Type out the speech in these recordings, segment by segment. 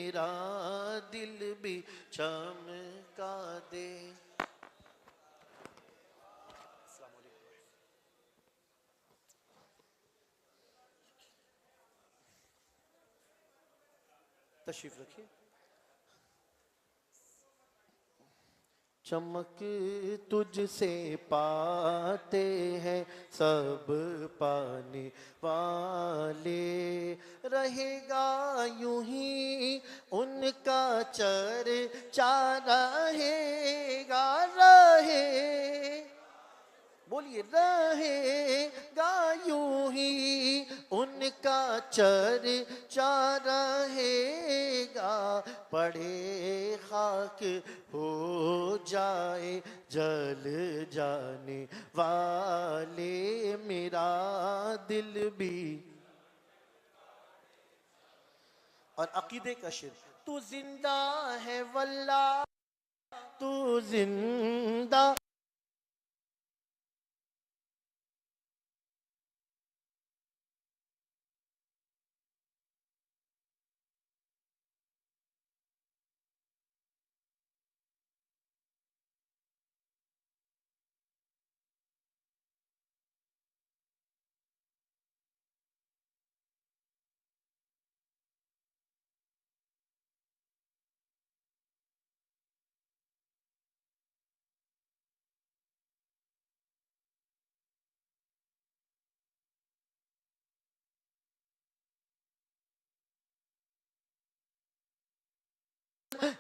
मेरा दिल भी चमका दे। तशरीफ रखिए। चमक तुझसे पाते हैं सब पाने वाले, रहेगा यूं ही उनका चर्चा रहेगा। रहे बोलिए, रहेगा यूं ही उनका चर्चा रहेगा। पड़े खाक हो जाए जल जाने वाले, मेरा दिल भी। और अकीदे का शेर, तू जिंदा है वल्लाह, तू जिंदा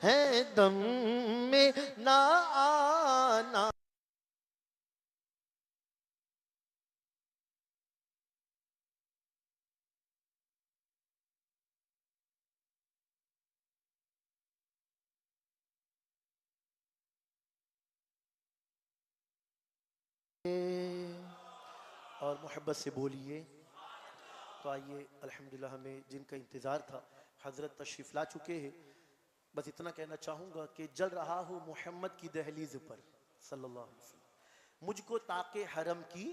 है दम में ना आना। और मोहब्बत से बोलिए। तो आइए, अल्हम्दुलिल्लाह हमें जिनका इंतज़ार था हज़रत तशरीफ़ ला चुके हैं। बस इतना कहना चाहूँगा कि जल रहा हूँ मोहम्मद की दहलीज़ पर सल्लल्लाहु अलैहि वसल्लम। मुझको ताके हरम की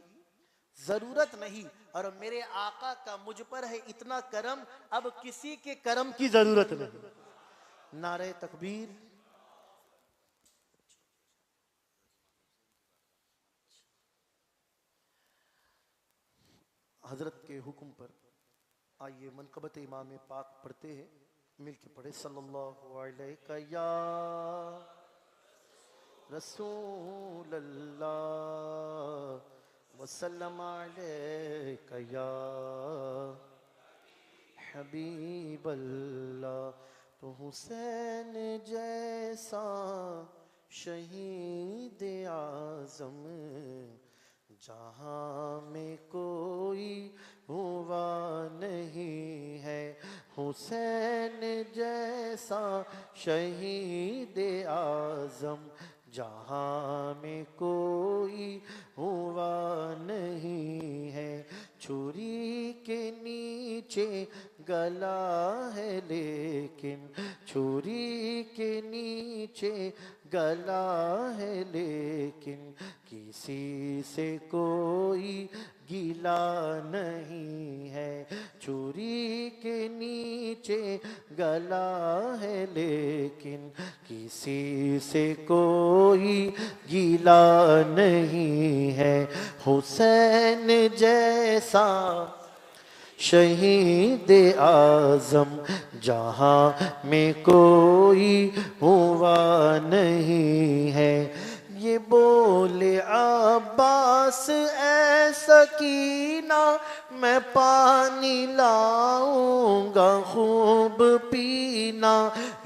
ज़रूरत नहीं, और मेरे आका का मुझ पर है इतना करम, अब किसी के करम की ज़रूरत नहीं। नारे तकबीर। हज़रत के हुक्म पर आइए मनक़बत इमाम पाक पढ़ते हैं, मिल के पढ़े। सल्लल्लाहु अलैहि या रसूल अल्लाह वसल्लम अलैका या हबीब अल्लाह। तो हुसैन जैसा शहीद आज़म जहाँ में कोई हुआ नहीं है। हुसैन जैसा शहीद आज़म जहाँ में कोई हुआ नहीं है। छुरी के नीचे गला है लेकिन, छुरी के नीचे गला है लेकिन, किसी से कोई गिला नहीं है। छुरी के नीचे गला है लेकिन, किसी से कोई गिला नहीं है। हुसैन जैसा शहीद आज़म जहाँ में कोई हुआ नहीं है। ये बोले अब्बास ऐ सकीना, मैं पानी लाऊंगा खूब पीना।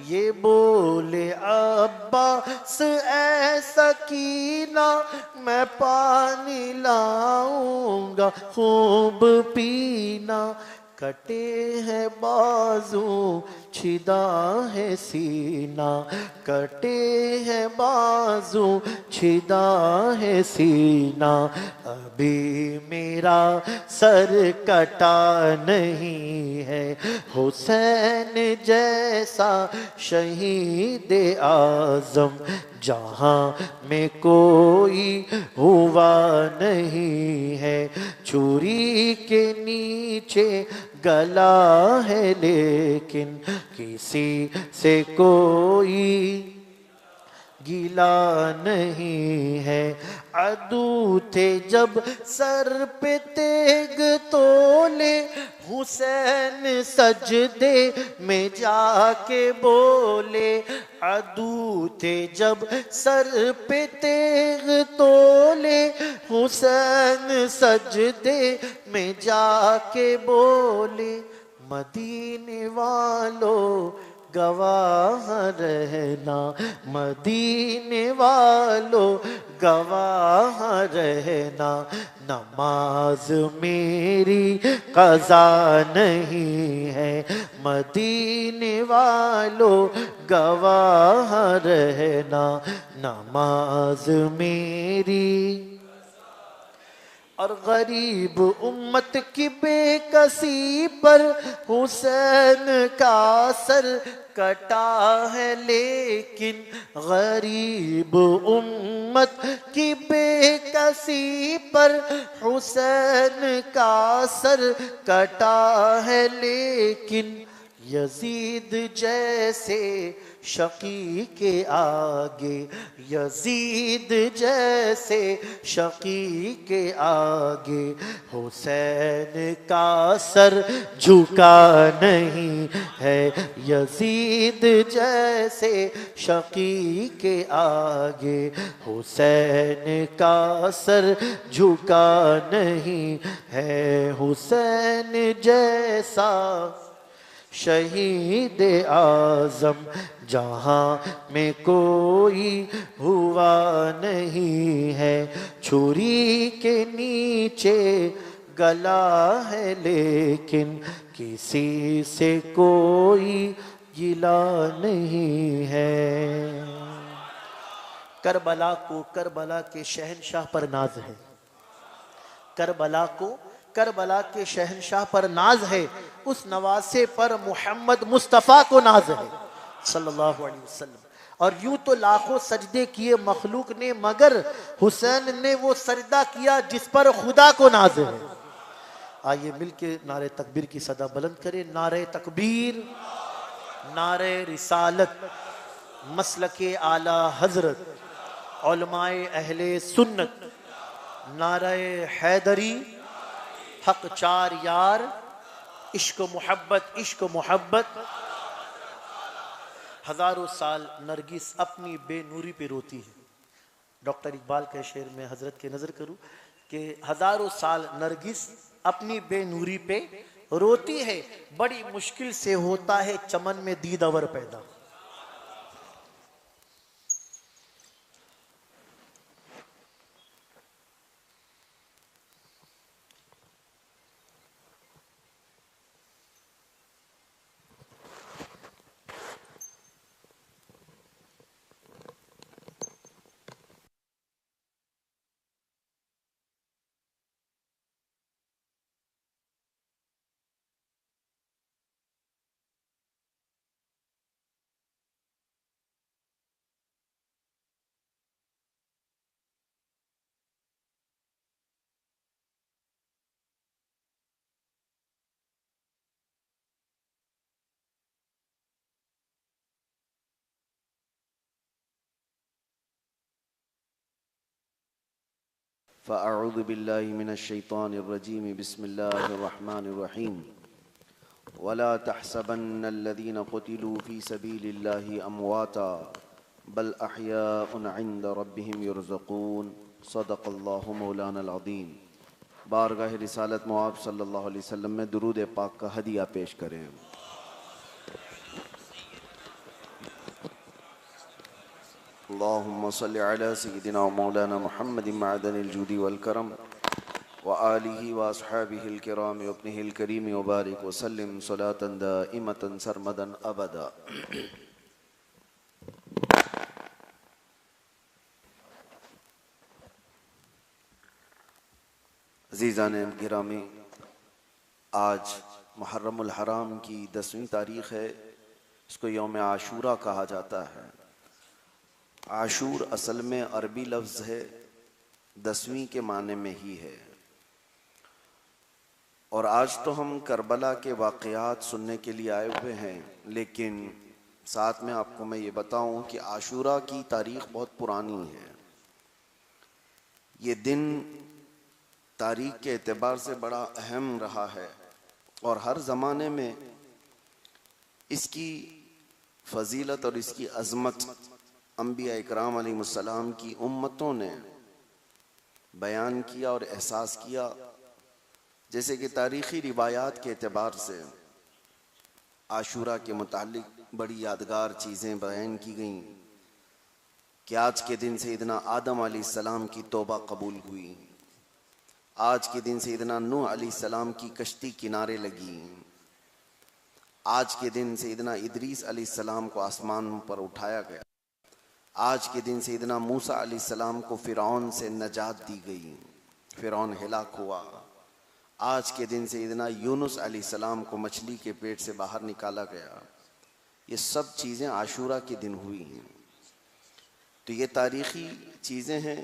ये बोले अब्बास ऐ सकीना, मैं पानी लाऊंगा खूब पीना। कटे हैं बाजू छिदा है सीना, कटे हैं बाजू छिदा है सीना। अभी मेरा सर कटा नहीं है। हुसैन जैसा शहीद आज़म जहाँ में कोई हुआ नहीं है। छुरी के नीचे गला है लेकिन किसी से कोई गिला नहीं है। अदू थे जब सर पे तेग तोले, हुसैन सजदे में जाके बोले। अदू थे जब सर पे तेग तोले, हुसैन सजदे में जाके बोले। मदीने वालों गवाह रहना, मदीने वालों गवाह रहना। नमाज मेरी कज़ा नहीं है, मदीने वालों गवाह रहना। नमाज मेरी और गरीब उम्मत की बेकसी पर हुसैन का सर कटा है। लेकिन गरीब उम्मत की बेकसी पर हुसैन का सर कटा है। लेकिन यजीद जैसे शकी के आगे, यजीद जैसे शकी के आगे हुसैन का सर झुका नहीं है। यजीद जैसे शकी के आगे हुसैन का सर झुका नहीं है। हुसैन जैसा शहीद आज़म जहाँ में कोई हुआ नहीं है। छुरी के नीचे गला है लेकिन किसी से कोई गिला नहीं है। करबला को करबला के शहंशाह पर नाज है, करबला को करबला के शहंशाह पर नाज है। उस नवासे पर मोहम्मद मुस्तफ़ा को नाज है सल्लल्लाहु अलैहि वसल्लम। और यूं तो लाखों सजदे किए मखलूक ने, मगर हुसैन ने वो सजदा किया जिस पर खुदा को नाज है। आइए मिलके नारे तकबीर की सदा बुलंद करें। नारे तकबीर, नारे रिसालत, मसलके आला हजरत, उलमाए अहले सुन्नत, नारे हैदरी, हक चार यार, इश्क मोहब्बत, इश्क मोहब्बत। हजारों साल नरगिस अपनी बेनूरी पे रोती है। डॉक्टर इकबाल के शेर में हजरत के नजर करूं कि हजारों साल नरगिस अपनी बेनूरी पे रोती है, बड़ी मुश्किल से होता है चमन में दीदावर पैदा। फ़अऊज़ु बिल्लाहि मिनश्शैतानिर्रजीम बिस्मिल्लाहिर्रहमानिर्रहीम वला तहसबन्नल्लज़ीना क़ुतिलू फ़ी सबीलिल्लाहि अमवाता बल अहयाउन इंद रब्बिहिम युरज़क़ून सदक़ल्लाहु मौलानल अज़ीम। बारगाह रिसालत मुआब सल्लल्लाहु अलैहि वसल्लम में दुरूद पाक का हदिया पेश करें। अल्लाहुम्मा सल्लि अला सय्यिदिना व मौलाना मुहम्मदिन मअदनिल जूदी वल करम व आलिहि व अस्हाबिहिल किराम व इब्निहिल करीम व बारिक व सल्लिम सलातन दाइमतन सरमदन अबदा। अज़ीज़ान गिरामी, आज मुहर्रमुल हराम की 10वीं तारीख़ है। इसको यौम आशूरा कहा जाता है। आशूर असल में अरबी लफ्ज़ है, 10वीं के माने में ही है। और आज तो हम करबला के वाक़यात सुनने के लिए आए हुए हैं, लेकिन साथ में आपको मैं ये बताऊं कि आशूरा की तारीख़ बहुत पुरानी है। ये दिन तारीख़ के एतबार से बड़ा अहम रहा है और हर ज़माने में इसकी फजीलत और इसकी अज़मत अंबिया इकराम अलैहिमुस्सलाम की उम्मतों ने बयान किया और एहसास किया। जैसे कि तारीख़ी रिवायात के एतबार से आशूरा के मुतालिक बड़ी यादगार चीज़ें बयान की गईं कि आज के दिन सैयदना आदम अलैहिस्सलाम की तौबा कबूल हुई, आज के दिन सैयदना नूह अलैहिस्सलाम की कश्ती किनारे लगी, आज के दिन सैयदना इदरीस अलैहिस्सलाम को आसमान पर उठाया गया, आज के दिन सैयदना मूसा अलैहिस्सलाम को फ़िरौन से नजात दी गई, फ़िरौन हिलाक हुआ। आज के दिन सैयदना यूनुस अलैहिस्सलाम को मछली के पेट से बाहर निकाला गया। ये सब चीज़ें आशूरा के दिन हुई हैं। तो ये तारीख़ी चीज़ें हैं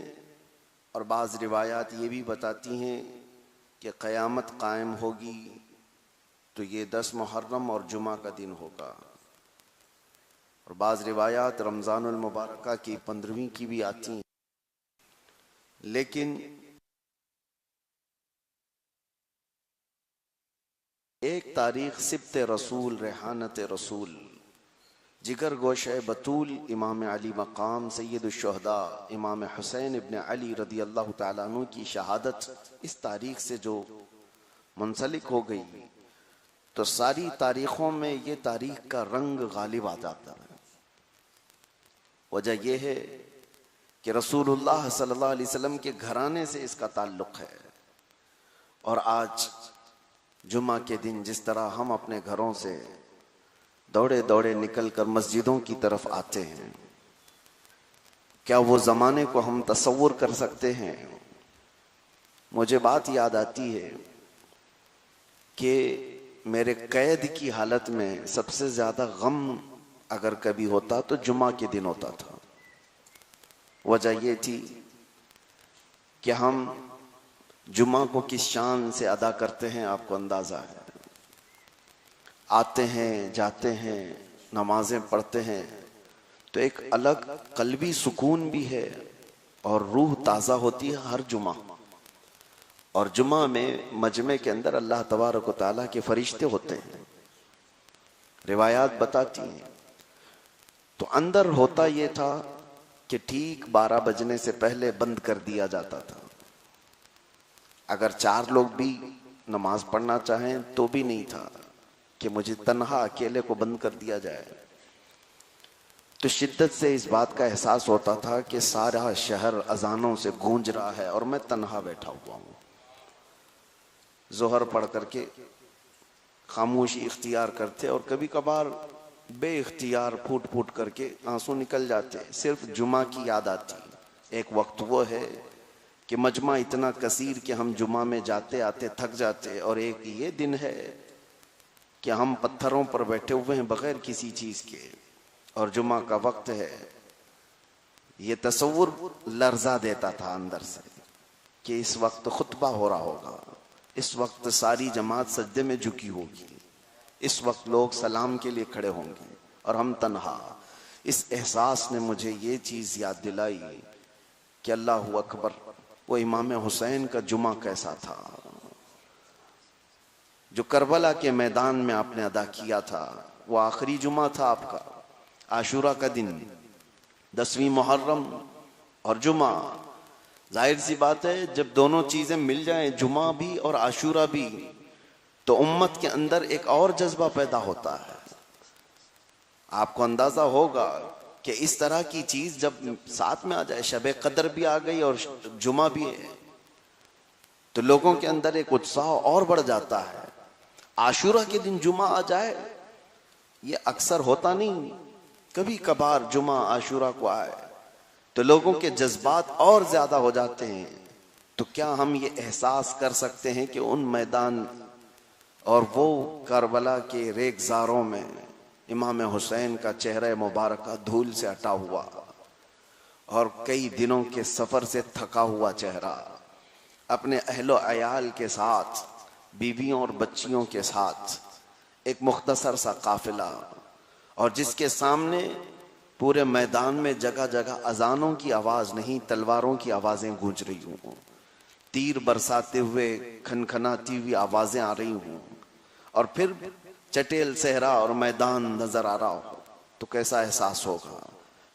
और बाज़ रिवायात ये भी बताती हैं कि क़यामत कायम होगी तो ये 10 मुहर्रम और जुमा का दिन होगा। और बाज़ रिवायात रमज़ानुल मुबारका की 15वीं की भी आती हैं। लेकिन एक तारीख़ सिब्त रसूल, रेहानत रसूल, जिगर गोशे बतूल इमाम अली मकाम सैयदुश्शुहदा इमाम हुसैन इब्न अली रदी अल्लाह तआला अन्हु की शहादत इस तारीख़ से जो मुंसलिक हो गई तो सारी तारीख़ों में ये तारीख़ का रंग गालिब आ जाता है। वजह यह है कि रसूलुल्लाह सल्लल्लाहु अलैहि वसल्लम के घराने से इसका ताल्लुक़ है। और आज जुमा के दिन जिस तरह हम अपने घरों से दौड़े दौड़े निकल कर मस्जिदों की तरफ आते हैं, क्या वो ज़माने को हम तसव्वुर कर सकते हैं? मुझे बात याद आती है कि मेरे कैद की हालत में सबसे ज़्यादा गम अगर कभी होता तो जुमा के दिन होता था। वजह ये थी कि हम जुमा को किस शान से अदा करते हैं, आपको अंदाज़ा है। आते हैं, जाते हैं, नमाजें पढ़ते हैं तो एक अलग कल्बी सुकून भी है और रूह ताज़ा होती है हर जुमा। और जुमा में मजमे के अंदर अल्लाह तबारक व तआला के फरिश्ते होते हैं, रिवायात बताती हैं। तो अंदर होता ये था कि ठीक 12 बजने से पहले बंद कर दिया जाता था। अगर 4 लोग भी नमाज पढ़ना चाहें तो भी नहीं था कि मुझे तन्हा अकेले को बंद कर दिया जाए। तो शिद्दत से इस बात का एहसास होता था कि सारा शहर अजानों से गूंज रहा है और मैं तन्हा बैठा हुआ हूँ। जोहर पढ़ करके खामोशी इख्तियार करते और कभी कभार बे इख्तियार फूट फूट करके आंसू निकल जाते। सिर्फ जुमा की याद आती। एक वक्त वो है कि मजमा इतना कसीर कि हम जुमा में जाते आते थक जाते, और एक ये दिन है कि हम पत्थरों पर बैठे हुए हैं बगैर किसी चीज़ के, और जुमा का वक्त है। ये तसव्वुर लर्जा देता था अंदर से कि इस वक्त खुतबा हो रहा होगा, इस वक्त सारी जमात सजदे में झुकी होगी, इस वक्त लोग सलाम के लिए खड़े होंगे और हम तन्हा। इस एहसास ने मुझे ये चीज़ याद दिलाई कि अल्लाहु अकबर, वो इमाम हुसैन का जुमा कैसा था जो करबला के मैदान में आपने अदा किया था। वो आखिरी जुमा था आपका, आशूरा का दिन, 10वीं मुहर्रम और जुमा। जाहिर सी बात है जब दोनों चीज़ें मिल जाएं, जुमा भी और आशूरा भी, तो उम्मत के अंदर एक और जज्बा पैदा होता है। आपको अंदाजा होगा कि इस तरह की चीज जब साथ में आ जाए, शब कदर भी आ गई और जुमा भी है, तो लोगों के अंदर एक उत्साह और बढ़ जाता है। आशूरा के दिन जुमा आ जाए, ये अक्सर होता नहीं, कभी कभार जुमा आशूरा को आए तो लोगों के जज्बात और ज्यादा हो जाते हैं। तो क्या हम ये एहसास कर सकते हैं कि उन मैदान और वो करबला के रेगजारों में इमाम हुसैन का चेहरा मुबारक धूल से हटा हुआ और कई दिनों के सफर से थका हुआ चेहरा अपने अहलो अयाल के साथ बीवियों और बच्चियों के साथ एक मुख्तसर सा काफिला, और जिसके सामने पूरे मैदान में जगह जगह अजानों की आवाज नहीं, तलवारों की आवाजें गूंज रही हूं, तीर बरसाते हुए खनखनाती हुई आवाजें आ रही हूं, और फिर चटेल सहरा और मैदान नजर आ रहा हो, तो कैसा एहसास होगा?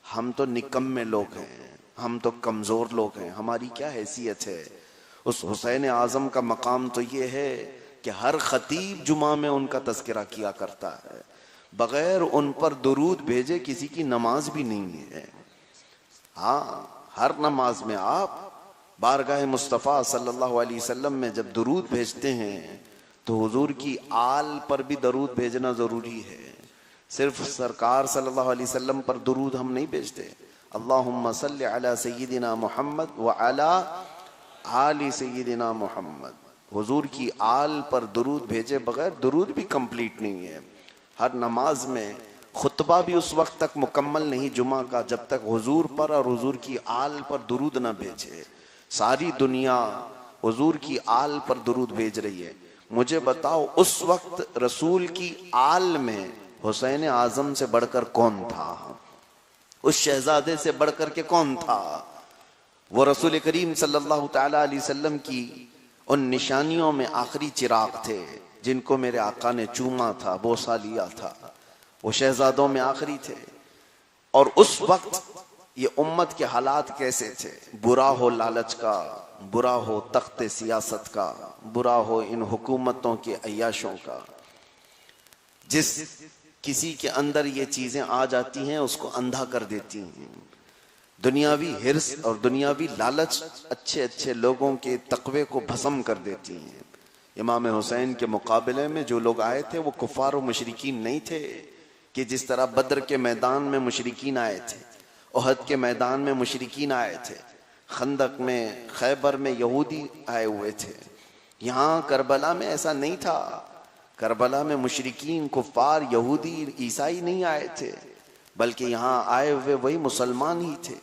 हम तो निकम्मे लोग हैं, हम तो कमजोर लोग हैं, हमारी क्या हैसियत है? उस हुसैन आजम का मकाम तो ये है कि हर खतीब जुमा में उनका तज़किरा किया करता है, बगैर उन पर दुरूद भेजे किसी की नमाज भी नहीं है। हाँ, हर नमाज में आप बारगाह मुस्तफ़ा सल्लल्लाहु अलैहि वसल्लम में जब दुरूद भेजते हैं तो हुजूर की आल पर भी दरूद भेजना जरूरी है। सिर्फ सरकार सल्लल्लाहु अलैहि वसल्लम पर दुरूद हम नहीं भेजते। अल्लाहुम्मा सल्लि अला सय्यिदिना मुहम्मद व अला आलि सय्यिदिना मुहम्मद। हुजूर की आल पर दुरूद भेजे बगैर दुरूद भी कंप्लीट नहीं है। हर नमाज में खुतबा भी उस वक्त तक मुकम्मल नहीं जुमा का जब तक हुजूर पर और हुजूर की आल पर दुरूद न भेजे। सारी दुनिया हुजूर की आल पर दुरूद भेज रही है। मुझे बताओ, उस वक्त रसूल की आल में हुसैन आजम से बढ़कर कौन था? उस शहजादे से बढ़कर के कौन था? वो रसूल करीम सल्लल्लाहु तआला अलैहि वसल्लम की उन निशानियों में आखिरी चिराग थे जिनको मेरे आका ने चूमा था, बोसा लिया था। वो शहजादों में आखिरी थे। और उस वक्त ये उम्मत के हालात कैसे थे? बुरा हो लालच का, बुरा हो तख्त सियासत का, बुरा हो इन हुकूमतों के अय्याशों का। जिस किसी के अंदर ये चीजें आ जाती हैं उसको अंधा कर देती हैं। दुनियावी हिर्स और दुनियावी लालच अच्छे अच्छे लोगों के तकवे को भस्म कर देती हैं। इमाम हुसैन के मुकाबले में जो लोग आए थे वो कुफार और मुशरिकीन नहीं थे कि जिस तरह बद्र के मैदान में मुशरिकीन आए थे, उहद के मैदान में मुशरिकीन आए थे, खंदक में, खैबर में यहूदी आए हुए थे। यहाँ करबला में ऐसा नहीं था। करबला में मुशरिकीन, कुफार, यहूदी, ईसाई नहीं आए थे, बल्कि यहाँ आए हुए वही मुसलमान ही थे।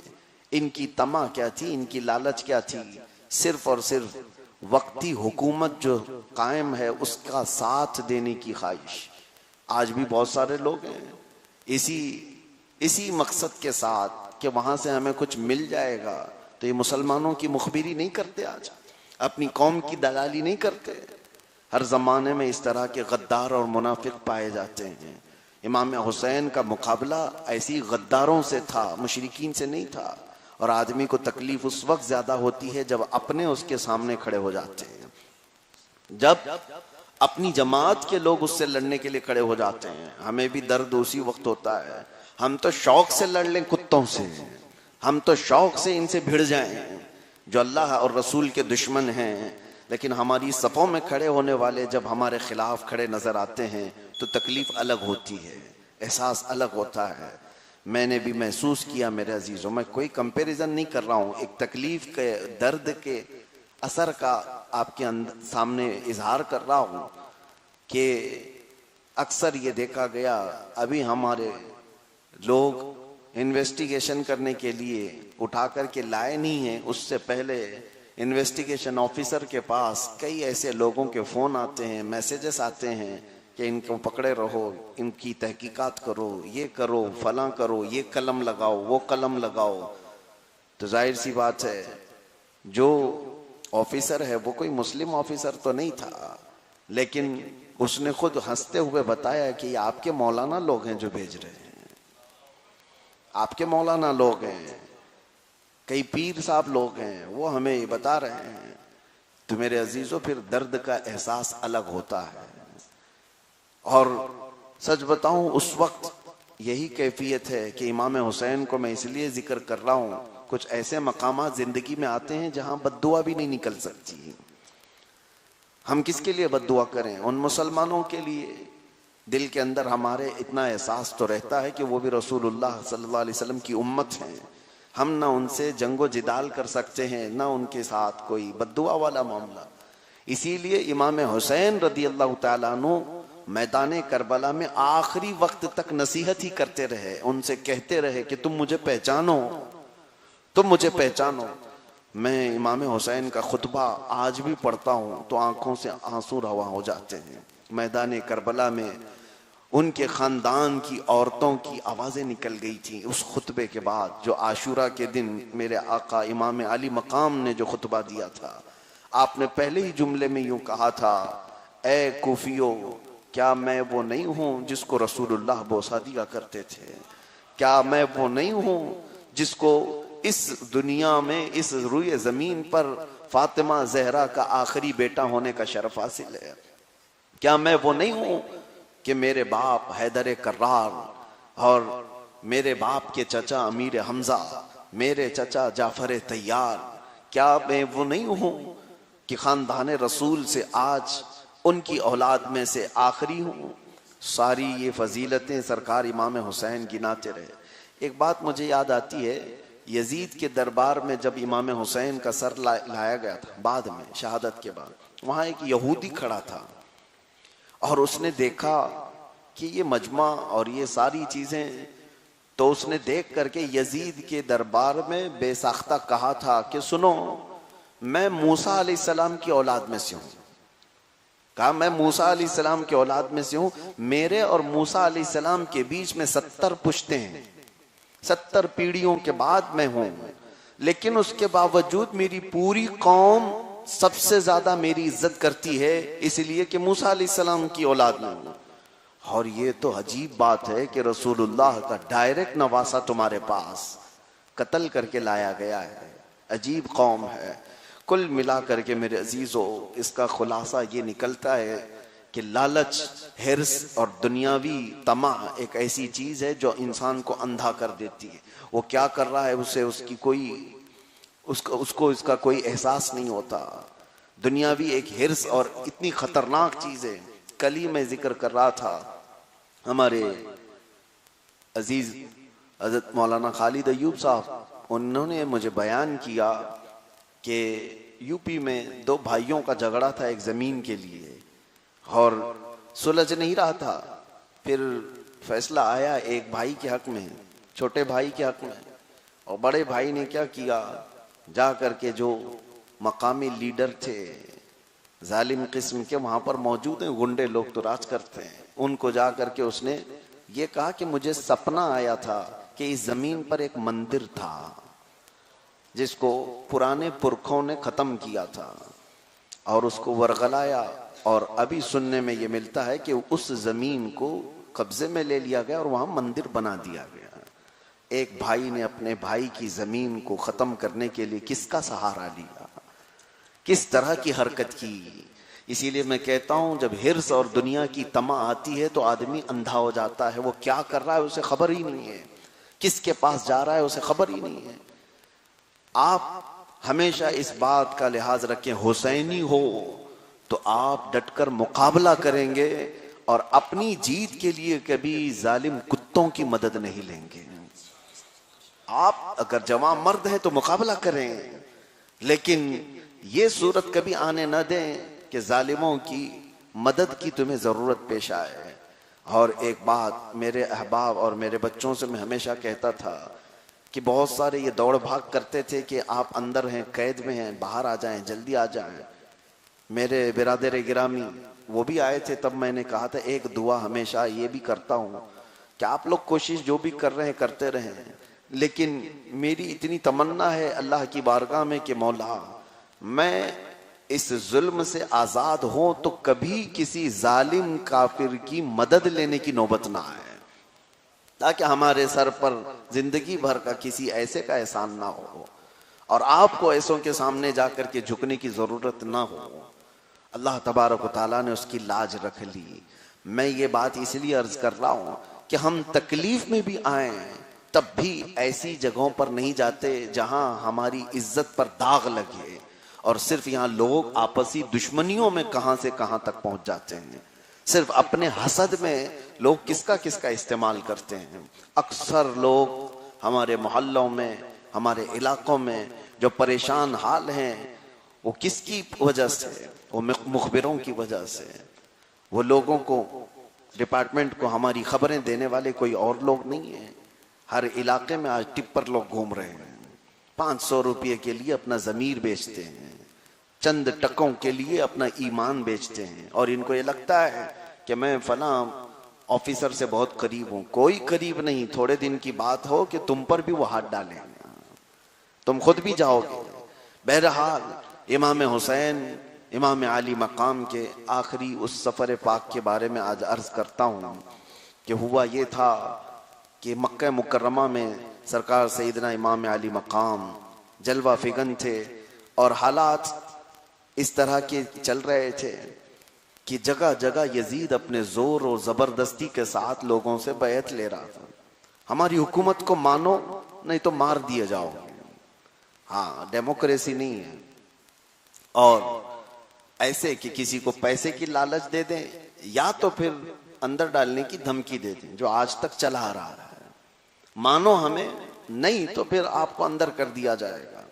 इनकी तमा क्या थी, इनकी लालच क्या थी? सिर्फ और सिर्फ वक्ती हुकूमत जो कायम है उसका साथ देने की ख्वाहिश। आज भी बहुत सारे लोग हैं इसी मकसद के साथ कि वहां से हमें कुछ मिल जाएगा। तो ये मुसलमानों की मुखबिरी नहीं करते, आज अपनी कौम की दलाली नहीं करते। हर जमाने में इस तरह के गद्दार और मुनाफिक पाए जाते हैं। इमाम हुसैन का मुकाबला ऐसी गद्दारों से था, मुशरिकीन से नहीं था। और आदमी को तकलीफ उस वक्त ज्यादा होती है जब अपने उसके सामने खड़े हो जाते हैं, जब अपनी जमात के लोग उससे लड़ने के लिए खड़े हो जाते हैं। हमें भी दर्द उसी वक्त होता है। हम तो शौक से लड़ लें कुत्तों से, हम तो शौक से इनसे भिड़ जाएं जो अल्लाह और रसूल के दुश्मन हैं। लेकिन हमारी सफ़ों में खड़े होने वाले जब हमारे खिलाफ खड़े नजर आते हैं तो तकलीफ अलग होती है, एहसास अलग होता है। मैंने भी महसूस किया मेरे अजीजों, मैं कोई कंपैरिजन नहीं कर रहा हूँ, एक तकलीफ के, दर्द के असर का आपके सामने इजहार कर रहा हूँ कि अक्सर ये देखा गया, अभी हमारे लोग इन्वेस्टिगेशन करने के लिए उठा करके लाए नहीं है, उससे पहले इन्वेस्टिगेशन ऑफिसर के पास कई ऐसे लोगों के फोन आते हैं, मैसेजेस आते हैं कि इनको पकड़े रहो, इनकी तहकीकात करो, ये करो, फलां करो, ये कलम लगाओ, वो कलम लगाओ। तो जाहिर सी बात है जो ऑफिसर है वो कोई मुस्लिम ऑफिसर तो नहीं था, लेकिन उसने खुद हंसते हुए बताया कि ये आपके मौलाना लोग हैं जो भेज रहे हैं, आपके मौलाना लोग हैं, कई पीर साहब लोग हैं, वो हमें ये बता रहे हैं। तो मेरे अजीजों, फिर दर्द का एहसास अलग होता है। और सच बताऊं, उस वक्त यही कैफियत है कि इमाम हुसैन को मैं इसलिए जिक्र कर रहा हूं, कुछ ऐसे मकामात जिंदगी में आते हैं जहां बद्दुआ भी नहीं निकल सकती। हम किसके लिए बद्दुआ करें? उन मुसलमानों के लिए। दिल के अंदर हमारे इतना एहसास तो रहता है कि वो भी रसूलुल्लाह सल्लल्लाहु अलैहि वसल्लम की उम्मत हैं। हम ना उनसे जंगो जिदाल कर सकते हैं, ना उनके साथ कोई बद्दुआ वाला मामला। इसीलिए इमाम हुसैन रदी अल्लाह तआला अन्हु मैदान करबला में आखिरी वक्त तक नसीहत ही करते रहे, उनसे कहते रहे कि तुम मुझे पहचानो, तुम मुझे पहचानो। मैं इमाम हुसैन का खुतबा आज भी पढ़ता हूँ तो आंखों से आंसू रवा हो जाते हैं। मैदान करबला में उनके खानदान की औरतों की आवाजें निकल गई थी उस खुतबे के बाद, जो आशूरा के दिन मेरे आका इमाम अली मकाम ने जो खुतबा दिया था। आपने पहले ही जुमले में यूं कहा था, ए कूफियो, क्या मैं वो नहीं हूं जिसको रसूलुल्लाह बोसा दिया करते थे? क्या मैं वो नहीं हूं जिसको इस दुनिया में, इस रुए जमीन पर फातिमा जहरा का आखिरी बेटा होने का शरफ हासिल है? क्या मैं वो नहीं हूं कि मेरे बाप हैदर कर्रार और मेरे बाप के चचा अमीर हमजा, मेरे चचा जाफर तैयार, क्या मैं वो नहीं हूं कि खानदान रसूल से आज उनकी औलाद में से आखिरी हूं? सारी ये फजीलतें सरकार इमाम हुसैन गिनाते रहे। एक बात मुझे याद आती है, यजीद के दरबार में जब इमाम हुसैन का सर लाया गया था बाद में, शहादत के बाद, वहां एक यहूदी खड़ा था और उसने देखा कि ये मजमा और ये सारी चीजें, तो उसने देख करके यजीद के दरबार में बेसाख्ता कहा था कि सुनो, मैं मूसा अलैहिस्सलाम की औलाद में से हूं। कहा, मैं मूसा अलैहिस्सलाम की औलाद में से हूं। मेरे और मूसा अलैहिस्सलाम के बीच में 70 पुश्ते हैं, 70 पीढ़ियों के बाद मैं हूं, लेकिन उसके बावजूद मेरी पूरी कौम सबसे ज्यादा मेरी इज्जत करती है, इसलिए कि मूसा अलैहिस्सलाम की औलाद में हूं। और ये तो अजीब बात है कि रसूलुल्लाह का डायरेक्ट नवासा तुम्हारे पास कत्ल करके लाया गया है। अजीब कौम है। कुल मिला करके मेरे अजीजों, इसका खुलासा ये निकलता है कि लालच, हिर्स और दुनियावी तमा एक ऐसी चीज है जो इंसान को अंधा कर देती है। वो क्या कर रहा है उसे उसको इसका कोई एहसास नहीं होता। दुनियावी एक हिर्स और इतनी खतरनाक चीज है। कल ही मैं जिक्र कर रहा था, हमारे अजीज हजरत मौलाना खालिद अय्यूब साहब, उन्होंने मुझे बयान किया कि यूपी में 2 भाइयों का झगड़ा था एक जमीन के लिए और सुलझ नहीं रहा था। फिर फैसला आया एक भाई के हक में, छोटे भाई के हक में, और बड़े भाई ने क्या किया, जा करके जो मकामी लीडर थे जालिम किस्म के वहां पर मौजूद हैं, गुंडे लोग तो राज करते हैं, उनको जा करके उसने ये कहा कि मुझे सपना आया था कि इस जमीन पर एक मंदिर था जिसको पुराने पुरखों ने खत्म किया था और उसको वरगलाया, और अभी सुनने में ये मिलता है कि उस जमीन को कब्जे में ले लिया गया और वहां मंदिर बना दिया गया। एक भाई ने अपने भाई की जमीन को खत्म करने के लिए किसका सहारा लिया, किस तरह की हरकत की। इसीलिए मैं कहता हूं, जब हिर्स और दुनिया की तमा आती है तो आदमी अंधा हो जाता है। वो क्या कर रहा है उसे खबर ही नहीं है, किसके पास जा रहा है उसे खबर ही नहीं है। आप हमेशा इस बात का लिहाज रखें, हुसैनी हो तो आप डटकर मुकाबला करेंगे और अपनी जीत के लिए कभी जालिम कुत्तों की मदद नहीं लेंगे। आप अगर जवां मर्द हैं तो मुकाबला करें, लेकिन ये सूरत कभी आने न दें कि जालिमों की मदद की तुम्हें जरूरत पेश आए। और एक बात मेरे अहबाब और मेरे बच्चों से मैं हमेशा कहता था कि बहुत सारे ये दौड़ भाग करते थे कि आप अंदर हैं, कैद में हैं, बाहर आ जाएं, जल्दी आ जाएं। मेरे बिरादर गिरामी वो भी आए थे, तब मैंने कहा था एक दुआ हमेशा ये भी करता हूँ कि आप लोग कोशिश जो भी कर रहे हैं करते रहें, लेकिन मेरी इतनी तमन्ना है अल्लाह की बारगाह में कि मौला, मैं इस जुल्म से आजाद हो तो कभी किसी जालिम काफिर की मदद लेने की नौबत ना आए, ताकि हमारे सर पर जिंदगी भर का किसी ऐसे का एहसान ना हो और आपको ऐसों के सामने जाकर के झुकने की जरूरत ना हो। अल्लाह तबारक व तआला ने उसकी लाज रख ली। मैं ये बात इसलिए अर्ज कर रहा हूं कि हम तकलीफ में भी आए तब भी ऐसी जगहों पर नहीं जाते जहां हमारी इज्जत पर दाग लगे, और सिर्फ यहाँ लोग आपसी दुश्मनियों में कहां से कहां तक पहुंच जाते हैं। सिर्फ अपने हसद में लोग किसका किसका इस्तेमाल करते हैं। अक्सर लोग हमारे मोहल्लों में, हमारे इलाकों में जो परेशान हाल हैं, वो किसकी वजह से? वो मुखबिरों की वजह से। वो लोगों को, डिपार्टमेंट को हमारी खबरें देने वाले कोई और लोग नहीं है। हर इलाके में आज टिप्पर लोग घूम रहे हैं, 500 रुपये के लिए अपना जमीर बेचते हैं, चंद टकों के लिए अपना ईमान बेचते हैं, और इनको ये लगता है कि मैं फला ऑफिसर से बहुत करीब हूं। कोई करीब नहीं, थोड़े दिन की बात हो कि तुम पर भी वो हाथ डालेंगे, तुम खुद भी जाओगे। बहरहाल इमाम हुसैन इमाम आली मकाम के आखिरी उस सफर पाक के बारे में आज अर्ज करता हूं कि हुआ ये था कि मक्का मुकर्रमा में सरकार सैयदना इमाम आली मकाम जलवा फिगन थे, और हालात इस तरह के चल रहे थे कि जगह जगह यजीद अपने जोर और जबरदस्ती के साथ लोगों से बैत ले रहा था। हमारी हुकूमत को मानो नहीं तो मार दिए जाओ। हाँ, डेमोक्रेसी नहीं है। और ऐसे कि किसी को पैसे की लालच दे दें या तो फिर अंदर डालने की धमकी दे दें, जो आज तक चला आ रहा है। मानो हमें, नहीं तो फिर आपको अंदर कर दिया जाएगा।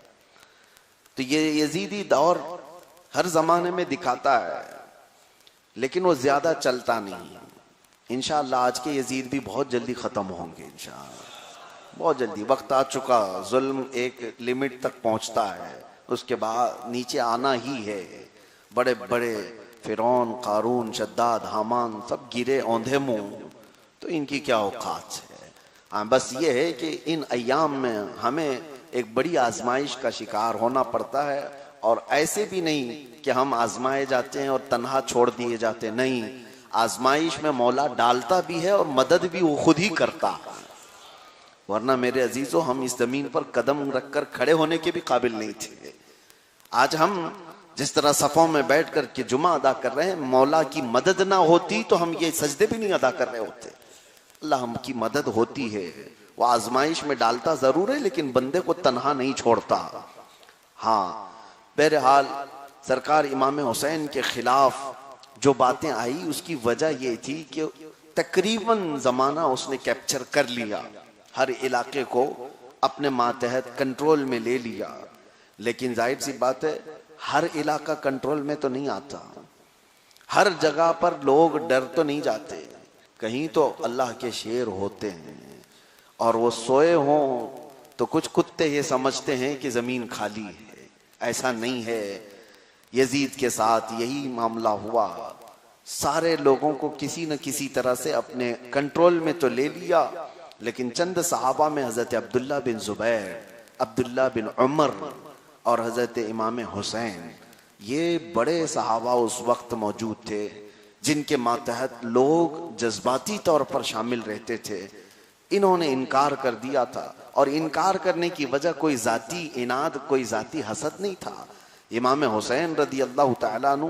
तो ये यजीदी दौर हर जमाने में दिखाता है, लेकिन वो ज्यादा चलता नहीं। इंशाअल्लाह आज के यजीद भी बहुत जल्दी खत्म होंगे, इंशाअल्लाह बहुत जल्दी। वक्त आ चुका, जुल्म एक लिमिट तक पहुंचता है, उसके बाद नीचे आना ही है। बड़े बड़े फिरौन, कारून, शद्दाद, हामान सब गिरे औंधे मुंह, तो इनकी क्या औकात है। हाँ, बस ये है कि इन अय्याम में हमें एक बड़ी आजमाइश का शिकार होना पड़ता है, और ऐसे भी नहीं कि हम आजमाए जाते हैं और तन्हा छोड़ दिए जाते, नहीं, आजमाइश में मौला डालता भी है और मदद भी वो खुद ही करता है। वरना मेरे अजीजों, हम इस जमीन पर कदम रखकर खड़े होने के भी काबिल नहीं थे। आज हम जिस तरह सफों में बैठ कर के जुमा अदा कर रहे हैं, मौला की मदद ना होती तो हम ये सजदे भी नहीं अदा कर रहे होते। अल्लाह हम की मदद होती है, वो आजमाइश में डालता जरूर है, लेकिन बंदे को तन्हा नहीं छोड़ता। हाँ, बहरहाल सरकार इमाम हुसैन के खिलाफ जो बातें आई, उसकी वजह ये थी कि तकरीबन जमाना उसने कैप्चर कर लिया, हर इलाके को अपने मातहत कंट्रोल में ले लिया। लेकिन जाहिर सी बात है, हर इलाका कंट्रोल में तो नहीं आता, हर जगह पर लोग डर तो नहीं जाते। कहीं तो अल्लाह के शेर होते हैं, और वो सोए हों तो कुछ कुत्ते ये समझते हैं कि जमीन खाली है। ऐसा नहीं है। यजीद के साथ यही मामला हुआ। सारे लोगों को किसी न किसी तरह से अपने कंट्रोल में तो ले लिया, लेकिन चंद सहाबा में हजरत अब्दुल्ला बिन जुबैर, अब्दुल्ला बिन उमर और हजरत इमाम हुसैन, ये बड़े सहाबा उस वक्त मौजूद थे जिनके मातहत लोग जज्बाती तौर पर शामिल रहते थे। इन्होंने इनकार कर दिया था, और इनकार करने की वजह कोई जाती इनाद, कोई जाती हसद नहीं था। इमाम हुसैन रदी अल्लाह तआला अन्हु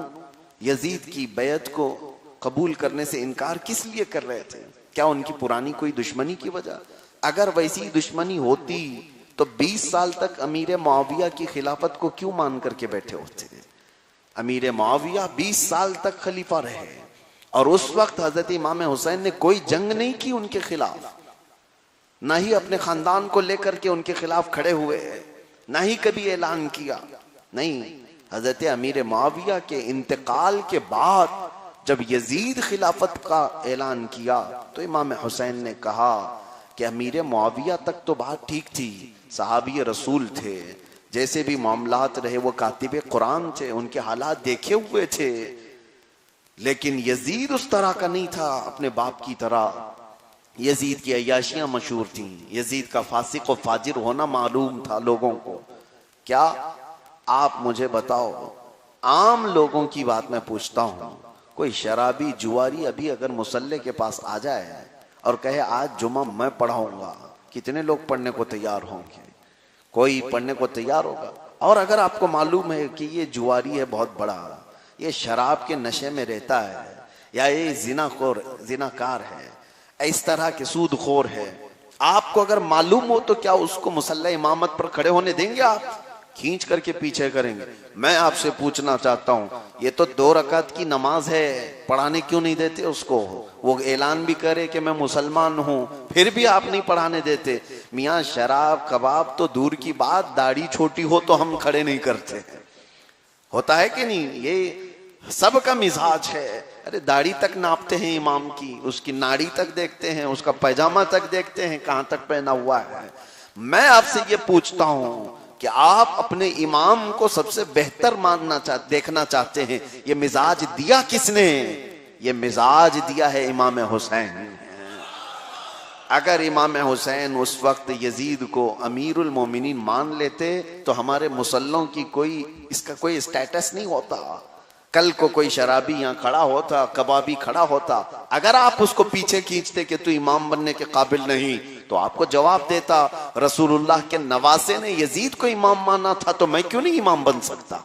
यजीद की बैत को कबूल करने से इनकार किस लिए कर रहे थे? क्या उनकी पुरानी कोई दुश्मनी की वजह? अगर वैसी दुश्मनी होती तो 20 साल तक अमीर मुआविया की खिलाफत को क्यों मान करके बैठे होते? अमीर मुआविया 20 साल तक खलीफा रहे, और उस वक्त हजरत इमाम हुसैन ने कोई जंग नहीं की उनके खिलाफ, ना ही अपने खानदान को लेकर के उनके खिलाफ खड़े हुए, ना ही कभी ऐलान किया। नहीं, हजरत अमीर मुआविया के इंतकाल के बाद जब यजीद खिलाफत का ऐलान किया तो इमाम हुसैन ने कहा कि अमीर मुआविया तक तो बात ठीक थी, सहाबी रसूल थे, जैसे भी मामलात रहे वो कातिब कुरान थे, उनके हालात देखे हुए थे, लेकिन यजीद उस तरह का नहीं था अपने बाप की तरह। यजीद की अय्याशियां मशहूर थीं, यजीद का फासिक और फाजिर होना मालूम था लोगों को। क्या आप मुझे बताओ, आम लोगों की बात मैं पूछता हूं, कोई शराबी जुआरी अभी अगर मुसल्ले के पास आ जाए और कहे आज जुमा मैं पढ़ाऊंगा, कितने लोग पढ़ने को तैयार होंगे? कोई पढ़ने को तैयार होगा? और अगर आपको मालूम है कि ये जुआरी है बहुत बड़ा, ये शराब के नशे में रहता है, या ये जिनाकार है, इस तरह के सूदखोर है, आपको अगर मालूम हो तो क्या उसको मुसल्ला इमामत पर खड़े होने देंगे? आप खींच करके पीछे करेंगे। मैं आपसे पूछना चाहता हूं, ये तो 2 रकात की नमाज है, पढ़ाने क्यों नहीं देते उसको? वो ऐलान भी करे कि मैं मुसलमान हूं, फिर भी आप नहीं पढ़ाने देते। मियाँ शराब कबाब तो दूर की बात, दाढ़ी छोटी हो तो हम खड़े नहीं करते। होता है कि नहीं? ये सबका मिजाज है। अरे दाढ़ी तक नापते हैं इमाम की, उसकी नाड़ी तक देखते हैं, उसका पैजामा तक देखते हैं कहां तक पहना हुआ है। मैं आपसे ये पूछता हूं, कि आप अपने इमाम को सबसे बेहतर देखना चाहते हैं। ये मिजाज दिया किसने? ये मिजाज दिया है इमाम हुसैन। अगर इमाम हुसैन उस वक्त यजीद को अमीरुल मोमिनीन मान लेते तो हमारे मुसल्लों की इसका कोई स्टेटस नहीं होता। कल को कोई शराबी यहाँ खड़ा होता, कबाबी खड़ा होता, अगर आप उसको पीछे खींचते कि तू इमाम बनने के काबिल नहीं, तो आपको जवाब देता रसूलुल्लाह के नवासे ने यजीद को इमाम माना था, तो मैं क्यों नहीं इमाम बन सकता।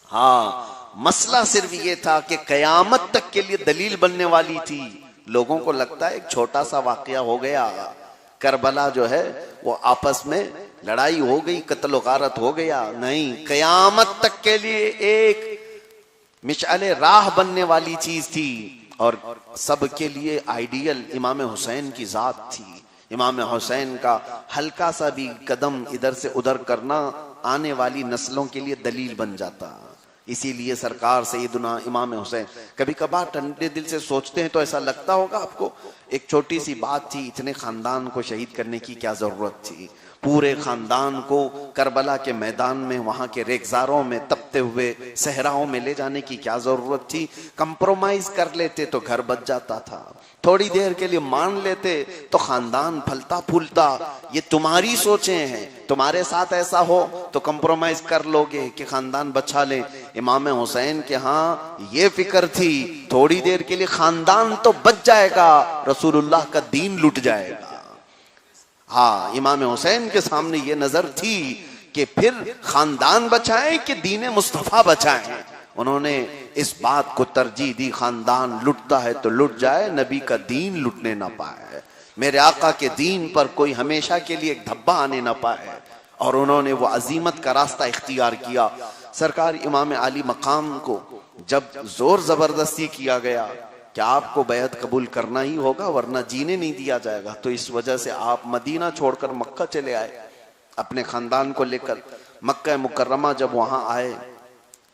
हाँ, मसला सिर्फ ये था कि कयामत तक के लिए दलील बनने वाली थी। लोगों को लगता है एक छोटा सा वाकया हो गया, करबला जो है वो आपस में लड़ाई हो गई, कत्ल गारत हो गया। नहीं, कयामत तक के लिए एक मिशाले राह बनने वाली चीज थी, और सबके लिए आइडियल इमाम हुसैन की जात थी। इमाम हुसैन का हल्का सा भी कदम इधर से उधर करना आने वाली नस्लों के लिए दलील बन जाता। इसीलिए सरकार सैयदना इमाम हुसैन, कभी कभार ठंडे दिल से सोचते हैं तो ऐसा लगता होगा आपको, एक छोटी सी बात थी, इतने खानदान को शहीद करने की क्या जरूरत थी। पूरे खानदान को करबला के मैदान में, वहां के रेगजारों में, तपते हुए सहराओं में ले जाने की क्या जरूरत थी। कंप्रोमाइज कर लेते तो घर बच जाता था, थोड़ी देर के लिए मान लेते तो खानदान फलता फूलता। ये तुम्हारी सोचें हैं, तुम्हारे साथ ऐसा हो तो कंप्रोमाइज कर लोगे कि खानदान बचा ले। इमाम हुसैन के हाँ ये फिक्र थी, थोड़ी देर के लिए खानदान तो बच जाएगा, रसूलुल्लाह का दीन लुट जाएगा। हाँ, इमाम हुसैन के सामने ये नजर थी कि फिर खानदान बचाएं कि दीन मुस्तफा बचाएं। उन्होंने इस बात को तरजीह दी, खानदान लुटता है तो लुट जाए, नबी का दीन लुटने ना पाए, मेरे आका के दीन पर कोई हमेशा के लिए एक धब्बा आने ना पाए। और उन्होंने वो अजीमत का रास्ता इख्तियार किया। सरकार इमाम आली मकाम को जब जोर जबरदस्ती किया गया कि आपको बैत कबूल करना ही होगा वरना जीने नहीं दिया जाएगा, तो इस वजह से आप मदीना छोड़कर मक्का चले आए अपने खानदान को लेकर। मक्का मुकर्रमा जब वहां आए,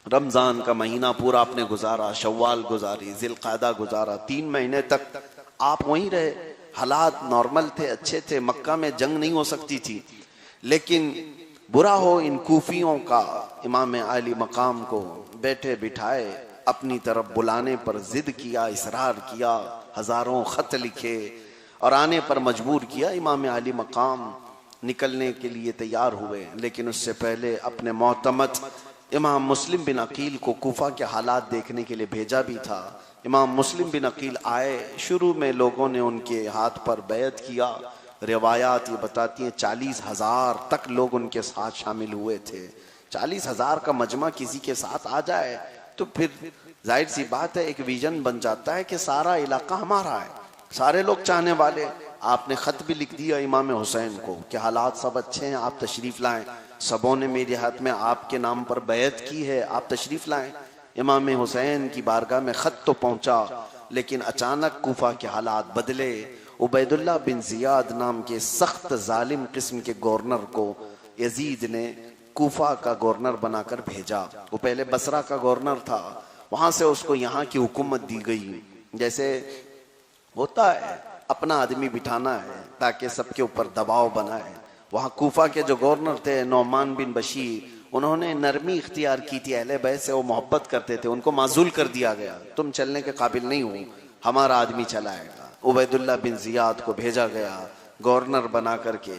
रमजान का महीना पूरा आपने गुजारा, शव्वाल गुजारी, जिलकादा गुजारा, 3 महीने तक आप वहीं रहे। हालात नॉर्मल थे, अच्छे थे, मक्का में जंग नहीं हो सकती थी। लेकिन बुरा हो इन कूफियों का, इमाम आली मकाम को बैठे बिठाए अपनी तरफ बुलाने पर जिद किया, इसरार किया, हजारों खत लिखे और आने पर मजबूर किया। इमाम आली मकाम निकलने के लिए तैयार हुए, लेकिन उससे पहले अपने मोहतमद इमाम मुस्लिम बिन अकील को कूफा के हालात देखने के लिए भेजा भी था। इमाम मुस्लिम बिन अकील आए, शुरू में लोगों ने उनके हाथ पर बैत किया। रिवायात ये बताती हैं 40,000 तक लोग उनके साथ शामिल हुए थे। 40,000 का मजमा किसी के साथ आ जाए तो फिर जाहिर सी बात है एक विजन बन जाता है कि सारा इलाका हमारा है, सारे लोग चाहने वाले। आपने खत भी लिख दिया इमाम हुसैन को कि हालात सब अच्छे हैं, आप तशरीफ लाएं, सबों ने मेरे हाथ में आपके नाम पर बैत की है, आप तशरीफ लाएं। इमाम हुसैन की बारगाह में खत तो पहुंचा, लेकिन अचानक कूफा के हालात बदले। उबैदुल्लाह बिन जियाद नाम के सख्त जालिम किस्म के गवर्नर को यजीद ने कूफा का गवर्नर बनाकर भेजा। वो पहले बसरा का गवर्नर था, वहां से उसको यहाँ की हुकूमत दी गई। जैसे होता है अपना आदमी बिठाना है ताकि सबके ऊपर दबाव बनाए। वहाँ कूफा के जो गवर्नर थे नौमान बिन बशीर, उन्होंने नरमी इख्तियार की थी, अहले बैत से वो मोहब्बत करते थे, उनको माजूल कर दिया गया, तुम चलने के काबिल नहीं हो, हमारा आदमी चलाएगा। उबैदुल्लाह बिन जियाद को भेजा गया गवर्नर बना करके,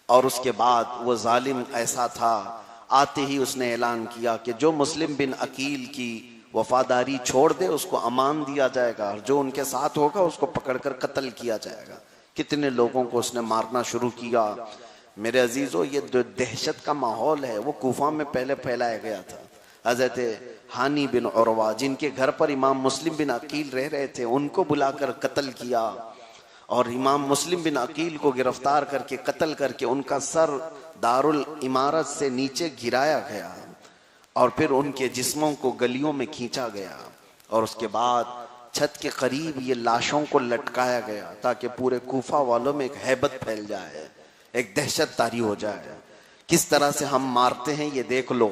और उसके बाद वो जालिम ऐसा था, आते ही उसने ऐलान किया कि जो मुस्लिम बिन अकील की वफादारी छोड़ दे उसको अमान दिया जाएगा, और जो उनके साथ होगा उसको पकड़कर कत्ल किया जाएगा। कितने लोगों को उसने मारना शुरू किया। मेरे अजीजों, ये जो दहशत का माहौल है वो कूफा में पहले फैलाया गया था। हजरत हानी बिन उरवा, जिनके घर पर इमाम मुस्लिम बिन अकील रह रहे थे, उनको बुलाकर कत्ल किया, और इमाम मुस्लिम बिन अकील को गिरफ्तार करके कत्ल करके उनका सर दारुल इमारत से नीचे गिराया गया, और फिर उनके जिस्मों को गलियों में खींचा गया, और उसके बाद छत के करीब ये लाशों को लटकाया गया ताकि पूरे कूफा वालों में एक हैबत फैल जाए, एक दहशत तारी हो जाए। किस तरह से हम मारते हैं ये देख लो।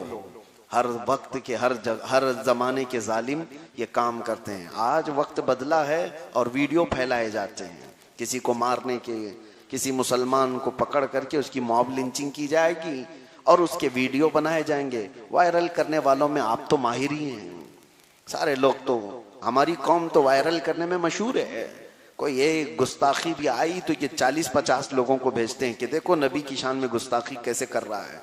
हर वक्त के हर जमाने के जालिम ये काम करते हैं। आज वक्त बदला है और वीडियो फैलाए जाते हैं, किसी को मारने के, किसी मुसलमान को पकड़ करके उसकी मॉब लिंचिंग की जाएगी, और उसके वीडियो बनाए जाएंगे। वायरल करने वालों में आप तो माहिर ही हैं। सारे लोग तो, हमारी कौम तो वायरल करने में मशहूर है। कोई ये गुस्ताखी भी आई तो ये 40-50 लोगों को भेजते हैं कि देखो नबी की शान में गुस्ताखी कैसे कर रहा है।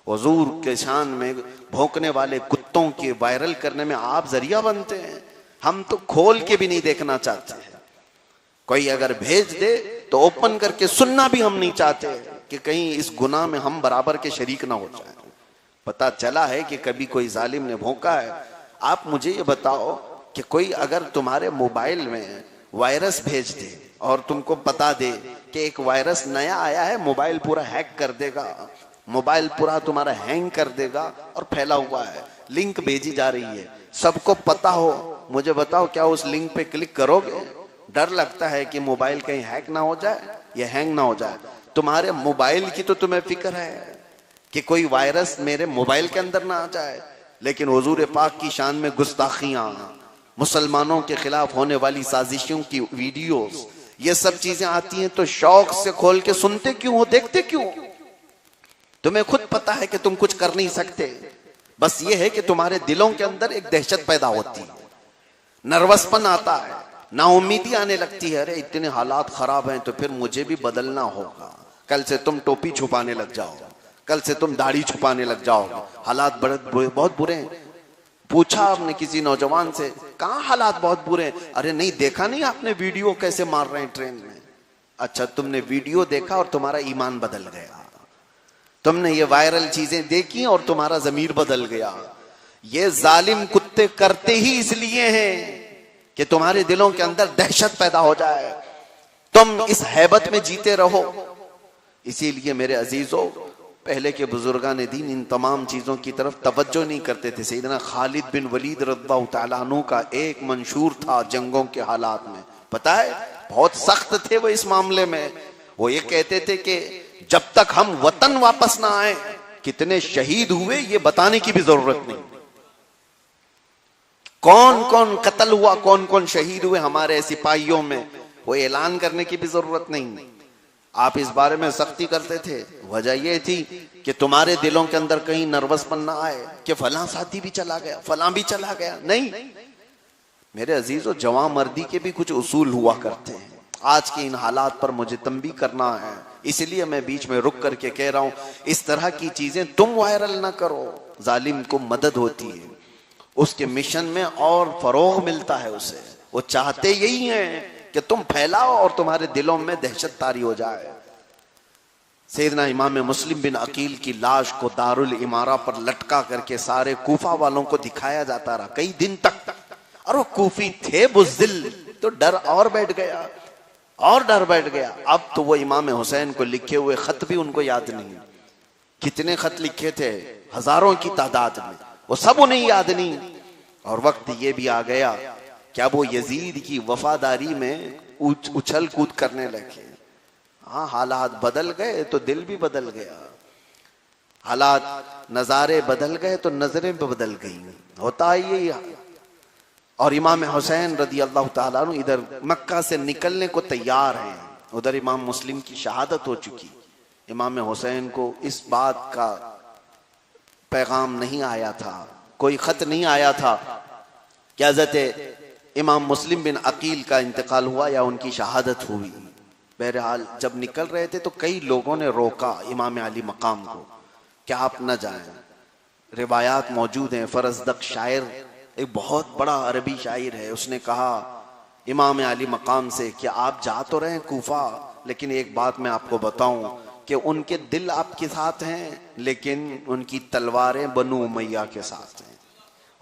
हुजूर के शान में भौंकने वाले कुत्तों के वायरल करने में आप जरिया बनते हैं। हम तो खोल के भी नहीं देखना चाहते हैं। कोई अगर भेज दे तो ओपन करके सुनना भी हम नहीं चाहते कि कहीं इस गुनाह में हम बराबर के शरीक ना हो जाए। पता चला है कि कभी कोई जालिम ने भौंका है। आप मुझे ये बताओ कि कोई अगर तुम्हारे मोबाइल में वायरस भेज दे और तुमको बता दे कि एक वायरस नया आया है, मोबाइल पूरा हैक कर देगा, मोबाइल पूरा तुम्हारा हैंग कर देगा और फैला हुआ है, लिंक भेजी जा रही है, सबको पता हो, मुझे बताओ क्या उस लिंक पे क्लिक करोगे? डर लगता है कि मोबाइल कहीं हैक ना हो जाए या हैंग ना हो जाए। तुम्हारे मोबाइल की तो तुम्हें फिक्र है कि कोई वायरस मेरे मोबाइल के अंदर ना आ जाए, लेकिन हुजूर पाक की शान में गुस्ताखियां, मुसलमानों के खिलाफ होने वाली साजिशों की वीडियोस, ये सब चीजें आती हैं तो शौक से खोल के सुनते क्यों हो, देखते क्यों? तुम्हें खुद पता है कि तुम कुछ कर नहीं सकते, बस ये है कि तुम्हारे दिलों के अंदर एक दहशत पैदा होती है, नर्वसपन आता है, नाउम्मीदी आने लगती है। अरे इतने हालात खराब हैं तो फिर मुझे भी बदलना होगा। कल से तुम टोपी छुपाने लग जाओ, कल से तुम दाढ़ी छुपाने लग जाओगे, हालात बहुत बुरे हैं। पूछा आपने किसी नौजवान से, कहाँ हालात बहुत बुरे हैं? अरे नहीं देखा नहीं आपने वीडियो कैसे मार रहे हैं ट्रेन में? अच्छा तुमने वीडियो देखा और तुम्हारा ईमान बदल गया, तुमने ये वायरल चीजें देखी और तुम्हारा जमीर बदल गया। ये जालिम कुत्ते करते ही इसलिए हैं कि तुम्हारे दिलों के अंदर दहशत पैदा हो जाए, तुम इस हैबत में जीते रहो। इसीलिए मेरे अजीजों, पहले के बुजुर्गान दीन इन तमाम चीजों की तरफ तवज्जो नहीं करते थे। सैयदना खालिद बिन वलीद रज़ियल्लाहु तआला अन्हु का एक मंशूर था जंगों के हालात में, पता है बहुत सख्त थे वो इस मामले में। वो ये कहते थे कि जब तक हम वतन वापस ना आए, कितने शहीद हुए ये बताने की भी जरूरत नहीं, कौन कौन कत्ल हुआ, कौन कौन शहीद हुए हमारे सिपाहियों में, वो ऐलान करने की भी जरूरत नहीं। आप इस बारे में सख्ती करते थे, वजह यह थी कि तुम्हारे दिलों के अंदर कहीं नर्वसपन ना आए कि फलां साथी भी चला गया, फलां भी चला गया। नहीं मेरे अजीजों, जवां मर्दी के भी कुछ उसूल हुआ करते हैं। आज के इन हालात पर मुझे तंबी करना है, इसलिए मैं बीच में रुक करके कह रहा हूं, इस तरह की चीजें तुम वायरल ना करो। जालिम को मदद होती है, उसके मिशन में और फरोग मिलता है उसे। वो चाहते यही हैं कि तुम फैलाओ और तुम्हारे दिलों में दहशत तारी हो जाए। सैयदना इमाम मुस्लिम बिन अकील की लाश को दारुल इमारा पर लटका करके सारे कूफा वालों को दिखाया जाता रहा कई दिन तक, और वो कूफी थे बुज़दिल, तो डर और बैठ गया और डर बैठ गया। अब तो वो इमाम हुसैन को लिखे हुए खत भी उनको याद नहीं, कितने खत लिखे थे हजारों की तादाद में, वो सब उन्हें याद नहीं। और वक्त ये भी आ गया क्या वो यजीद की वफादारी में उछल कूद करने लगे। हाँ हालात बदल गए तो दिल भी बदल गया, हालात नजारे बदल गए तो नजरें भी बदल गई, होता है यही। और इमाम हुसैन रदी अल्लाह ताला अन्हु इधर मक्का से निकलने को तैयार हैं, उधर इमाम मुस्लिम की शहादत हो चुकी। इमाम हुसैन को इस बात का पैगाम नहीं आया था, कोई खत नहीं आया था कि हज़रत इमाम मुस्लिम बिन अकील का इंतकाल हुआ या उनकी शहादत हुई। बहरहाल जब निकल रहे थे तो कई लोगों ने रोका इमाम अली मकाम को कि आप न जाएं। रिवायात मौजूद हैं, फरजदक शायर एक बहुत बड़ा अरबी शायर है, उसने कहा इमाम अली मकाम से कि आप जा तो रहे हैं कूफा, लेकिन एक बात मैं आपको बताऊं कि उनके दिल आपके साथ हैं, लेकिन उनकी तलवारें बनु उमैया के साथ हैं,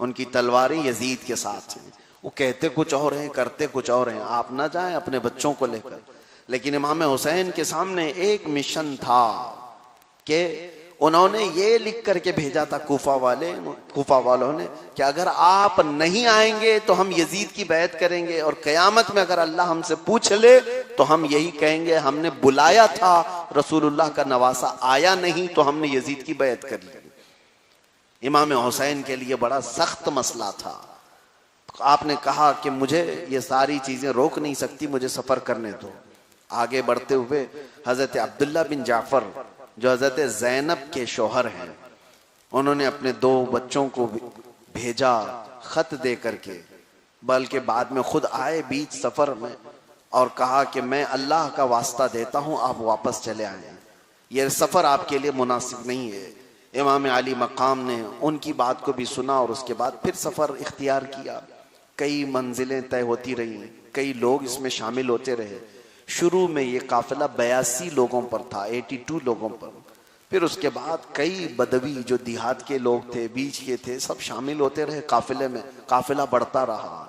उनकी तलवारें यजीद के साथ हैं। वो कहते कुछ और हैं, करते कुछ और हैं। आप ना जाएं अपने बच्चों को लेकर। लेकिन इमाम हुसैन के सामने एक मिशन था कि उन्होंने ये लिख करके भेजा था कूफा वालों ने कि अगर आप नहीं आएंगे तो हम यजीद की बैत करेंगे, और कयामत में अगर अल्लाह हमसे पूछ ले तो हम यही कहेंगे हमने बुलाया था, रसूलुल्लाह का नवासा आया नहीं तो हमने यजीद की बैत कर ली। इमाम हुसैन के लिए बड़ा सख्त मसला था। आपने कहा कि मुझे ये सारी चीजें रोक नहीं सकती, मुझे सफर करने दो। आगे बढ़ते हुए हजरत अब्दुल्ला बिन जाफर जो हजरत ज़ैनब के शौहर हैं, उन्होंने अपने 2 बच्चों को भेजा खत दे करके, बल्कि बाद में खुद आए बीच सफर में और कहा कि मैं अल्लाह का वास्ता देता हूं आप वापस चले आए, ये सफर आपके लिए मुनासिब नहीं है। इमाम अली मकाम ने उनकी बात को भी सुना और उसके बाद फिर सफर इख्तियार किया। कई मंजिलें तय होती रही, कई लोग इसमें शामिल होते रहे। शुरू में ये काफिला 82 लोगों पर था, 82 लोगों पर। फिर उसके बाद कई बदवी जो देहात के लोग थे, बीच के थे, सब शामिल होते रहे काफिले में। काफिला बढ़ता रहा।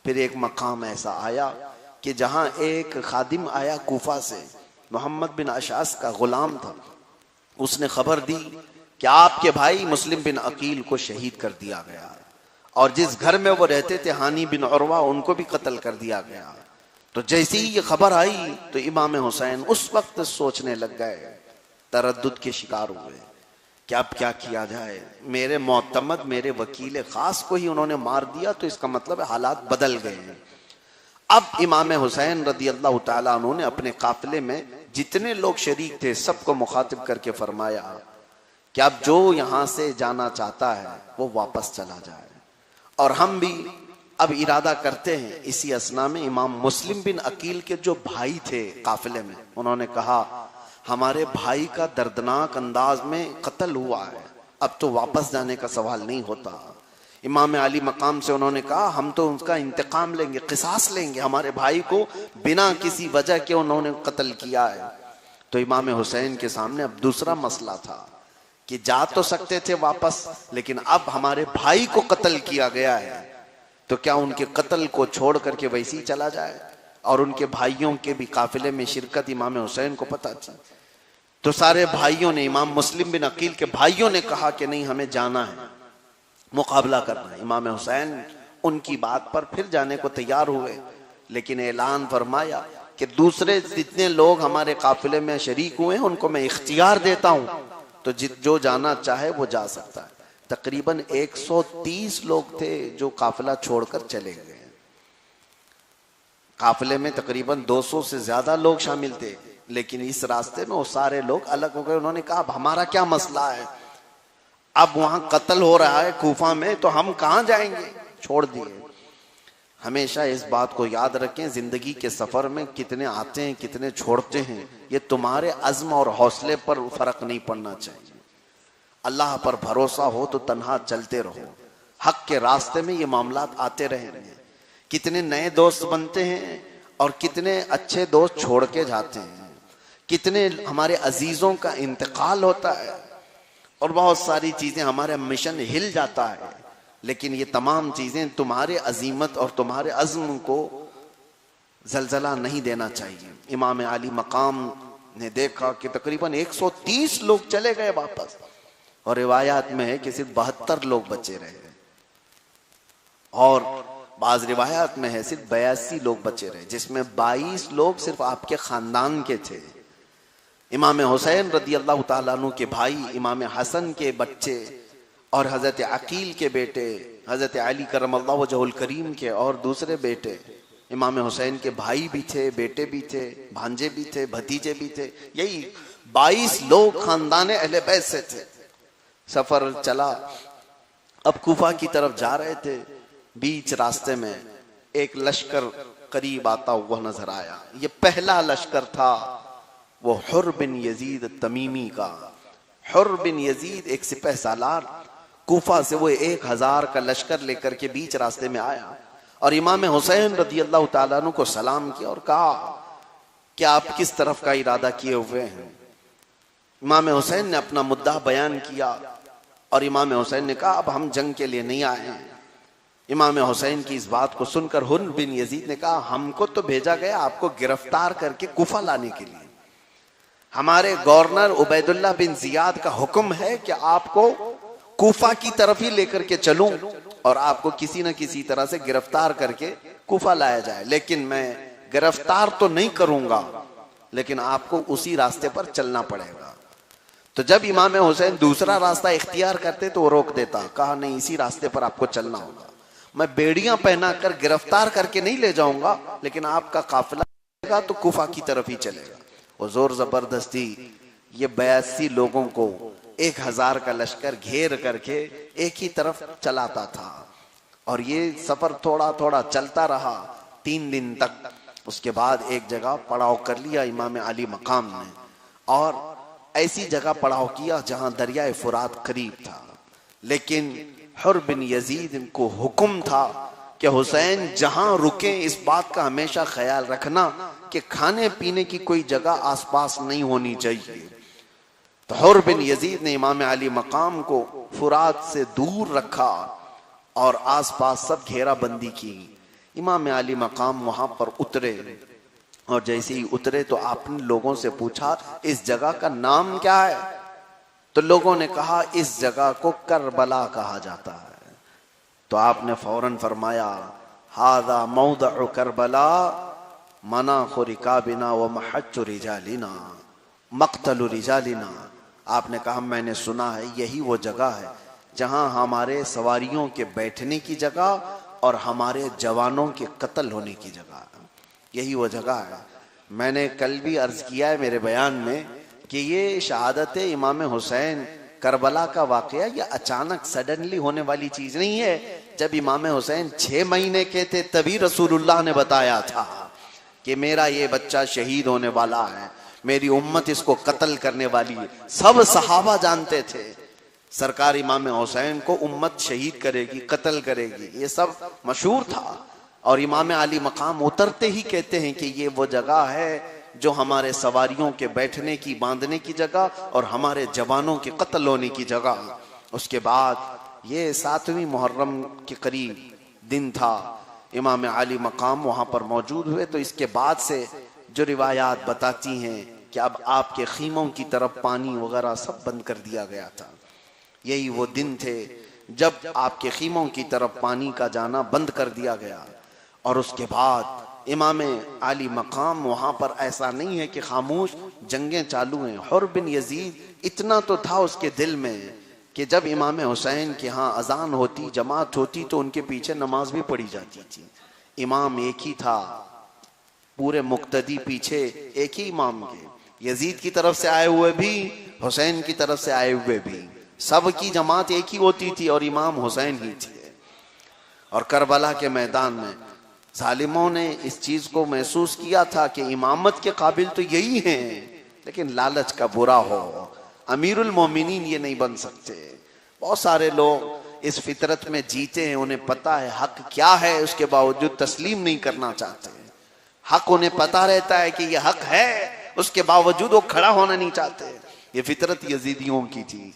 फिर एक मकाम ऐसा आया कि जहां एक खादिम आया कूफा से, मोहम्मद बिन अशास का गुलाम था। उसने खबर दी कि आपके भाई मुस्लिम बिन अकील को शहीद कर दिया गया और जिस घर में वो रहते थे हानी बिन उरवा, उनको भी कत्ल कर दिया गया। तो जैसे ही ये खबर आई तो इमाम हुसैन उस वक्त सोचने लग गए, तरद्दुद के शिकार हुए कि अब क्या किया जाए। मेरे मोतमद, मेरे वकील खास को ही उन्होंने मार दिया, तो इसका मतलब है हालात बदल गए हैं। अब इमाम हुसैन रदी अल्लाह तआला अन्हु ने अपने काफिले में जितने लोग शरीक थे सबको मुखातिब करके फरमाया कि अब जो यहां से जाना चाहता है वो वापस चला जाए। और हम भी अब इरादा करते हैं। इसी असना में इमाम मुस्लिम बिन अकील के जो भाई थे काफिले में, उन्होंने कहा हमारे भाई का दर्दनाक अंदाज में कत्ल हुआ है, अब तो वापस जाने का सवाल नहीं होता। इमाम अली मकाम से उन्होंने कहा हम तो उसका इंतकाम लेंगे, किसास लेंगे, हमारे भाई को बिना किसी वजह के उन्होंने कत्ल किया है। तो इमाम हुसैन के सामने अब दूसरा मसला था कि जा तो सकते थे वापस, लेकिन अब हमारे भाई को कत्ल किया गया है, तो क्या उनके कत्ल को छोड़ करके वैसे ही चला जाए। और उनके भाइयों के भी काफिले में शिरकत इमाम हुसैन को पता थी। तो सारे भाइयों ने, इमाम मुस्लिम बिन अकील के भाइयों ने कहा कि नहीं, हमें जाना है, मुकाबला करना है। इमाम हुसैन उनकी बात पर फिर जाने को तैयार हुए, लेकिन ऐलान फरमाया कि दूसरे जितने लोग हमारे काफिले में शरीक हुए हैं उनको मैं इख्तियार देता हूं, तो जो जाना चाहे वो जा सकता है। तकरीबन 130 लोग थे जो काफिला छोड़कर चले गए। काफिले में तकरीबन 200 से ज्यादा लोग शामिल थे, लेकिन इस रास्ते में वो सारे लोग अलग हो गए। उन्होंने कहा अब हमारा क्या मसला है, अब वहां कत्ल हो रहा है कूफा में, तो हम कहां जाएंगे, छोड़ दिए। हमेशा इस बात को याद रखें, जिंदगी के सफर में कितने आते हैं कितने छोड़ते हैं, ये तुम्हारे अज़्म और हौसले पर फर्क नहीं पड़ना चाहिए। अल्लाह पर भरोसा हो तो तन्हा चलते रहो, हक के रास्ते में ये मामलात आते रहेंगे। कितने नए दोस्त बनते हैं और कितने अच्छे दोस्त छोड़ के जाते हैं, कितने हमारे अजीजों का इंतकाल होता है और बहुत सारी चीजें, हमारा मिशन हिल जाता है। लेकिन ये तमाम चीजें तुम्हारे अजीमत और तुम्हारे अज़्म को जलजला नहीं देना चाहिए। इमाम अली मकाम ने देखा कि तकरीबन 130 लोग चले गए वापस, और रिवायात में है कि सिर्फ 72 लोग बचे रहे, और बाज रिवायात में है सिर्फ 82 लोग बचे रहे, जिसमें 22 लोग सिर्फ आपके खानदान के थे। इमाम हुसैन रदी अल्लाह ताला अन्हु के भाई, इमाम हसन के बच्चे और हजरत अकील के बेटे, हजरत अली करमल्लाहु वजहुल करीम के और दूसरे बेटे, इमाम हुसैन के भाई भी थे, बेटे भी थे, भांजे भी थे, भतीजे भी थे। यही 22 लोग खानदान अहले बैत से थे। सफर चला, अब कूफा की तरफ जा रहे थे। बीच रास्ते में एक लश्कर करीब आता हुआ नजर आया। ये पहला लश्कर था वो हुर बिन यजीद तमीमी का। हुर बिन यजीद एक सिपह सालार, कूफा से वो 1000 का लश्कर लेकर के बीच रास्ते में आया और इमाम हुसैन रदी अल्लाह ताला अन्हु को सलाम किया और कहा कि आप किस तरफ का इरादा किए हुए हैं। इमाम हुसैन ने अपना मुद्दा बयान किया और इमाम हुसैन ने कहा अब हम जंग के लिए नहीं आए हैं। इमाम हुसैन की इस बात को सुनकर हुर बिन यजीद ने कहा हमको तो भेजा गया आपको गिरफ्तार करके कूफा लाने के लिए। हमारे गवर्नर उबैदुल्लाह बिन जियाद का हुक्म है कि आपको कूफा की तरफ ही लेकर के चलूं और आपको किसी न किसी तरह से गिरफ्तार करके कूफा लाया जाए, लेकिन मैं गिरफ्तार तो नहीं करूंगा, लेकिन आपको उसी रास्ते पर चलना पड़ेगा। तो जब इमाम हुसैन दूसरा रास्ता इख्तियार करते तो वो रोक देता, कहा नहीं इसी रास्ते पर आपको चलना होगा। मैं बेड़ियां पहना कर गिरफ्तार करके नहीं ले जाऊंगा, लेकिन आपका काफिला तो कूफा की तरफ ही चलेगा। वो जोर जबरदस्ती ये 82 लोगों को 1000 का लश्कर घेर करके एक ही तरफ चलाता था। और ये सफर थोड़ा थोड़ा चलता रहा 3 दिन तक। उसके बाद एक जगह पड़ाव कर लिया इमाम अली मकाम ने, और ऐसी जगह पड़ाव किया जहां दरियाए फुरात करीब था। लेकिन हुर बिन यजीद को हुक्म था कि हुसैन जहां रुके इस बात का हमेशा ख्याल रखना कि खाने पीने की कोई जगह आसपास नहीं होनी चाहिए। तो हुर बिन यजीद ने इमाम अली मकाम को फुरात से दूर रखा और आसपास सब घेराबंदी की। इमाम अली मकाम वहां पर उतरे, और जैसे ही उतरे तो आपने लोगों से पूछा इस जगह का नाम क्या है? तो लोगों ने कहा इस जगह को करबला कहा जाता है। तो आपने फौरन फरमाया हादा मौदअ करबला मनाखु रिकाबिना व महज्जु रिजालिना मक्तलु रिजालिना। आपने कहा मैंने सुना है यही वो जगह है जहां हमारे सवारियों के बैठने की जगह और हमारे जवानों के कत्ल होने की जगह, यही वो जगह है। मैंने कल भी अर्ज किया है मेरे बयान में कि ये शहादत इमाम हुसैन करबला का वाकया ये अचानक सडनली होने वाली चीज नहीं है। जब इमाम हुसैन 6 महीने के थे तभी रसूलुल्लाह ने बताया था कि मेरा ये बच्चा शहीद होने वाला है, मेरी उम्मत इसको कत्ल करने वाली है। सब सहाबा जानते थे सरकार इमाम हुसैन को उम्मत शहीद करेगी, कत्ल करेगी, ये सब मशहूर था। और इमाम अली मकाम उतरते ही कहते हैं कि ये वो जगह है जो हमारे सवारियों के बैठने की, बांधने की जगह और हमारे जवानों के कत्ल होने की जगह। उसके बाद ये 7वीं मुहर्रम के करीब दिन था, इमाम अली मकाम वहां पर मौजूद हुए। तो इसके बाद से जो रिवायात बताती हैं कि अब आपके खीमों की तरफ पानी वगैरह सब बंद कर दिया गया था। यही वो दिन थे जब आपके खीमों की तरफ पानी का जाना बंद कर दिया गया। और उसके बाद इमाम अली मकाम वहां पर ऐसा नहीं है कि खामोश जंगें चालू हैं। हुर बिन यजीद इतना तो था उसके दिल में कि जब इमाम हुसैन के यहाँ अजान होती, जमात होती, तो उनके पीछे नमाज भी पढ़ी जाती थी। इमाम एक ही था, पूरे मुक्तदी पीछे एक ही इमाम के, यजीद की तरफ से आए हुए भी, हुसैन की तरफ से आए हुए भी, सबकी जमात एक ही होती थी और इमाम हुसैन ही थे। और करबला के मैदान में जालिमों ने इस चीज को महसूस किया था कि इमामत के काबिल तो यही हैं, लेकिन लालच का बुरा हो, अमीरुल मोमिनीन ये नहीं बन सकते। बहुत सारे लोग इस फितरत में जीते हैं, उन्हें पता है हक क्या है, उसके बावजूद तस्लीम नहीं करना चाहते। हक उन्हें पता रहता है कि ये हक है, उसके बावजूद वो खड़ा होना नहीं चाहते। ये फितरत यजीदियों की थी।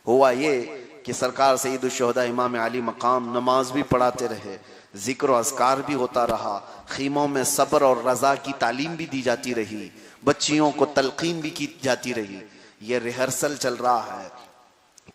हुआ ये कि सरकार सईदुल शुहदा इमाम अली मकाम नमाज भी पढ़ाते रहे, जिक्र अस्कार भी होता रहा, खीमों में सब्र और रजा की तालीम भी दी जाती रही, बच्चियों को तलकीन भी की जाती रही। ये रिहर्सल चल रहा है,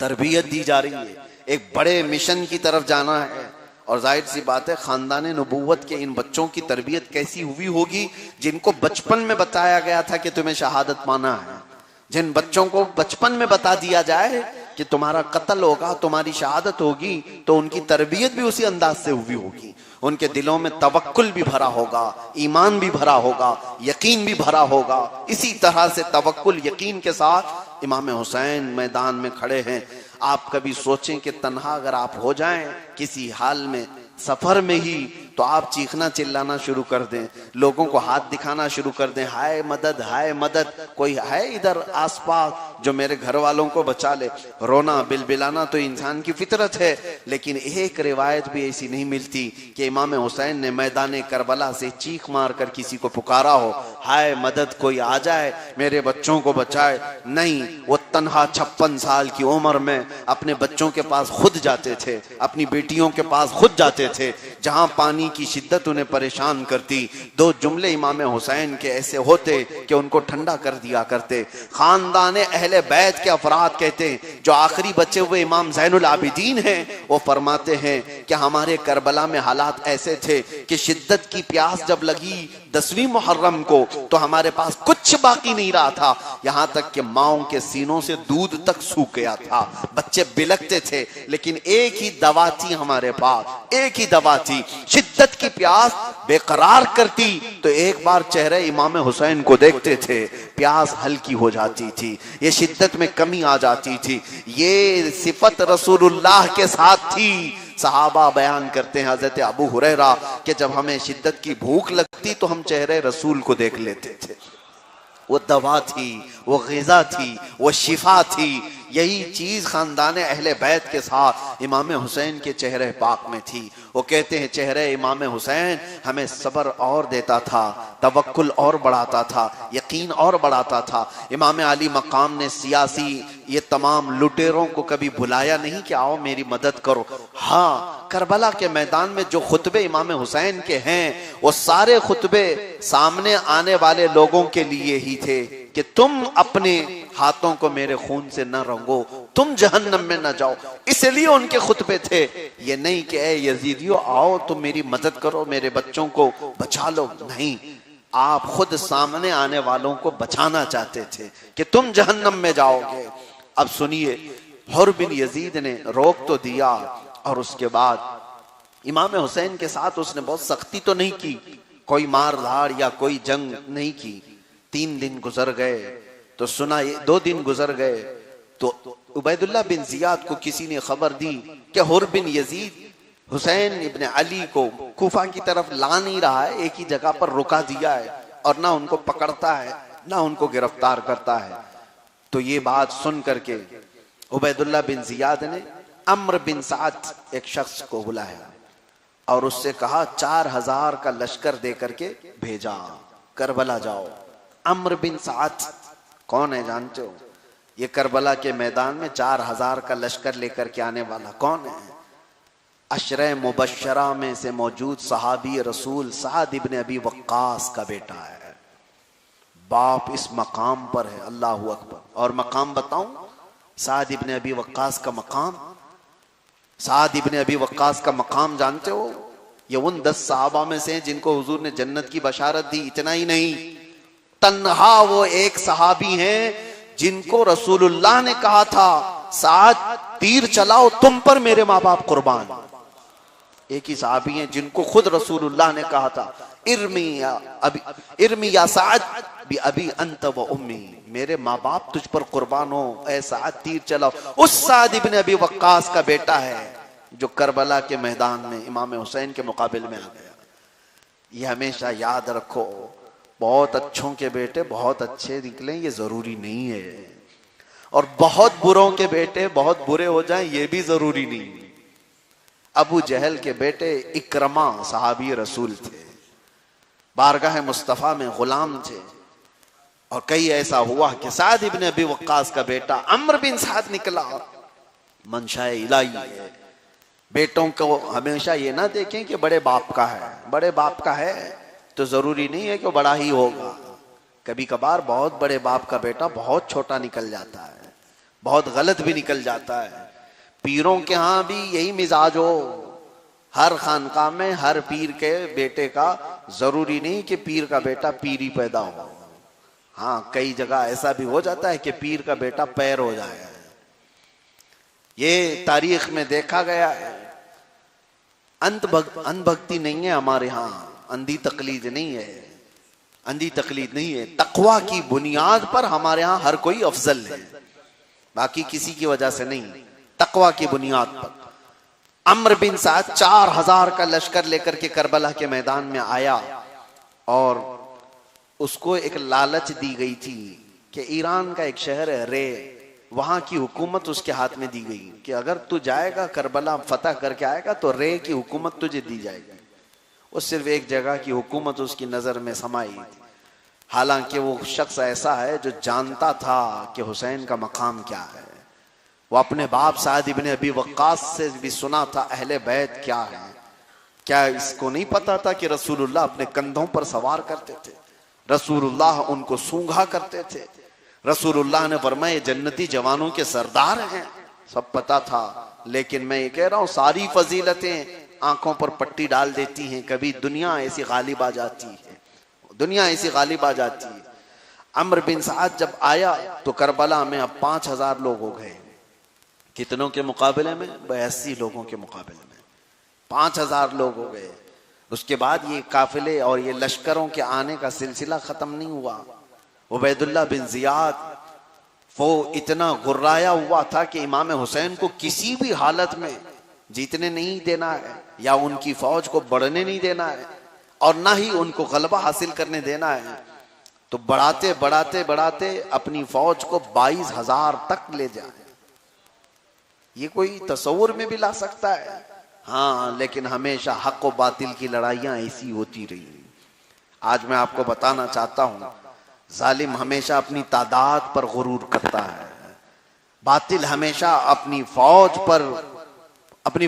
तरबियत दी जा रही है, एक बड़े मिशन की तरफ जाना है। और जाहिर सी बात है खानदान नबूवत के इन बच्चों की तरबियत कैसी हुई होगी जिनको बचपन में बताया गया था कि तुम्हें शहादत पाना है। जिन बच्चों को बचपन में बता दिया जाए कि तुम्हारा कत्ल होगा, तुम्हारी शहादत होगी, तो उनकी तरबियत भी उसी अंदाज से हुई होगी। उनके दिलों में तवक्कुल भी भरा होगा, ईमान भी भरा होगा, यकीन भी भरा होगा। इसी तरह से तवक्कुल यकीन के साथ इमाम हुसैन मैदान में खड़े हैं। आप कभी सोचें कि तन्हा अगर आप हो जाएं किसी हाल में, सफर में ही, तो आप चीखना चिल्लाना शुरू कर दें, लोगों को हाथ दिखाना शुरू कर दें, हाय मदद, हाय मदद, कोई है इधर आसपास जो मेरे घर वालों को बचा ले। रोना बिलबिलाना तो इंसान की फितरत है, लेकिन एक रिवायत भी ऐसी नहीं मिलती कि इमाम हुसैन ने मैदान करबला से चीख मार कर किसी को पुकारा हो, हाय मदद, कोई आ जाए मेरे बच्चों को बचाए। नहीं, वो तन्हा 56 साल की उम्र में अपने बच्चों के पास खुद जाते थे, अपनी बेटियों के पास खुद जाते थे, जहां पानी की शिद्दत उन्हें परेशान करती। 2 जुमले इमाम हुसैन के ऐसे होते कि उनको ठंडा कर दिया करते। खानदान अहले बैत के अफराद कहते हैं, जो आखिरी बचे हुए इमाम ज़ैनुल आबिदीन हैं, वो फरमाते हैं कि हमारे करबला में हालात ऐसे थे कि शिद्दत की प्यास जब लगी 10वीं मुहर्रम को, तो हमारे पास कुछ बाकी नहीं रहा था, यहां तक कि माओं के सीनों से दूध तक सूख गया था, बच्चे बिलकते थे, लेकिन एक ही दवा थी हमारे पास, एक ही दवा थी, शिद्दत की प्यास। बेकरार करती तो एक बार चेहरे इमाम हुसैन को देखते थे, प्यास हल्की हो जाती थी, ये शिद्दत में कमी आ जाती थी। ये सिफत रसूलुल्लाह के साथ थी। सहाबा बयान करते हैं हजरत अबू हुरैरा कि जब हमें शिद्दत की भूख लगती तो हम चेहरे रसूल को देख लेते थे। वो दवा थी, वो ग़िज़ा थी, वो शिफा थी। यही चीज खानदान अहले बैत के साथ इमाम हुसैन के चेहरे पाक में थी। वो कहते हैं चेहरे इमाम हुसैन हमें सब्र और देता था, तवक्कुल और बढ़ाता था, यकीन और बढ़ाता था। इमाम अली मकाम ने सियासी ये तमाम लुटेरों को कभी बुलाया नहीं कि आओ मेरी मदद करो। हाँ, करबला के मैदान में जो खुतबे इमाम हुसैन के हैं वो सारे खुतबे सामने आने वाले लोगों के लिए ही थे कि तुम अपने हाथों को मेरे खून से न रंगो, तुम जहन्नम में न जाओ। इसलिए उनके खुतबे थे, ये नहीं कि ए यजीदियों आओ तुम मेरी मदद करो, मेरे बच्चों को बचा लो। नहीं, आप खुद सामने आने वालों को बचाना चाहते थे कि तुम जहन्नम में जाओगे। अब सुनिए, हुर बिन यजीद ने रोक तो दिया और उसके बाद इमाम हुसैन के साथ उसने बहुत सख्ती तो नहीं की, कोई मार धाड़ या कोई जंग नहीं की। 3 दिन गुजर गए तो सुना, 2 दिन गुजर गए तो उबैदुल्लाह बिन जियाद को किसी ने खबर दी कि हुर बिन यजीद हुसैन इब्न अली को कूफा की तरफ ला नहीं रहा है, एक ही जगह पर रुका दिया है और ना उनको पकड़ता है ना उनको गिरफ्तार करता है। तो ये बात सुन करके उबैदुल्लाह बिन जियाद ने अम्र बिन साद एक शख्स को बुलाया और उससे कहा 4000 का लश्कर दे करके भेजा, करबला जाओ। अम्र बिन साद कौन है जानते हो? ये करबला के मैदान में 4000 का लश्कर लेकर के आने वाला कौन है? अशरे मुबश्शरा में से मौजूद सहाबी रसूल साद इब्न अबी वक्कास का बेटा है। बाप इस मकाम पर है, अल्लाहु अकबर। और मकाम बताऊं, साद इब्न अबी वक्कास का मकाम, साद इब्न अबी वक्कास का मकाम जानते हो? ये उन 10 सहाबा में से जिनको हुजूर ने जन्नत की बशारत दी। इतना ही नहीं, तन्हा वो एक सहाबी हैं जिनको रसूलुल्लाह ने कहा था साद तीर चलाओ तुम पर मेरे माँ बाप कुर्बान। एक ही सहाबी हैं जिनको खुद रसूलुल्लाह ने कहा था इर्मी या साद भी अभी अंत व उम्मी, मेरे माँ बाप तुझ पर कुर्बान हो, ऐ साद तीर चलाओ। उस साद इब्न अबी वक्कास का बेटा है जो करबला के मैदान में इमाम हुसैन के मुकाबले में आ गया। ये हमेशा याद रखो, बहुत अच्छों के बेटे बहुत अच्छे निकलें ये जरूरी नहीं है, और बहुत बुरों के बेटे बहुत बुरे हो जाएं ये भी जरूरी नहीं। अबू जहल के बेटे इकरमा सहाबी रसूल थे, बारगाह मुस्तफा में गुलाम थे, और कई ऐसा हुआ कि साद इब्न अबी वक्कास का बेटा अम्र बिन साद निकला। मंशाए इलाही है, बेटों को हमेशा ये ना देखें कि बड़े बाप का है, बड़े बाप का है तो जरूरी नहीं है कि वो बड़ा ही होगा। कभी कभार बहुत बड़े बाप का बेटा बहुत छोटा निकल जाता है, बहुत गलत भी निकल जाता है। पीरों के यहाँ भी यही मिजाज हो, हर खानका में हर पीर के बेटे का जरूरी नहीं कि पीर का बेटा पीर ही पैदा हो। हाँ, कई जगह ऐसा भी हो जाता है कि पीर का बेटा पैर हो जाए। ये तारीख में देखा गया है। अंधभक्ति नहीं है हमारे यहाँ, अंधी तकलीद नहीं है, अंधी तकलीद नहीं है। तकवा की बुनियाद पर हमारे यहाँ हर कोई अफजल है, बाकी किसी की वजह से नहीं, तकवा की बुनियाद पर। अम्र बिन साद 4000 का लश्कर लेकर के करबला के मैदान में आया और उसको एक लालच दी गई थी कि ईरान का एक शहर है रे, वहां की हुकूमत उसके हाथ में दी गई कि अगर तू जाएगा करबला फतह करके आएगा तो रे की हुकूमत तुझे दी जाएगी। वो सिर्फ एक जगह की हुकूमत उसकी नजर में समाई थी। हालांकि वो शख्स ऐसा है जो जानता था कि हुसैन का मकाम क्या है। वो अपने बाप साद इब्न अबी वक्कास से भी सुना था अहले बैत क्या है। क्या इसको नहीं पता था कि रसूलुल्लाह अपने कंधों पर सवार करते थे, रसूलुल्लाह उनको सूंघा करते थे, रसूलुल्लाह ने फरमाया जन्नती जवानों के सरदार हैं, सब पता था। लेकिन मैं ये कह रहा हूं सारी फजीलतें आंखों पर पट्टी डाल देती हैं, कभी दुनिया ऐसी गालिब आ जाती है, दुनिया ऐसी गालिब आ जाती है। अम्र बिन साद जब आया तो करबला में अब 5000 लोग हो गए। कितनों के मुकाबले में? 82 लोगों के मुकाबले में 5000 लोग हो गए। उसके बाद ये काफिले और ये लश्करों के आने का सिलसिला खत्म नहीं हुआ। उबैदुल्लाह बिन जियाद वो इतना गुर्राया हुआ था कि इमाम हुसैन को किसी भी हालत में जीतने नहीं देना है, या उनकी फौज को बढ़ने नहीं देना है, और ना ही उनको गलबा हासिल करने देना है। तो बढ़ाते बढ़ाते बढ़ाते अपनी फौज को 22,000 तक ले जाए। ये कोई तस्वुर में भी ला सकता है? हाँ, लेकिन हमेशा हक और बातिल की लड़ाइयां ऐसी होती रही। आज मैं आपको बताना चाहता हूं, जालिम हमेशा अपनी तादाद पर गुरूर करता है। बातिल हमेशा अपनी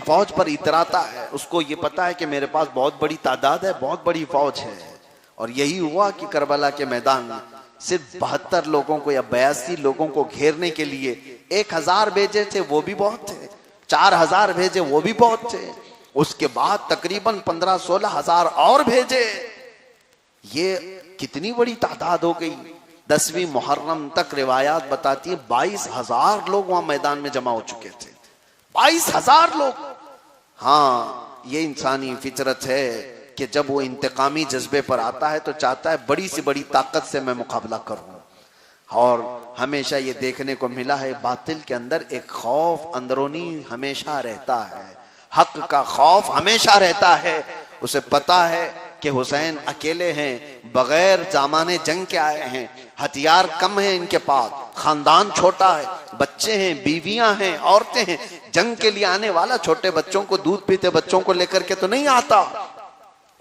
फौज पर इतराता है। उसको ये पता है कि मेरे पास बहुत बड़ी तादाद है, बहुत बड़ी फौज है। और यही हुआ कि करबला के मैदान में सिर्फ 72 लोगों को या 82 लोगों को घेरने के लिए 1000 भेजे थे, वो भी बहुत थे। 4000 भेजे, वो भी बहुत थे। उसके बाद तकरीबन 15-16 हजार और भेजे। ये कितनी बड़ी तादाद हो गई। 10वीं मुहर्रम तक रिवायात बताती है 22,000 लोग वहां मैदान में जमा हो चुके थे। 22,000 लोग। हाँ, ये इंसानी फितरत है कि जब वो इंतकामी जज्बे पर आता है तो चाहता है बड़ी से बड़ी ताकत से मैं मुकाबला करूं। और हमेशा ये देखने को मिला है बातिल के अंदर एक खौफ अंदरूनी हमेशा रहता है, हक का खौफ हमेशा रहता है। उसे पता है कि हुसैन अकेले हैं, बगैर जामाने जंग के आए हैं, हथियार कम है इनके पास, खानदान छोटा है, बच्चे हैं, बीवियां हैं, औरतें हैं। जंग के लिए आने वाला छोटे बच्चों को, दूध पीते बच्चों को लेकर के तो नहीं आता।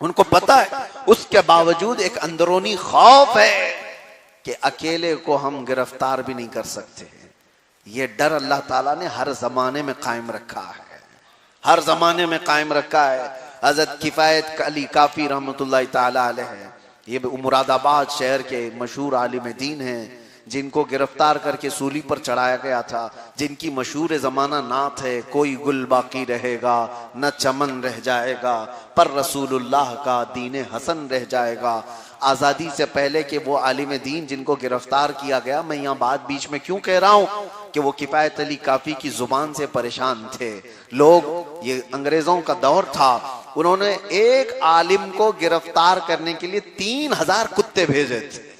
उनको पता है। उसके बावजूद एक अंदरूनी खौफ है कि अकेले को हम गिरफ्तार भी नहीं कर सकते। ये डर अल्लाह ताला ने हर जमाने में कायम रखा है, हर जमाने में कायम रखा है। हजरत किफायत अली काफी रहमतुल्लाह ताला अलैह है, ये मुरादाबाद शहर के मशहूर आलिम दीन हैं, जिनको गिरफ्तार करके सूली पर चढ़ाया गया था, जिनकी मशहूर जमाना नात है, कोई गुल बाकी रहेगा न चमन रह जाएगा, पर रसूलुल्लाह का दीन हसन रह जाएगा। आजादी से पहले के वो आलिम दीन जिनको गिरफ्तार किया गया, मैं यहाँ बात बीच में क्यों कह रहा हूँ कि वो किफायत अली काफी की जुबान से परेशान थे लोग। ये अंग्रेजों का दौर था, उन्होंने एक आलिम को गिरफ्तार करने के लिए 3000 कुत्ते भेजे थे।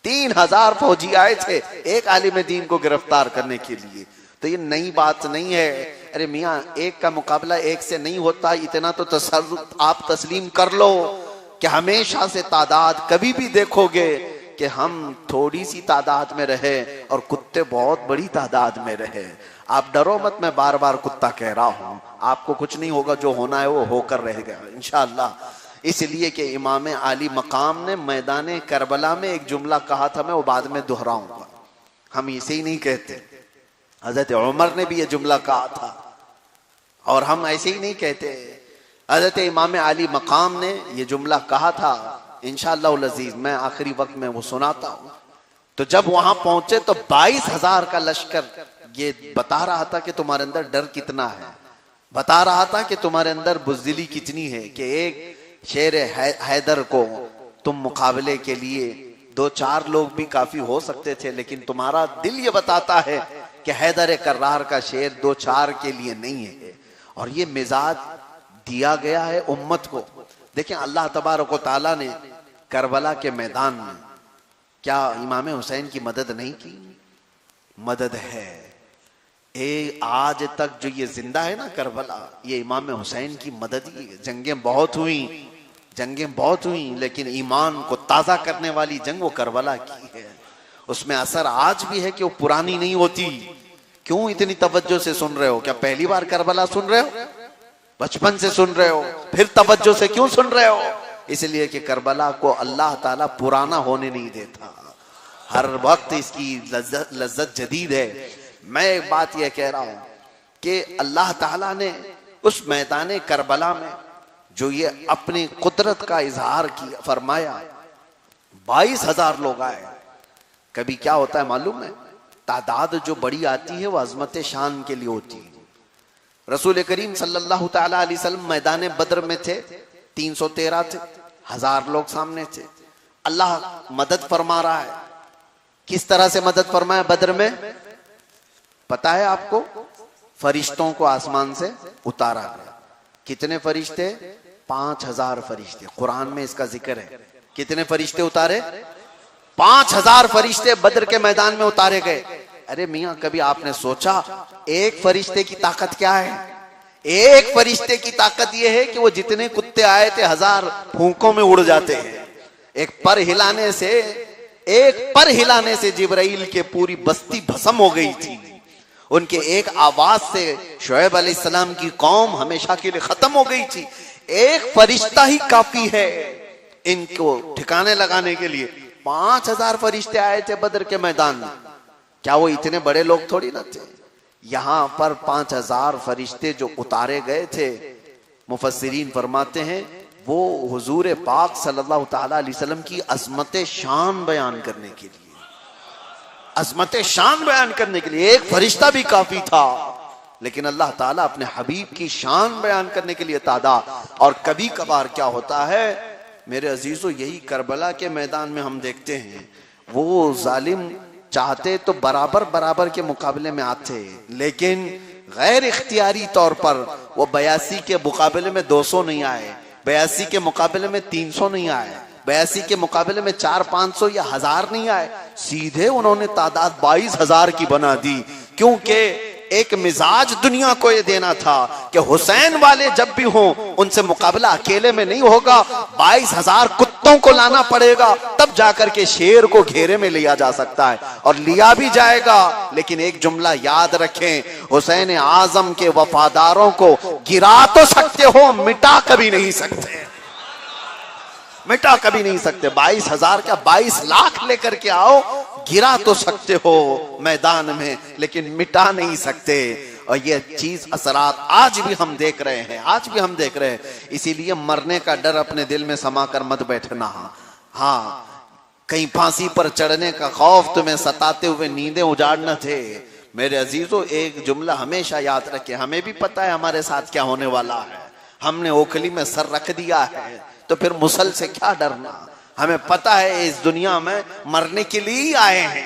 3000 फौजी आए थे एक आलिम दीन को गिरफ्तार करने के लिए। तो ये नई बात नहीं है। अरे मियाँ, एक का मुकाबला एक से नहीं होता, इतना तो आप तस्लीम कर लो कि हमेशा से तादाद कभी भी देखोगे कि हम थोड़ी सी तादाद में रहे और कुत्ते बहुत बड़ी तादाद में रहे। आप डरो मत, मैं बार बार कुत्ता कह रहा हूं, आपको कुछ नहीं होगा, जो होना है वो होकर रहेगा इंशाअल्लाह। इसलिए कि इमाम आली मकाम ने मैदान करबला में एक जुमला कहा था, मैं वो बाद में दोहराऊंगा। हम इसे ही नहीं कहते, हजरत उमर ने भी ये जुमला कहा था, और हम ऐसे ही नहीं कहते। हजरत इमाम आली मकाम ने ये जुमला कहा था। इंशाअल्लाह अज़ीज मैं आखिरी वक्त में वो सुनाता हूं। तो जब वहां पहुंचे तो 22,000 का लश्कर ये बता रहा था कि तुम्हारे अंदर डर कितना है, बता रहा था कि तुम्हारे अंदर बुज़दिली कितनी है, कि एक शेर हैदर को तुम मुकाबले के लिए 2-4 लोग भी काफी हो सकते थे, लेकिन तुम्हारा दिल ये बताता है कि हैदर कर्रार का शेर 2-4 के लिए नहीं है। और ये मिजाज दिया गया है उम्मत को। देखें, अल्लाह तबारक व तआला ने करबला के मैदान में क्या इमाम हुसैन की मदद नहीं की? मदद है। आज तक जो ये जिंदा है ना करबला, ये इमाम हुसैन की मदद ही है। जंगें बहुत हुई, लेकिन ईमान को ताजा करने वाली जंग वो करबला की है। उसमें असर आज भी है कि वो पुरानी नहीं होती। क्यों इतनी तवज्जो से सुन रहे हो? क्या पहली बार करबला सुन रहे हो? बचपन से सुन रहे हो? फिर तवज्जो से क्यों सुन रहे हो? इसलिए कि करबला को अल्लाह ताला पुराना होने नहीं देता, हर वक्त इसकी लज्जत जदीद है। मैं एक बात यह कह रहा हूं कि अल्लाह ताला ने उस मैदान करबला में जो ये अपनी कुदरत का इजहार किया, फरमाया 22,000 लोग आए। कभी क्या होता है मालूम है, तादाद जो बड़ी आती है वो अजमत शान के लिए होती है। रसूल करीम सल्लल्लाहु ताला अलैहि वसल्लम मैदान बद्र में थे, 313 थे, 1000 लोग सामने थे। अल्लाह मदद फरमा रहा है। किस तरह से मदद फरमाया बद्र में? पता है आपको? फरिश्तों को आसमान से उतारा गया। कितने फरिश्ते? 5000 फरिश्ते, कुरान में इसका जिक्र है। कितने फरिश्ते उतारे? 5000 फरिश्ते बद्र के मैदान में उतारे गए। अरे मियां, कभी आपने सोचा एक फरिश्ते की ताकत क्या है? एक फरिश्ते की ताकत यह है कि वो जितने कुत्ते आए थे 1000 फूंकों में उड़ जाते हैं। एक पर हिलाने से जिब्राइल के पूरी बस्ती भस्म हो गई थी। उनके एक आवाज से शुएब अलैहिस्सलाम की कौम हमेशा के लिए खत्म हो गई थी। एक फरिश्ता ही काफी है इनको ठिकाने लगाने के लिए। 5000 फरिश्ते आए थे बद्र के मैदान में। क्या वो इतने बड़े लोग थोड़ी ना थे? यहां पर 5000 फरिश्ते जो उतारे गए थे, मुफस्सिरीन फरमाते हैं वो हुजूर पाक सल्लल्लाहु ताला अलैहि वसल्लम की अज़मत शान बयान करने के लिए, अज़मत शान बयान करने के लिए एक फरिश्ता भी काफी था। लेकिन अल्लाह ताला अपने हबीब की शान बयान करने के लिए तादा। और कभी कभार क्या होता है मेरे अजीजों, यही करबला के मैदान में हम देखते हैं, वो जालिम चाहते तो बराबर बराबर के मुकाबले में आते, लेकिन गैर इख्तियारी तौर पर वो 82 के मुकाबले में 200 नहीं आए, 82 के मुकाबले में 300 नहीं आए, 82 के मुकाबले में 400-500 या 1000 नहीं आए। सीधे उन्होंने तादाद 22,000 की बना दी, क्योंकि एक मिजाज दुनिया को ये देना था कि हुसैन वाले जब भी हों उनसे मुकाबला अकेले में नहीं होगा, 22,000 कुत्तों को लाना पड़ेगा, तब जाकर के शेर को घेरे में लिया जा सकता है। और लिया भी जाएगा, लेकिन एक जुमला याद रखें, हुसैन आजम के वफादारों को गिरा तो सकते हो, मिटा कभी नहीं सकते, मिटा कभी नहीं सकते। 22,000 क्या 22 लाख लेकर के आओ, गिरा तो सकते हो मैदान में, लेकिन मिटा नहीं सकते। और ये चीज असरात आज भी हम देख रहे हैं, आज भी हम देख रहे हैं। इसीलिए मरने का डर अपने दिल में समा कर मत बैठना। हाँ, कहीं फांसी पर चढ़ने का खौफ तुम्हें सताते हुए नींदें उजाड़ न थे। मेरे अजीजों, एक जुमला हमेशा याद रखें, हमें भी पता है हमारे साथ क्या होने वाला है। हमने ओखली में सर रख दिया है तो फिर मुसल से क्या डरना। हमें पता है इस दुनिया में मरने के लिए ही आए हैं,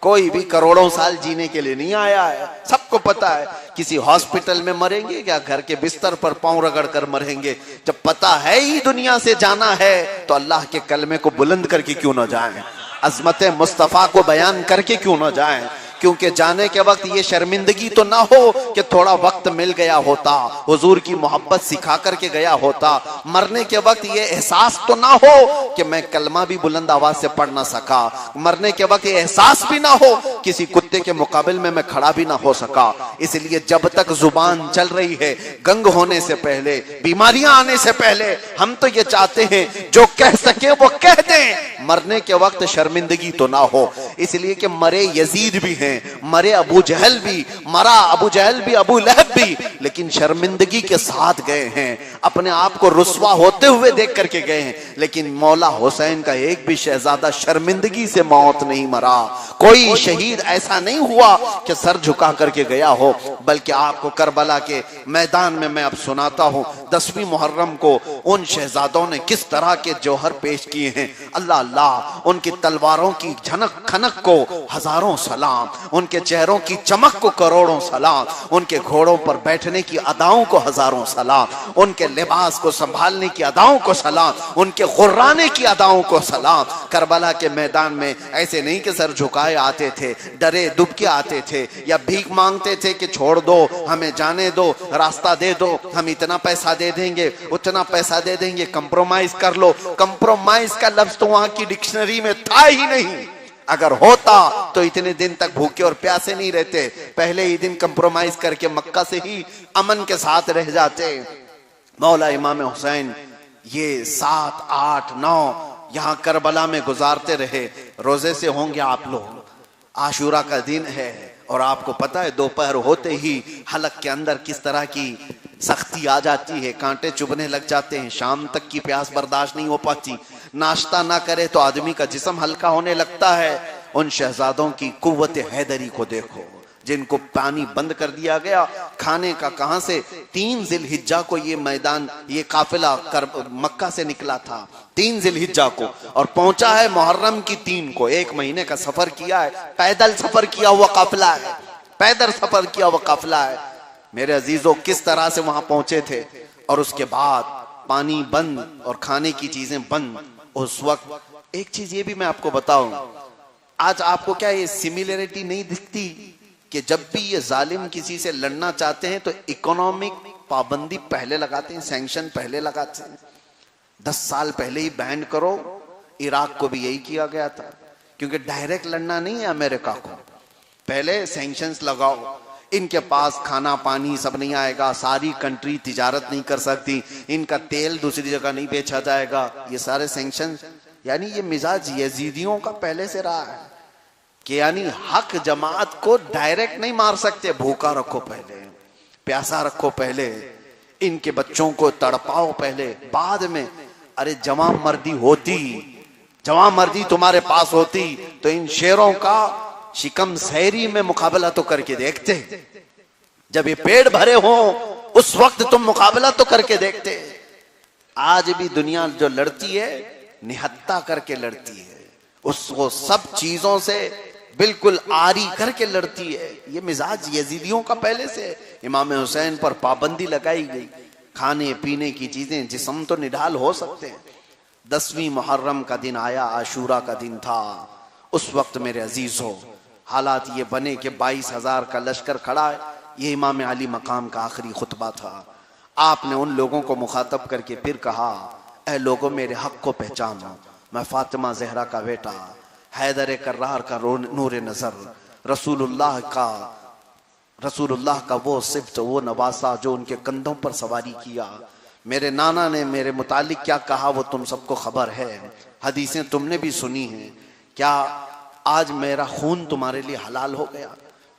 कोई भी करोड़ों साल जीने के लिए नहीं आया है। सबको पता है किसी हॉस्पिटल में मरेंगे क्या घर के बिस्तर पर पांव रगड़ कर मरेंगे। जब पता है ही दुनिया से जाना है तो अल्लाह के कलमे को बुलंद करके क्यों ना जाएं, अजमत मुस्तफा को बयान करके क्यों ना जाएं। क्योंकि जाने के वक्त ये शर्मिंदगी तो ना हो कि थोड़ा वक्त मिल गया होता, हुजूर की मोहब्बत सिखा करके गया होता। मरने के वक्त ये एहसास तो ना हो कि मैं कलमा भी बुलंद आवाज से पढ़ ना सका। मरने के वक्त ये एहसास भी ना हो किसी कुत्ते के मुकाबले में मैं खड़ा भी ना हो सका। इसलिए जब तक जुबान चल रही है, गंग होने से पहले, बीमारियां आने से पहले, हम तो ये चाहते हैं जो कह सके वो कह दें, मरने के वक्त शर्मिंदगी तो ना हो। इसलिए कि मरे यजीद भी हैं, मरे अबू जहल भी, मरा अबू जहल भी, अबू लहब भी, लेकिन शर्मिंदगी के साथ गए हैं, अपने आप को रुस्वा होते हुए देख करके गए हैं। लेकिन मौला हुसैन का एक भी शहजादा शर्मिंदगी से मौत नहीं मरा। कोई शहीद ऐसा नहीं हुआ कि सर झुका करके गया हो। बल्कि आपको करबला के मैदान में मैं अब सुनाता हूं 10वीं मुहर्रम को उन शहजादों ने किस तरह के जौहर पेश किए हैं। अल्लाह अल्लाह, उनकी तलवारों की झनक खनक को हजारों सलाम, उनके चेहरों की चमक को करोड़ों सलाम, उनके घोड़ों पर बैठने की अदाओं को हजारों सलाम, उनके लिबास को संभालने की अदाओं को सलाम, उनके गुर्राने की अदाओं को सलाम। करबला के मैदान में ऐसे नहीं कि सर झुकाए आते थे, डरे दुबके आते थे या भीख मांगते थे कि छोड़ दो, हमें जाने दो, रास्ता दे दो, हम इतना पैसा दे देंगे, उतना पैसा दे देंगे, कंप्रोमाइज कर लो। कंप्रोमाइज का लफ्ज तो वहां की डिक्शनरी में था ही नहीं। अगर होता तो इतने दिन तक भूखे और प्यासे नहीं रहते, पहले ही दिन कंप्रोमाइज करके मक्का से ही अमन के साथ रह जाते। मौला इमाम हुसैन ये 7, 8, 9 यहाँ करबला में गुजारते रहे। रोजे से होंगे आप लोग, आशूरा का दिन है और आपको पता है दोपहर होते ही हलक के अंदर किस तरह की सख्ती आ जाती है, कांटे चुभने लग जाते हैं, शाम तक की प्यास बर्दाश्त नहीं हो पाती। नाश्ता ना करे तो आदमी का जिस्म हल्का होने लगता है। उन शहजादों की कुव्वत हैदरी को देखो, जिनको पानी बंद कर दिया गया, खाने का कहां से। 3 जिलहिज्जा को ये मैदान, ये काफिला मक्का से निकला था 3 जिलहिज्जा को और पहुंचा है मुहर्रम की 3 को। 1 महीने का सफर किया है, पैदल सफर किया हुआ काफिला है, पैदल सफर किया हुआ काफिला है। मेरे अजीजों, किस तरह से वहां पहुंचे थे। और उसके बाद पानी बंद और खाने की चीजें बंद, उस वक्त एक चीज ये भी मैं आपको बताऊं, आज आपको क्या ये सिमिलरिटी नहीं दिखती कि जब भी ये जालिम किसी से लड़ना चाहते हैं तो इकोनॉमिक पाबंदी पहले लगाते हैं, सैंक्शन पहले लगाते हैं। 10 साल पहले ही बैन करो, इराक को भी यही किया गया था, क्योंकि डायरेक्ट लड़ना नहीं है अमेरिका को, पहले सैंक्शंस लगाओ, इनके पास खाना पानी सब नहीं आएगा, सारी कंट्री तिजारत नहीं कर सकती, इनका तेल दूसरी जगह नहीं बेचा जाएगा, ये सारे सैंक्शन। यानी ये मिजाज यजीदियों का पहले से रहा है कि यानी हक जमात को डायरेक्ट नहीं मार सकते, भूखा रखो पहले, प्यासा रखो पहले, इनके बच्चों को तड़पाओ पहले, बाद में अरे जवां मर्दी तुम्हारे पास होती तो इन शेरों का शिकम सहरी में मुकाबला तो करके देखते, जब ये पेट भरे हो उस वक्त तुम मुकाबला तो करके देखते। आज भी दुनिया जो लड़ती है निहत्ता करके लड़ती है, उसको सब चीजों से बिल्कुल आरी करके लड़ती है। ये मिजाज यजीदियों का पहले से। इमाम हुसैन पर पाबंदी लगाई गई, खाने पीने की चीजें, जिस्म तो निढाल हो सकते हैं। 10वीं मुहर्रम का दिन आया, आशूरा का दिन था। उस वक्त मेरे अजीजों हालात ये बने कि 22,000 का लश्कर खड़ा है। ये इमाम अली मकाम का आखिरी खुतबा था। आपने उन लोगों को मुखातब करके फिर कहा, ऐ लोगों मेरे हक को पहचानो, मैं फातिमा जहरा का बेटा, हैदर कर्रार का नूर नजर, रसूलुल्लाह का वो सिफ्त, वो नवासा जो उनके कंधों पर सवारी किया। मेरे नाना ने मेरे मुतालिक क्या कहा वो तुम सबको खबर है, हदीसें तुमने भी सुनी हैं। क्या आज मेरा खून तुम्हारे लिए हलाल हो गया?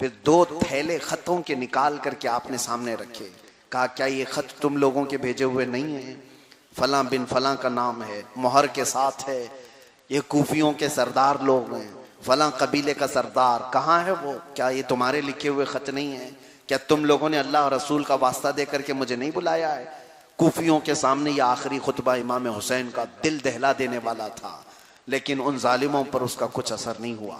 फिर 2 थैले खतों के निकाल करके आपने सामने रखे, कहा क्या ये खत तुम लोगों के भेजे हुए नहीं है? फलां बिन फलां का नाम है, मोहर के साथ है, ये कूफियों के सरदार लोग हैं, फलां कबीले का सरदार, कहाँ है वो? क्या ये तुम्हारे लिखे हुए खत नहीं है? क्या तुम लोगों ने अल्लाह और रसूल का वास्ता दे करके मुझे नहीं बुलाया है? कूफियों के सामने ये आखिरी खुतबा इमाम हुसैन का दिल दहला देने वाला था, लेकिन उन जालिमों पर उसका कुछ असर नहीं हुआ।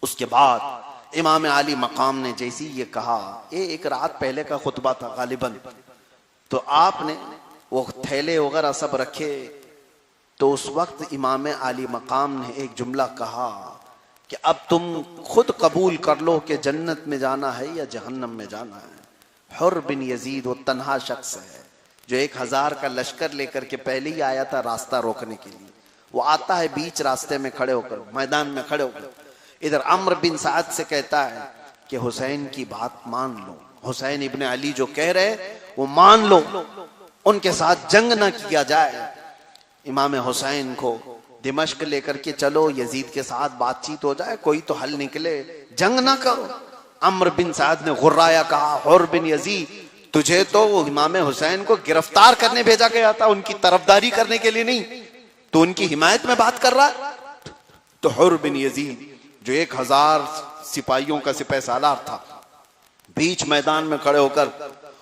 उसके बाद इमाम अली मकाम ने जैसी ये कहा, ये एक रात पहले का खुतबा था गालिबन, तो आपने वो थैले वगैरह सब रखे, तो उस वक्त इमाम अली मकाम ने एक जुमला कहा कि अब तुम खुद कबूल कर लो कि जन्नत में जाना है या जहन्नम में जाना है। हुर बिन यजीद वो तन्हा शख्स है जो 1000 का लश्कर लेकर के पहले ही आया था रास्ता रोकने के लिए। वो आता है बीच रास्ते में खड़े होकर, मैदान में खड़े होकर, इधर अम्र बिन साद से कहता है कि हुसैन की बात मान लो, हुसैन इब्ने अली जो कह रहे वो मान लो, उनके साथ जंग ना किया जाए। इमाम हुसैन को दिमश्क लेकर के चलो, यजीद के साथ बातचीत हो जाए, कोई तो हल निकले, जंग ना करो। अम्र बिन साद ने गुर्राया कहा, हुर बिन यजीद तुझे तो इमाम हुसैन को गिरफ्तार करने भेजा गया था, उनकी तरफदारी करने के लिए नहीं, तो उनकी हिमायत में बात कर रहा है। तो हुर बिन यजीद जो 1000 सिपाहियों का सिपाही सालार था, बीच मैदान में खड़े होकर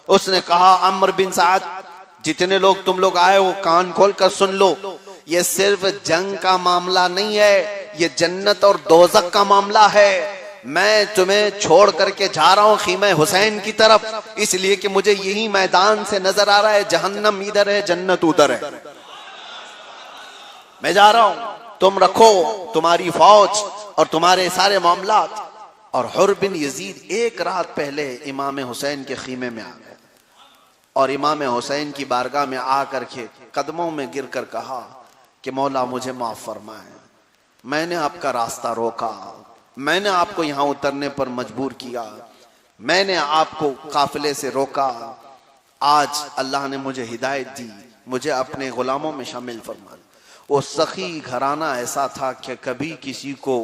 उसने कहा, अम्र बिन साद जितने लोग तुम लोग आए हो कान खोल कर सुन लो, ये सिर्फ जंग का मामला नहीं है, ये जन्नत और दोजख का मामला है। मैं तुम्हें छोड़ करके जा रहा हूं खीमे हुसैन की तरफ, इसलिए कि मुझे यही मैदान से नजर आ रहा है जहन्नम इधर है जन्नत उधर है। मैं जा रहा हूं, तुम रखो तुम्हारी फौज और तुम्हारे सारे मामलात। और हुर बिन यजीद एक रात पहले इमाम हुसैन के खीमे में आ गए और इमाम हुसैन की बारगाह में आकर के कदमों में गिरकर कहा कि मौला मुझे माफ फरमाए, मैंने आपका रास्ता रोका, मैंने आपको यहां उतरने पर मजबूर किया, मैंने आपको काफिले से रोका, आज अल्लाह ने मुझे हिदायत दी, मुझे अपने गुलामों में शामिल फरमा। वो सखी घराना ऐसा था कि कभी किसी को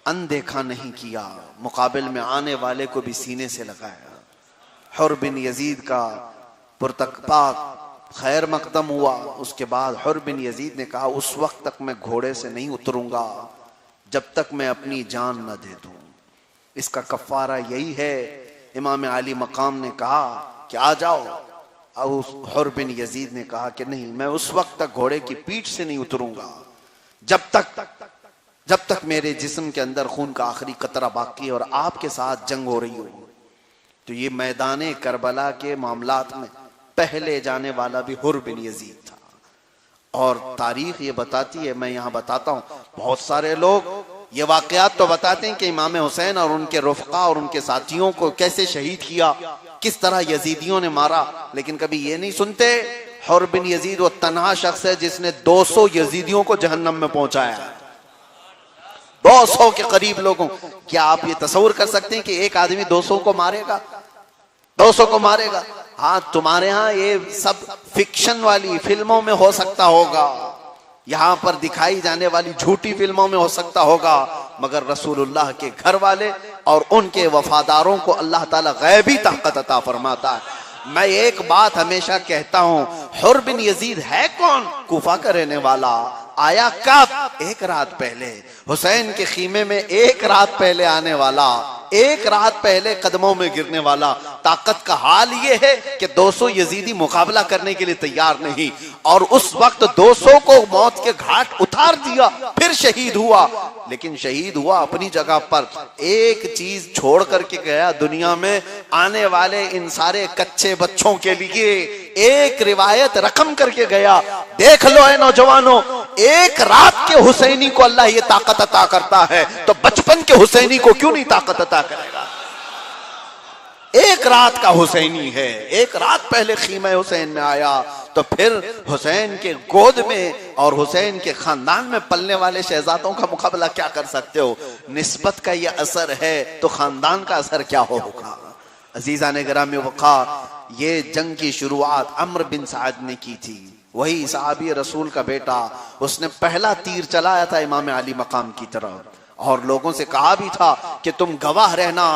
अनदेखा नहीं किया, मुकाबिल में आने वाले को भी सीने से लगाया। हुर बिन यजीद का पुरतकबा खैर मकदम हुआ। उसके बाद हुर बिन यजीद ने कहा, उस वक्त तक मैं घोड़े से नहीं उतरूंगा जब तक मैं अपनी जान न दे दूं। इसका कफारा यही है। इमाम अली मकाम ने कहा कि आ जाओ। हुर बिन यजीद ने कहा कि नहीं, मैं उस वक्त तक घोड़े की पीठ से नहीं उतरूंगा जब तक मेरे जिस्म के अंदर खून का आखिरी कतरा बाकी है और आपके साथ जंग हो रही हो। तो ये मैदान करबला के मामलात में पहले जाने वाला भी हुर बिन यजीद था। और तारीख ये बताती है, मैं यहाँ बताता हूँ, बहुत सारे लोग ये वाकयात तो बताते हैं कि इमाम हुसैन और उनके रुफ़क़ा और उनके साथियों को कैसे शहीद किया, किस तरह यजीदियों ने मारा, लेकिन कभी ये नहीं सुनते हुर बिन यजीद वो तन्हा शख्स है जिसने 200 यजीदियों को जहन्नम में पहुंचाया, 200 के करीब लोगों। क्या आप ये तस्वीर कर सकते हैं कि एक आदमी 200 को मारेगा, 200 को मारेगा? हाँ, तुम्हारे यहाँ ये सब फिक्शन वाली फिल्मों में हो सकता होगा, यहाँ पर दिखाई जाने वाली झूठी फिल्मों में हो सकता होगा, मगर रसूलुल्लाह के घर वाले और उनके वफादारों को अल्लाह ताला गैबी ताकत अता फरमाता है। मैं एक बात हमेशा कहता हूं, हुर बिन यजीद है कौन? कूफा का रहने वाला, आया कब? एक रात पहले, हुसैन के खीमे में एक रात पहले आने वाला, एक रात पहले कदमों में गिरने वाला। ताकत का हाल यह है कि 200 यजीदी मुकाबला करने के लिए तैयार नहीं, और उस वक्त 200 को मौत के घाट उतार दिया, फिर शहीद हुआ। लेकिन शहीद हुआ अपनी जगह पर, एक चीज छोड़ करके गया दुनिया में आने वाले इन सारे कच्चे बच्चों के लिए, एक रिवायत रकम करके गया। देख लो ऐ नौजवानों, एक रात के हुसैनी को अल्लाह ये ताकत अता करता है, तो बचपन के हुसैनी को क्यों नहीं ताकत अता करेगा? एक रात का हुसैनी है, एक रात पहले खीमा हुसैन में आया, तो फिर हुसैन के गोद में और हुसैन के खानदान में पलने वाले शहजादों का मुकाबला क्या कर सकते हो? निस्बत का ये असर है तो खानदान का असर क्या होगा? अजीज़ान गिरामी वक़ा, ये जंग की शुरुआत अम्र बिन साद ने की थी, वही सहाबी रसूल का बेटा। उसने पहला तीर चलाया था इमाम अली मकाम की तरफ, और लोगों से कहा भी था कि तुम गवाह रहना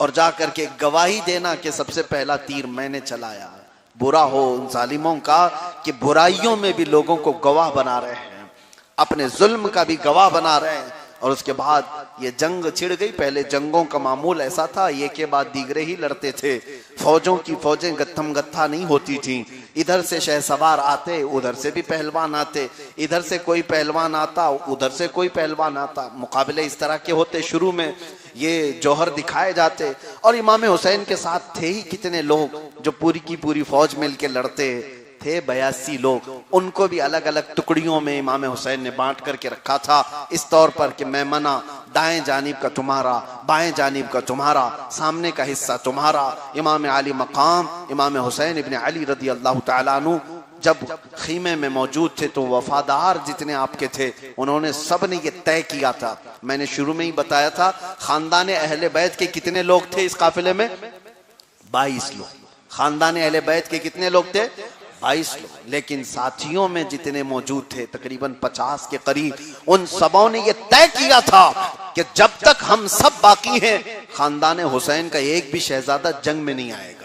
और जाकर के गवाही देना कि सबसे पहला तीर मैंने चलाया। बुरा हो उन जालिमों का कि बुराइयों में भी लोगों को गवाह बना रहे हैं, अपने जुल्म का भी गवाह बना रहे हैं। और उसके बाद ये जंग छिड़ गई। पहले जंगों का मामूल ऐसा था, ये के बाद दीगरे ही लड़ते थे, फौजों की फौजें गत्थम गत्था नहीं होती थी। इधर से शहसवार आते, उधर से भी पहलवान आते, इधर से कोई पहलवान आता, उधर से कोई पहलवान आता। मुकाबले इस तरह के होते, शुरू में ये जौहर दिखाए जाते। और इमाम हुसैन के साथ थे ही कितने लोग जो पूरी की पूरी फौज मिलके लड़ते थे, 82 लोग। उनको भी अलग अलग टुकड़ियों में इमाम हुसैन ने बांट करके रखा था, इस तौर पर कि मैमना दाएं जानिब का तुम्हारा, बाएं जानिब का तुम्हारा, सामने का हिस्सा तुम्हारा। इमाम अली मकाम इमाम हुसैन इब्न अली रदी अल्लाह तआला अन्हु जब खीमे में मौजूद थे तो वफादार जितने आपके थे उन्होंने सब ने ये तय किया था। मैंने शुरू में ही बताया था, खानदान अहले बैत के कितने लोग थे इस काफिले में? 22 लोग। खानदान अहले बैत के कितने लोग थे? 22 लोग। लेकिन साथियों में जितने मौजूद थे तकरीबन 50 के करीब, उन सबों ने यह तय किया था कि जब तक हम सब बाकी हैं खानदान हुसैन का एक भी शहजादा जंग में नहीं आएगा।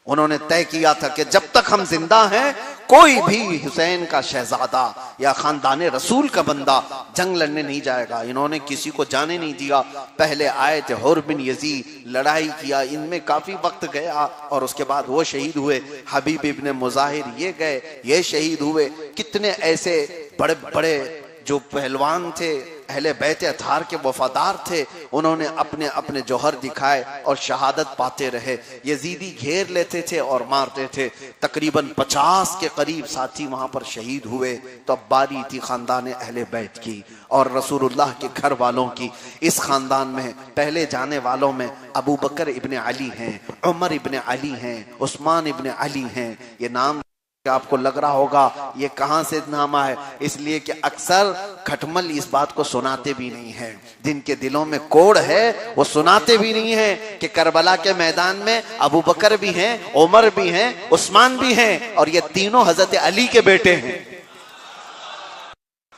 उन्होंने तय किया था कि जब तक हम जिंदा हैं कोई भी हुसैन का शहजादा या खानदान रसूल का बंदा जंग लड़ने नहीं जाएगा। इन्होंने किसी को जाने नहीं दिया। पहले आए थे हुर बिन यजीद, लड़ाई किया, इनमें काफी वक्त गया और उसके बाद वो शहीद हुए। हबीब इब्ने मुजाहिर ये गए, ये शहीद हुए। कितने ऐसे बड़े बड़े जो पहलवान थे, अहले बैत अतार के वफादार थे, उन्होंने अपने अपने जौहर दिखाए और शहादत पाते रहे। यजीदी घेर लेते थे और मारते थे। तकरीबन 50 के करीब साथी वहां पर शहीद हुए। तो अब बारी थी खानदान अहले बैत की और रसूलुल्लाह के घर वालों की। इस खानदान में पहले जाने वालों में अबू बकर इब्ने अली हैं, उमर इब्ने अली हैं, उस्मान इब्ने अली हैं। ये नाम आपको लग रहा होगा ये कहां से नाम है, इसलिए कि अक्सर खटमल इस बात को सुनाते भी नहीं है। जिनके दिलों में कोड़ है वो सुनाते भी नहीं है कि करबला के मैदान में अबू बकर भी हैं, उमर भी हैं, उस्मान भी हैं और ये तीनों हजरत अली के बेटे हैं।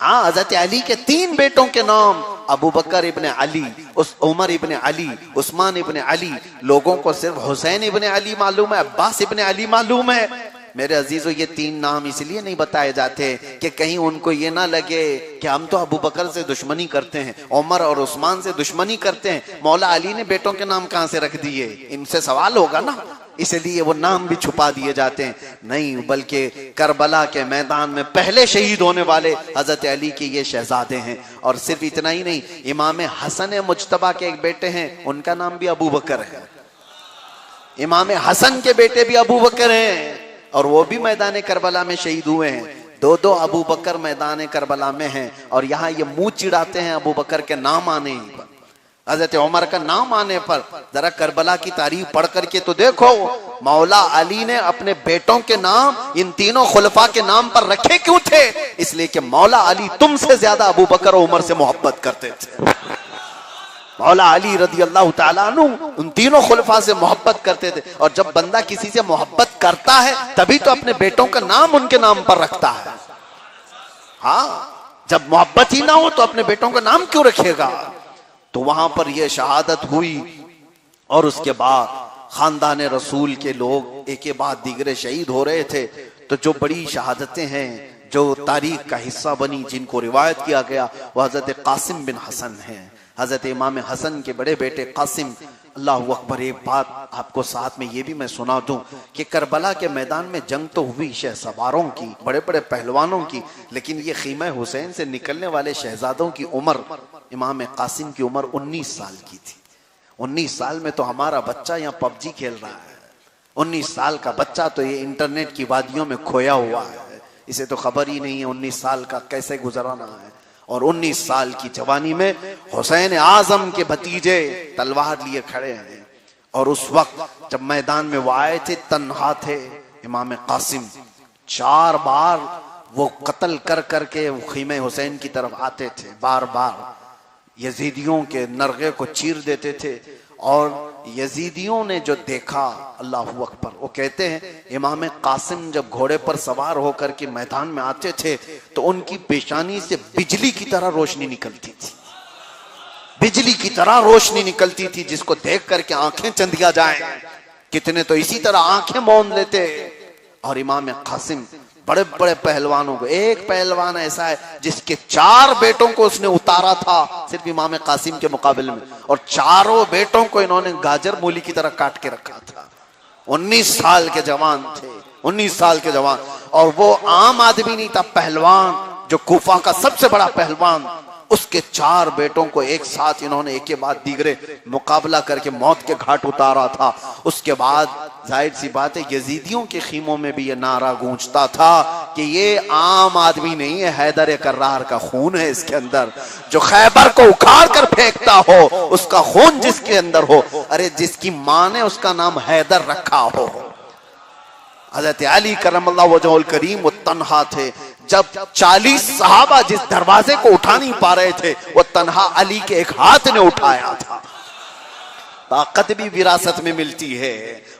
हाँ, हजरत अली के 3 बेटों के नाम अबू बकर इब्ने अली, उमर इब्ने अली, उस्मान इब्ने अली। लोगों को सिर्फ हुसैन इब्ने अली मालूम है, अब्बास इब्ने अली मालूम है। मेरे अजीजों, ये 3 नाम इसलिए नहीं बताए जाते कि कहीं उनको ये ना लगे कि हम तो अबू बकर से दुश्मनी करते हैं, उमर और उस्मान से दुश्मनी करते हैं, मौला अली ने बेटों के नाम कहां से रख दिए, इनसे सवाल होगा ना, इसलिए वो नाम भी छुपा दिए जाते हैं। नहीं, बल्कि करबला के मैदान में पहले शहीद होने वाले हजरत अली के ये शहजादे हैं। और सिर्फ इतना ही नहीं, इमाम हसन मुज्तबा के एक बेटे हैं, उनका नाम भी अबू बकर है। इमाम हसन के बेटे भी अबू बकर हैं और वो भी मैदान करबला में शहीद हुए हैं। दो दो अबू बकर मैदान करबला में हैं और यहाँ ये मुंह चिढ़ाते हैं अबू बकर के नाम आने पर, हजरत उमर का नाम आने पर। जरा करबला की तारीफ पढ़ करके तो देखो, मौला अली ने अपने बेटों के नाम इन तीनों खुलफा के नाम पर रखे क्यों थे? इसलिए कि मौला अली तुमसे ज्यादा अबू बकर और उमर से मोहब्बत करते थे। मौला अली रदी अल्लाह ताला अन्हु उन तीनों खुलफा से मोहब्बत करते थे। और जब बंदा किसी से मोहब्बत करता है तभी तो अपने बेटों का नाम उनके नाम पर रखता है। हाँ, जब मोहब्बत ही ना हो तो अपने बेटों का नाम क्यों रखेगा? तो वहां पर यह शहादत हुई और उसके बाद खानदान रसूल के लोग एक के बाद दीगरे शहीद हो रहे थे। तो जो बड़ी शहादतें हैं जो तारीख का हिस्सा बनी, जिनको रिवायत किया गया, वह हजरत कासिम बिन हसन हैं। हजरत इमाम हसन के बड़े बेटे कासिम, अल्लाह अकबर। एक बात आपको साथ में ये भी मैं सुना दूं कि करबला के मैदान में जंग तो हुई शहसवारों की, बड़े बड़े पहलवानों की, लेकिन ये खीमा हुसैन से निकलने वाले शहजादों की उम्र, इमाम कासिम की उम्र 19 साल की थी। 19 साल में तो हमारा बच्चा यहाँ पबजी खेल रहा है। 19 साल का बच्चा तो ये इंटरनेट की वादियों में खोया हुआ है, इसे तो खबर ही नहीं है 19 साल का कैसे गुजराना है। और 19 साल की जवानी में हुसैन आजम के भतीजे तलवार लिए खड़े हैं। और उस वक्त जब मैदान में वो आए थे, तन्हा थे इमाम कासिम। 4 बार वो कत्ल कर करके खीमे हुसैन की तरफ आते थे, बार बार यजीदियों के नरगे को चीर देते थे। और यजीदियों ने जो देखा, अल्लाह अकबर, वो कहते हैं इमाम कासिम जब घोड़े पर सवार होकर के मैदान में आते थे तो उनकी पेशानी से बिजली की तरह रोशनी निकलती थी, बिजली की तरह रोशनी निकलती थी, जिसको देख करके आंखें चंदिया जाए। कितने तो इसी तरह आंखें मौन लेते। और इमाम कासिम बड़े बड़े पहलवानों को, एक पहलवान ऐसा है जिसके 4 बेटों को उसने उतारा था सिर्फ इमाम कासिम के मुकाबले में, और चारों बेटों को इन्होंने गाजर मूली की तरह काट के रखा था। 19 साल के जवान थे, 19 साल के जवान। और वो आम आदमी नहीं था, पहलवान, जो कूफा का सबसे बड़ा पहलवान, उसके 4 बेटों को एक साथ इन्होंने एक के बाद दीगरे मुकाबला करके मौत के घाट उतारा था। उसके बाद जाहिर सी बात है यजीदियों के खीमों में भी ये नारा गूंजता था कि ये आम आदमी नहीं है, हैदर कर्रार का खून है इसके अंदर। जो खैबर को उखाड़ कर फेंकता हो उसका खून जिसके अंदर हो, अरे जिसकी मां ने उसका नाम हैदर रखा हो। हजरत अली करमल्लाहु वजहुल करीम वो तन्हा थे। जब 40 सहाबा जिस दरवाजे को उठा नहीं पा रहे थे, वो तन्हा अली के एक हाथ ने उठाया था। ताकत भी विरासत में मिलती है,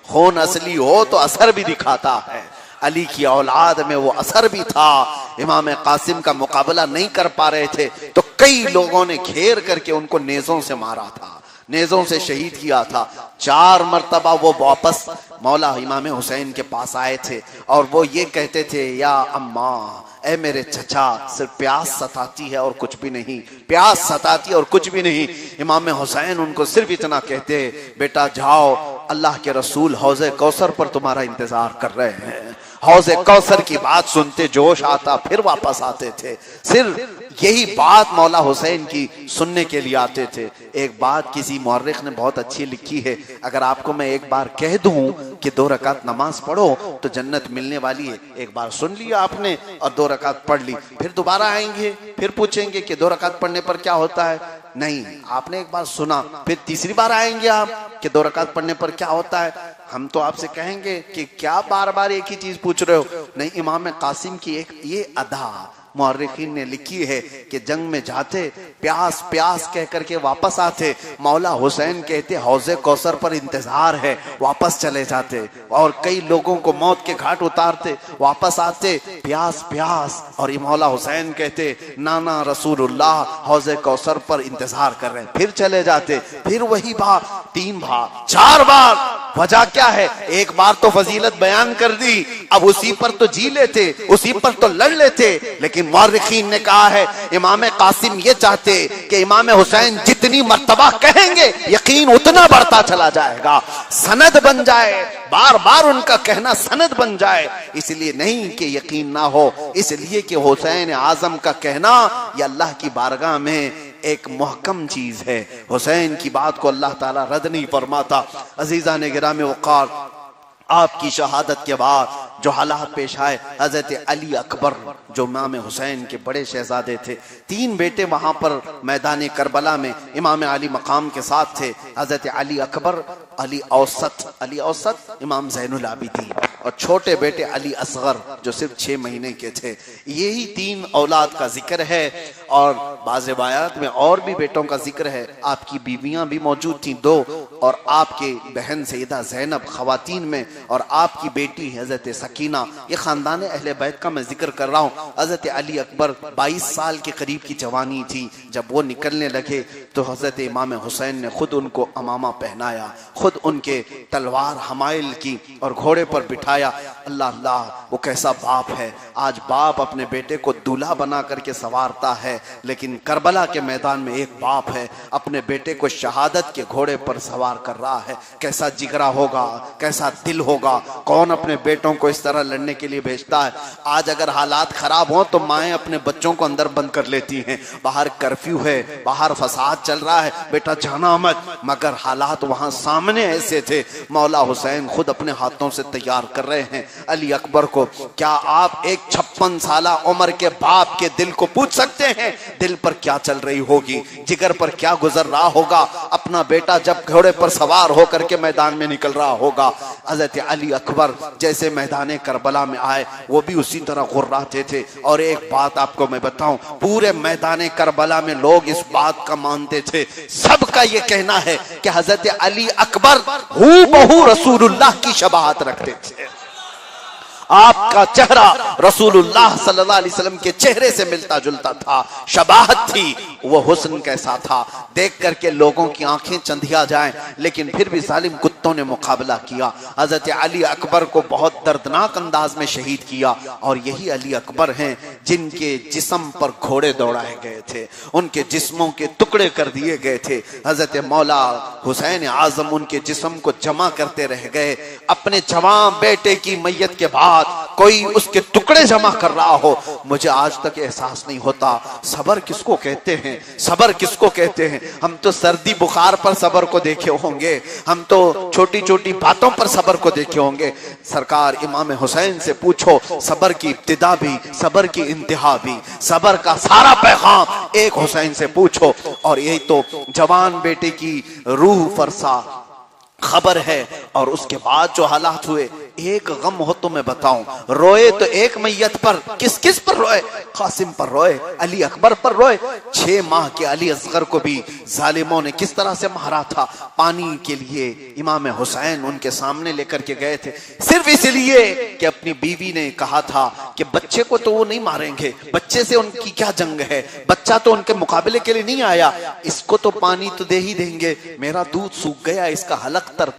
खून असली हो तो असर भी दिखाता है। अली की औलाद में वो असर भी था। इमाम कासिम का मुकाबला नहीं कर पा रहे थे तो कई लोगों ने घेर करके उनको नेज़ों से मारा था, नेज़ों से शहीद किया था। 4 मर्तबा वो वापस मौला इमाम हुसैन के पास आए थे और वो ये कहते थे, या अम्मा, ऐ मेरे चचा, सिर्फ प्यास सताती है और कुछ भी नहीं, प्यास सताती है और कुछ भी नहीं। इमाम हुसैन उनको सिर्फ इतना कहते, बेटा जाओ, अल्लाह के रसूल हौज़े कौसर पर तुम्हारा इंतजार कर रहे हैं। हौज़े कौसर की बात सुनते जोश आता, फिर वापस आते थे। सिर्फ यही बात मौला हुसैन की सुनने के लिए आते थे। एक बात किसी मुअर्रिख ने बहुत अच्छी लिखी है, अगर आपको मैं एक बार कह दूं कि 2 रकात नमाज पढ़ो तो जन्नत मिलने वाली है, एक बार सुन लिया आपने और 2 रकात पढ़ ली, फिर दोबारा आएंगे फिर पूछेंगे कि 2 रकात पढ़ने पर क्या होता है? नहीं, आपने एक बार सुना, फिर तीसरी बार आएंगे आप कि 2 रकात पढ़ने पर क्या होता है। हम तो आपसे कहेंगे कि क्या बार बार एक ही चीज पूछ रहे हो? नहीं, इमाम कासिम की एक ये अदा मुअर्रिखीन ने लिखी है कि जंग में जाते प्यास प्यास कह करके वापस आते, मौला हुसैन कहते हौज़े कौसर पर इंतजार है, वापस चले जाते। और कई लोगों को मौत के घाट उतारते, वापस आते प्यास प्यास, और मौला हुसैन कहते नाना रसूलुल्लाह हौज़े कौसर पर इंतजार कर रहे हैं, फिर चले जाते। फिर वही बात 3 बार 4 बार। वजह क्या है? एक बार तो फजीलत बयान कर दी, अब उसी पर तो जी लेते, उसी पर तो लड़ लेते। लेकिन मुअर्रिखीन ने कहा है इमाम कासिम ये चाहते कि इमाम हुसैन जितनी मर्तबा कहेंगे यकीन उतना बढ़ता चला जाएगा, सनद बन जाए, बार बार उनका कहना सनद बन जाए। इसलिए नहीं कि यकीन ना हो, इसलिए कि हुसैन आजम का कहना ये अल्लाह की बारगाह में एक मुहकम चीज है। हुसैन की बात को अल्लाह ताला रद्द नहीं फरमाता। अजीजा ने गिरामे वक़ार, आपकी शहादत के बाद जो हालात पेश आए, हजरत अली अकबर जो इमाम हुसैन के बड़े शहजादे थे, 3 बेटे वहां पर मैदान करबला में इमाम अली मकाम के साथ थे। हजरत अली अकबर, अली औसत, इमाम ज़ैनुल आबिदीन और छोटे बेटे अली असगर जो सिर्फ 6 महीने के थे। यही 3 औलाद का जिक्र है और बाज़ रिवायात में और भी बेटों का जिक्र है। आपकी बीवियां भी मौजूद थी 2 और आपके बहन सैयदा ज़ैनब खवातीन में, और आपकी बेटी हजरत सकीना। ये खानदान अहले बैत का मैं जिक्र कर रहा हूँ। हजरत अली अकबर 22 साल के करीब की जवानी थी जब वो निकलने लगे तो हजरत इमाम हुसैन ने खुद उनको अमामा पहनाया, खुद उनके तलवार हमाइल की और घोड़े पर बिठाया। अल्लाह अल्लाह, वो कैसा बाप है। आज बाप अपने बेटे को दूल्हा बना करके सवारता है, लेकिन करबला के मैदान में एक बाप है अपने बेटे को शहादत के घोड़े पर सवार कर रहा है। कैसा जिगरा होगा, कैसा दिल होगा। कौन अपने बेटों को इस तरह लड़ने के लिए भेजता है। आज अगर हालात खराब हो तो माएं अपने बच्चों को अंदर बंद कर लेती हैं। बाहर कर्फ्यू है, बाहर फसाद चल रहा है, बेटा जाना मत, मगर हालात वहां सामने ऐसे थे। मौला हुसैन खुद अपने हाथों से तैयार कर रहे हैं अली अकबर को। क्या आप एक 56 साला उम्र के बाप के दिल को पूछ सकते हैं दिल पर क्या चल रही होगी, जिगर पर क्या गुजर रहा होगा अपना बेटा जब घोड़े पर सवार होकर के मैदान में निकल रहा होगा। हजरत अली अकबर जैसे मैदान करबला में आए वो भी उसी तरह गुर्राते थे। और एक बात आपको मैं बताऊं, पूरे मैदान करबला में लोग इस बात का मानते थे, सबका ये कहना है कि हजरत अली अकबर हूबहू रसूलुल्लाह की शबाहत रखते थे। आपका चेहरा रसूलुल्लाह सल्लल्लाहु अलैहि वसल्लम के चेहरे से मिलता जुलता था, शबाहत थी। वो हुस्न कैसा था, देख करके लोगों की आंखें चंधिया जाएं, लेकिन फिर भी जालिम कुत्तों ने मुकाबला किया। हजरत अली अकबर को बहुत दर्दनाक अंदाज में शहीद किया। और यही अली अकबर हैं जिनके जिस्म पर घोड़े दौड़ाए गए थे, उनके जिस्मों के टुकड़े कर दिए गए थे। हजरत मौला हुसैन आजम उनके जिस्म को जमा करते रह गए। अपने जवान बेटे की मैयत के बाद कोई उसके टुकड़े जमा कर रहा हो, मुझे आज तक एहसास नहीं होता सबर किसको कहते हैं, सबर किसको कहते हैं। हम तो सर्दी बुखार पर सबर को देखे होंगे, हम तो छोटी छोटी बातों पर सबर को देखे होंगे। सरकार इमाम हुसैन से पूछो, सबर की इब्तिदा भी, सबर की इंतहा भी, सबर का सारा पैगाम एक हुसैन से पूछो। और यही तो जवान बेटे की रूह फरसा खबर है। और उसके बाद जो हालात हुए, एक गम हो तो मैं बताऊं, रोए तो एक मैयत पर, किस किस पर रोए, कासिम पर रोए, अली अकबर पर रोए। 6 माह के अली असगर को भी जालिमों ने किस तरह से मारा था। पानी के लिए इमाम हुसैन उनके सामने लेकर के गए थे, सिर्फ इसलिए कि अपनी बीवी ने कहा था कि बच्चे को तो वो नहीं मारेंगे, बच्चे से उनकी क्या जंग है, बच्चा तो उनके मुकाबले के लिए नहीं आया, इसको तो पानी तो दे ही देंगे, मेरा दूध सूख गया, इसका हलक तर।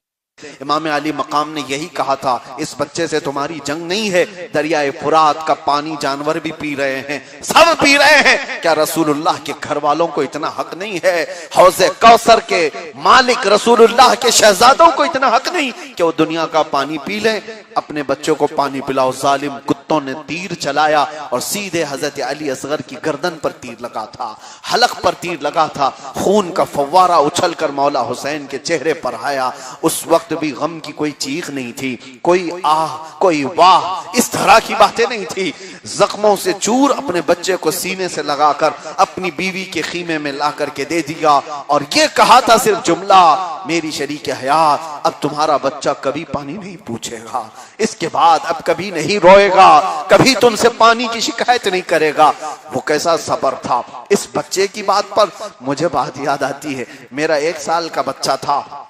इमाम अली मकाम ने यही कहा था, इस बच्चे से तुम्हारी जंग नहीं है, दरियाए फुरात का पानी जानवर भी पी रहे हैं, सब पी रहे हैं, क्या रसूलुल्लाह के घर वालों को इतना हक नहीं है, हौज़े कौसर के मालिक रसूलुल्लाह के शहजादों को इतना हक नहीं कि वो दुनिया का पानी पी लें, अपने बच्चों को पानी पिलाओ। जालिम कुत्तों ने तीर चलाया और सीधे हजरत अली असगर की गर्दन पर तीर लगा था, हलक पर तीर लगा था। खून का फव्वारा उछल कर मौला हुसैन के चेहरे पर आया। उस वक्त भी गम की कोई चीख नहीं थी, कोई आह, कोई वाह, इस तरह की बातें नहीं थी। जख्मों से चूर अपने बच्चे को सीने से लगाकर अपनी बीवी के खीमे में ला करके दे दिया और ये कहा था सिर्फ जुमला, मेरी शरीक हयात, अब तुम्हारा बच्चा कभी पानी नहीं पूछेगा, इसके बाद अब कभी नहीं रोएगा, कभी तुमसे पानी की शिकायत नहीं करेगा। वो कैसा सबर था। इस बच्चे की बात पर मुझे बात याद आती है, मेरा 1 साल का बच्चा था,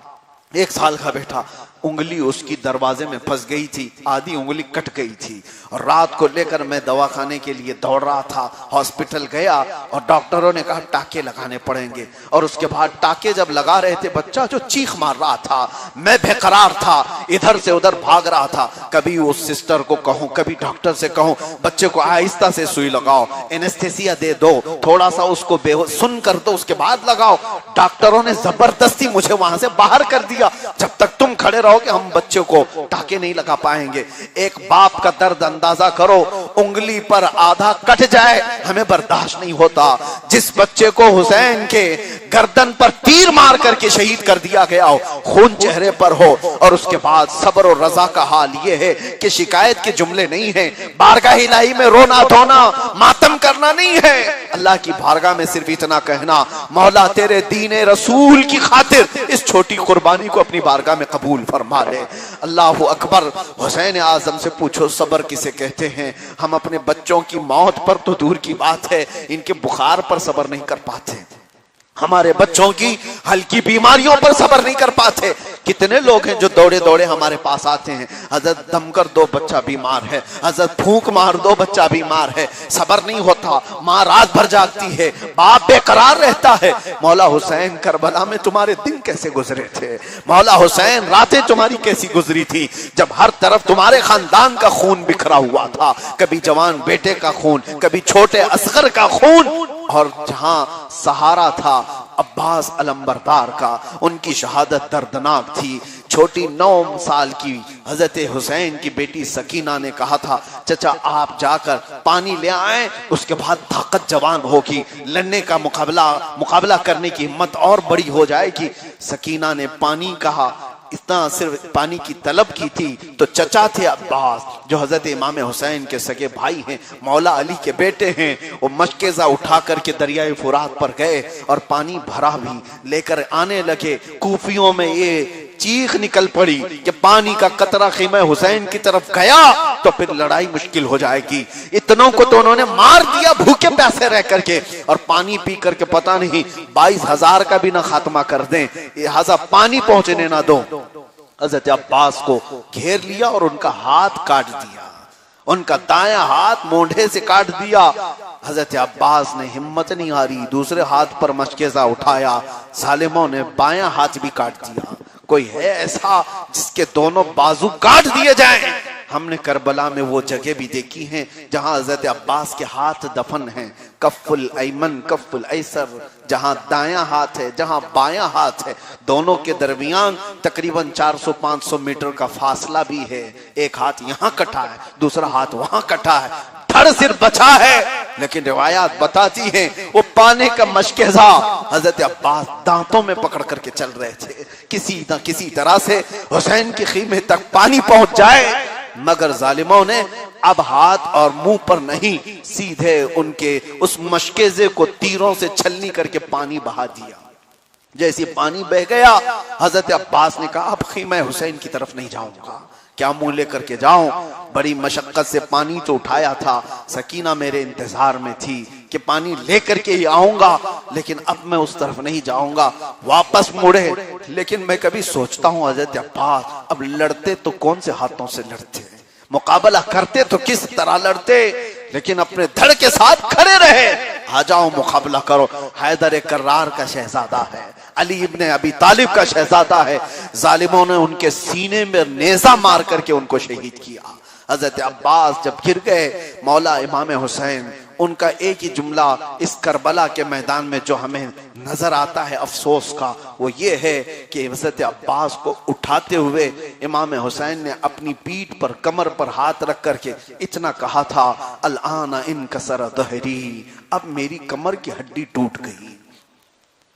1 साल का बेटा, उंगली उसकी दरवाजे में फंस गई थी, आधी उंगली कट गई थी और रात को लेकर मैं दवाखाने के लिए दौड़ रहा था। हॉस्पिटल गया और डॉक्टरों ने कहा टाके लगाने पड़ेंगे और उसके बाद टाके जब लगा रहे थे, बच्चा जो चीख मार रहा था, मैं बेकरार था, इधर से उधर भाग रहा था। कभी उस सिस्टर को कहूं, कभी डॉक्टर से कहूं बच्चे को आहिस्ता से सुई लगाओ, एनेस्थेसिया दे दो, थोड़ा सा उसको सुन कर दो, उसके बाद लगाओ। डॉक्टरों ने जबरदस्ती मुझे वहां से बाहर कर दिया, जब तक तुम खड़े रहोगे हम बच्चे को टाके नहीं लगा पाएंगे। एक बाप का दर्द अंदाजा करो, उंगली पर आधा कट जाए हमें बर्दाश्त नहीं होता। जिस बच्चे को हुसैन के गर्दन पर तीर मार करके शहीद कर दिया गया हो, खून चेहरे पर हो, और उसके बाद सब्र और रजा का हाल ये है कि शिकायत के जुमले नहीं है, बारगाह इलाही में रोना धोना मातम करना नहीं है, अल्लाह की बारगाह में सिर्फ इतना कहना, मौला तेरे दीन रसूल की खातिर इस छोटी कुर्बानी को अपनी बारगाह में कबूल फरमा ले। अल्लाह अकबर। हुसैन आजम से पूछो सब्र किसे कहते हैं? हम अपने बच्चों की मौत पर तो दूर की बात है, इनके बुखार पर सब्र नहीं कर पाते, हमारे बच्चों की हल्की बीमारियों पर सब्र नहीं कर पाते। कितने लोग हैं जो दौड़े दौड़े हमारे पास आते हैं, हजरत दम कर दो बच्चा बीमार है, हजरत फूंक मार दो बच्चा बीमार है, सब्र नहीं होता, माँ रात भर जागती है, बाप बेकरार रहता है। मौला हुसैन करबला में तुम्हारे दिन कैसे गुजरे थे? मौला हुसैन रातें तुम्हारी कैसी गुजरी थी जब हर तरफ तुम्हारे खानदान का खून बिखरा हुआ था, कभी जवान बेटे का खून, कभी छोटे असगर का खून, और जहां सहारा था अब्बास अलंबरदार का, उनकी शहादत दर्दनाक थी। छोटी 9 साल की हजरत हुसैन की बेटी सकीना ने कहा था, चचा आप जाकर पानी ले आए, उसके बाद ताकत जवान होगी, लड़ने का मुकाबला करने की हिम्मत और बड़ी हो जाएगी। सकीना ने पानी कहा, इतना सिर्फ पानी की तलब की थी तो चचा थे अब्बास, जो हजरत इमाम हुसैन के सगे भाई हैं, मौला अली के बेटे हैं, वो मशकेजा उठा करके दरियाए फुरात पर गए और पानी भरा भी लेकर आने लगे। कूफियों में ये चीख निकल पड़ी कि पानी का कतरा ख़ीमा हुसैन की तरफ गया तो फिर लड़ाई मुश्किल हो जाएगी। इतनों को तो उन्होंने मार दिया भूखे प्यासे रह करके, और पानी पी करके पता नहीं 22,000 का भी ना खात्मा कर दें, लिहाजा पानी पहुंचने ना दो। हजरत अब्बास को घेर लिया और उनका हाथ काट दिया, उनका दायां हाथ मोंढे से काट दिया। हजरत अब्बास ने हिम्मत नहीं हारी, दूसरे हाथ पर मशकेजा उठाया, सालिमों ने बायां हाथ भी काट दिया। कोई है ऐसा जिसके दोनों बाजू काट दिए जाएं? हमने करबला में वो जगह भी देखी हैं जहां हजरत अब्बास के हाथ दफन हैं, कफ्फुल ऐमन कफ्फुल ऐसर, जहां दायां हाथ है जहां बायां हाथ है, दोनों के दरमियान तकरीबन 400-500 मीटर का फासला भी है। एक हाथ यहाँ कटा है, दूसरा हाथ वहां कटा है, धड़ सिर्फ बचा है, लेकिन रिवायात बताती हैं वो पाने का मशकेजा हजरत अब्बास दांतों में पकड़ करके चल रहे थे, किसी न किसी तरह से हुसैन के खीमे तक पानी पहुंच जाए। मगर जालिमों ने अब हाथ और मुंह पर नहीं, सीधे उनके उस मशकेजे को तीरों से छलनी करके पानी बहा दिया। जैसे पानी बह गया, हजरत अब्बास ने कहा अब खीमा हुसैन की तरफ नहीं जाऊंगा, क्या मुंह लेकर के जाऊं? बड़ी मशक्कत से पानी तो उठाया था, सकीना मेरे इंतजार में थी कि पानी लेकर के ही आऊंगा, लेकिन अब मैं उस तरफ नहीं जाऊंगा। वापस मुड़े, लेकिन मैं कभी सोचता हूं हजरत अब्बास अब लड़ते तो कौन से हाथों से लड़ते, मुकाबला करते तो किस तरह लड़ते, लेकिन अपने धड़ के साथ खड़े रहे। आ जाओ मुकाबला करो। हैदर कर्रार का शहजादा है, अली इब्ने अबी तालिब का शहजादा है, जालिमों ने उनके सीने में नेजा मार करके उनको शहीद किया। हजरत अब्बास जब गिर गए, मौला इमाम हुसैन, उनका एक ही जुमला इस करबला के मैदान में जो हमें नजर आता है अफसोस का, वो ये है कि हजरत अब्बास को उठाते हुए इमाम हुसैन ने अपनी पीठ पर कमर पर हाथ रख करके इतना कहा था, अल आना इनकसर दहरी, अब मेरी कमर की हड्डी टूट गई।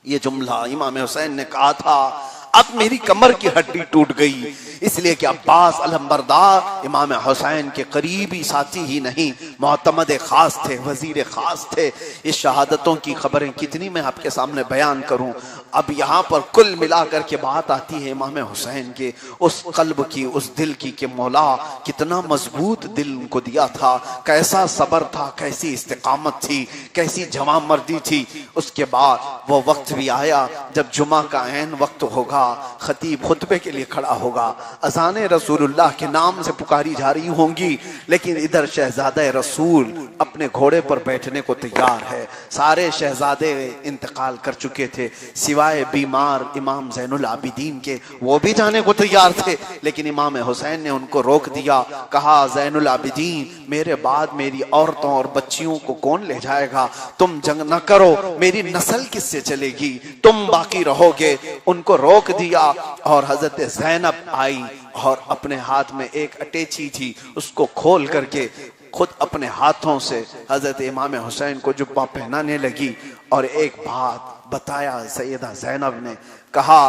ये जुमला इमाम हुसैन ने कहा था, अब मेरी कमर की हड्डी टूट गई, इसलिए कि अब्बास अलंबरदार इमाम हुसैन के करीबी साथी ही नहीं, मोहतमद खास थे, वजीर खास थे। इस शहादतों की खबरें कितनी मैं आपके सामने बयान करूं। अब यहाँ पर कुल मिलाकर के बात आती है इमाम हुसैन के उस कल्ब की, उस दिल की कि मौला कितना मजबूत दिल उनको दिया था, कैसा सब्र था, कैसी इस्तिकामत थी, कैसी जवां मर्दी थी। उसके बाद वो वक्त भी आया जब जुमा का ऐन वक्त होगा, खतीब खुतबे के लिए खड़ा होगा, अज़ाने रसूलुल्लाह के नाम से पुकारी जा रही होंगी, लेकिन इधर शहजादे रसूल अपने घोड़े पर बैठने को तैयार है। सारे शहजादे इंतकाल कर चुके थे, सिवाय बीमार इमाम ज़ैनुल आबिदीन के, वो भी जाने को तैयार थे, लेकिन इमाम हुसैन ने उनको रोक दिया। कहा, ज़ैनुल आबिदीन, मेरे बाद मेरी औरतों और बच्चियों को कौन ले जाएगा? तुम जंग न करो, मेरी नस्ल किससे चलेगी? तुम बाकी रहोगे। उनको रोक दिया और हजरत ज़ैनब आई और अपने हाथ में एक अटैची थी, उसको खोल करके खुद अपने हाथों से हजरत इमाम हुसैन को जुब्बा पहनाने लगी। और एक बात बताया सैयदा ज़ैनब ने, कहा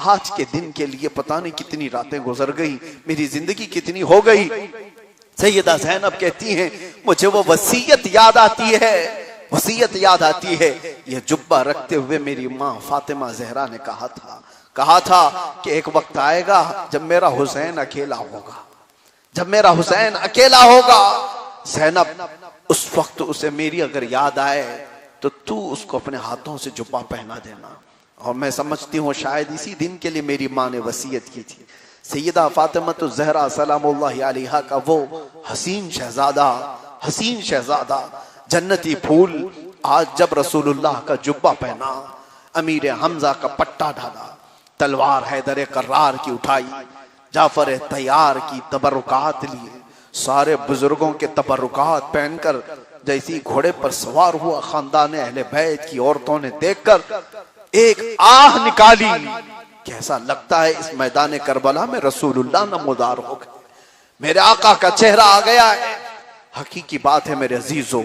आज के दिन के लिए पता नहीं कितनी रातें गुजर गई, मेरी जिंदगी कितनी हो गई। सैयदा ज़ैनब कहती हैं मुझे वो वसीयत याद आती है, वसीयत याद आती है। ये जुब्बा रखते हुए मेरी माँ फातिमा ज़हरा ने कहा था कि एक वक्त आएगा जब मेरा हुसैन अकेला होगा, जब मेरा हुसैन अकेला होगा। ज़ैनब उस वक्त उसे मेरी अगर याद आए तो तू उसको अपने हाथों से जुब्बा पहना देना। और मैं समझती हूँ शायद इसी दिन के लिए मेरी माँ ने वसीयत की थी। सैयदा फातिमा ज़हरा सलामुल्लाहि अलैहा का वो हसीन शहजादा जन्नती फूल आज जब रसूलुल्लाह का जुब्बा पहना, अमीर हमजा का पट्टा डाला, तलवार हैदर कर्रार की उठाई, जाफर तैयार की तबरुकात लिए, सारे बुजुर्गों के तबरुकात पहनकर जैसी घोड़े पर सवार हुआ खानदान अहले बैत की औरतों ने देखकर एक आह निकाली। कैसा लगता है इस मैदान करबला में रसूलुल्लाह नमोदार हो गए, मेरे आका का चेहरा आ गया है। हकीकी बात है मेरे अजीजों,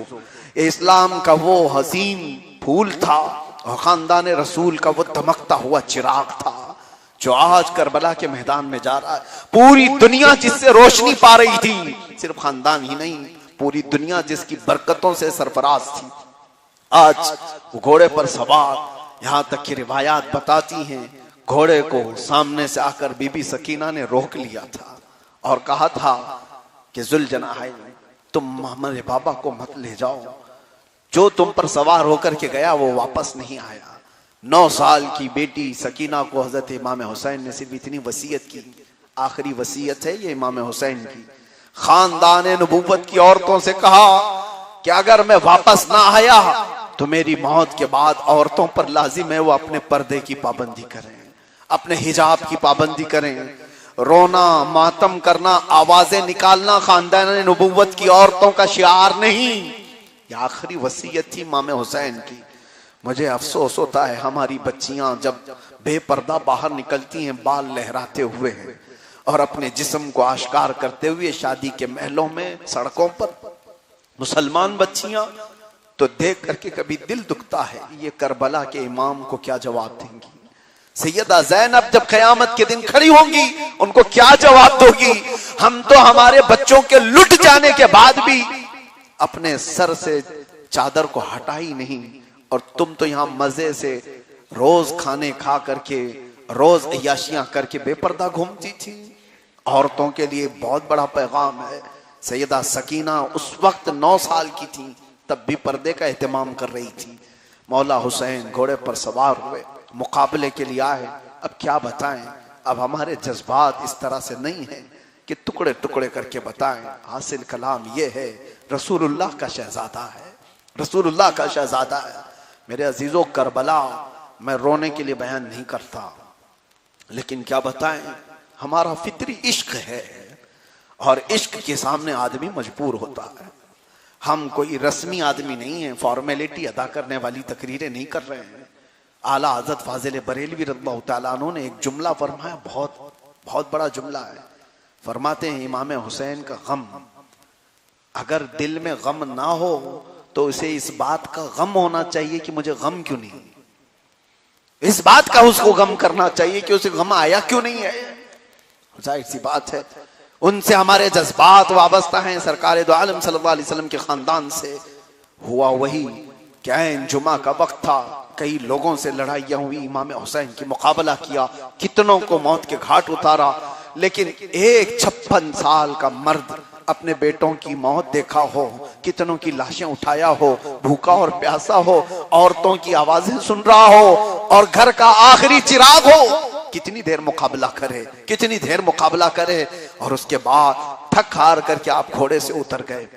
इस्लाम का वो हसीन फूल था और खानदान रसूल का वो धमकता हुआ चिराग था जो आज करबला के मैदान में जा रहा है। पूरी दुनिया जिससे रोशनी पा रही थी, सिर्फ खानदान ही नहीं, पूरी दुनिया जिसकी बरकतों से सरफराज थी, आज घोड़े पर सवार। यहां तक की रिवायात बताती हैं घोड़े को सामने से आकर बीबी सकीना ने रोक लिया था और कहा था कि जुलजनाहैन, तुम हमारे बाबा को मत ले जाओ, जो तुम पर सवार होकर के गया वो वापस नहीं आया। 9 साल की बेटी सकीना को हजरत इमाम हुसैन ने सिर्फ इतनी वसीयत की, आखिरी वसीयत है ये इमाम हुसैन की। खानदान नबूवत की औरतों से कहा कि अगर मैं वापस ना आया तो मेरी मौत के बाद औरतों पर लाजिम है वो अपने पर्दे की पाबंदी करें, अपने हिजाब की पाबंदी करें। रोना, मातम करना, आवाजें निकालना खानदान नबूवत की औरतों का शिआर नहीं। ये आखिरी वसीयत थी इमाम हुसैन की। मुझे अफसोस होता है हमारी बच्चियां जब बेपर्दा बाहर निकलती हैं बाल लहराते हुए हैं और अपने जिस्म को आश्कार करते हुए शादी के महलों में, सड़कों पर, मुसलमान बच्चियां, तो देख करके कभी दिल दुखता है ये करबला के इमाम को क्या जवाब देंगी। सैयदा ज़ैनब जब क़यामत के दिन खड़ी होंगी उनको क्या जवाब दोगी। हम तो हमारे बच्चों के लुट जाने के बाद भी अपने सर से चादर को हटा ही नहीं, और तुम तो यहाँ मजे से रोज खाने खा करके, रोज अय्याशियां करके बेपर्दा घूमती थी। औरतों के लिए बहुत बड़ा पैगाम है। सैयदा सकीना उस वक्त 9 साल की थी, तब भी पर्दे का एहतमाम कर रही थी। मौला हुसैन घोड़े पर सवार हुए, मुकाबले के लिए आए। अब क्या बताएं, अब हमारे जज्बात इस तरह से नहीं है कि टुकड़े टुकड़े करके बताएं। हासिल कलाम ये है रसूलुल्लाह का शहजादा है, रसूलुल्लाह का शहजादा है। मेरे अजीजों, करबला मैं रोने के लिए बयान नहीं करता, लेकिन क्या बताएं, हमारा फितरी इश्क है और इश्क के सामने आदमी मजबूर होता है। हम कोई रस्मी आदमी नहीं है, फॉर्मेलिटी अदा करने वाली तकरीरें नहीं कर रहे हैं। आला हज़रत फाजिल बरेलवी रज़ियल्लाहु तआला अन्हु ने एक जुमला फरमाया, बहुत बड़ा जुमला है। फरमाते हैं इमाम हुसैन का गम, अगर दिल में गम ना हो तो उसे इस बात का गम होना चाहिए कि मुझे गम क्यों नहीं, इस बात का उसको गम करना चाहिए कि उसे गम आया क्यों नहीं है। जाहिर सी बात है उनसे हमारे जज्बात वाबस्ता हैं। सरकार दो आलम सल्लल्लाहु अलैहि वसल्लम के खानदान से हुआ वही क्या है, जुमा का वक्त था, कई लोगों से लड़ाइयां हुई, इमाम हुसैन की मुकाबला किया, कितनों को मौत के घाट उतारा, लेकिन एक 56 साल का मर्द अपने बेटों की मौत देखा हो, कितनों की लाशें उठाया हो, भूखा और प्यासा हो, औरतों की आवाजें सुन रहा हो और घर का आखिरी चिराग हो, कितनी देर मुकाबला करे, कितनी देर मुकाबला करे। और उसके बाद थक हार करके आप घोड़े से उतर गए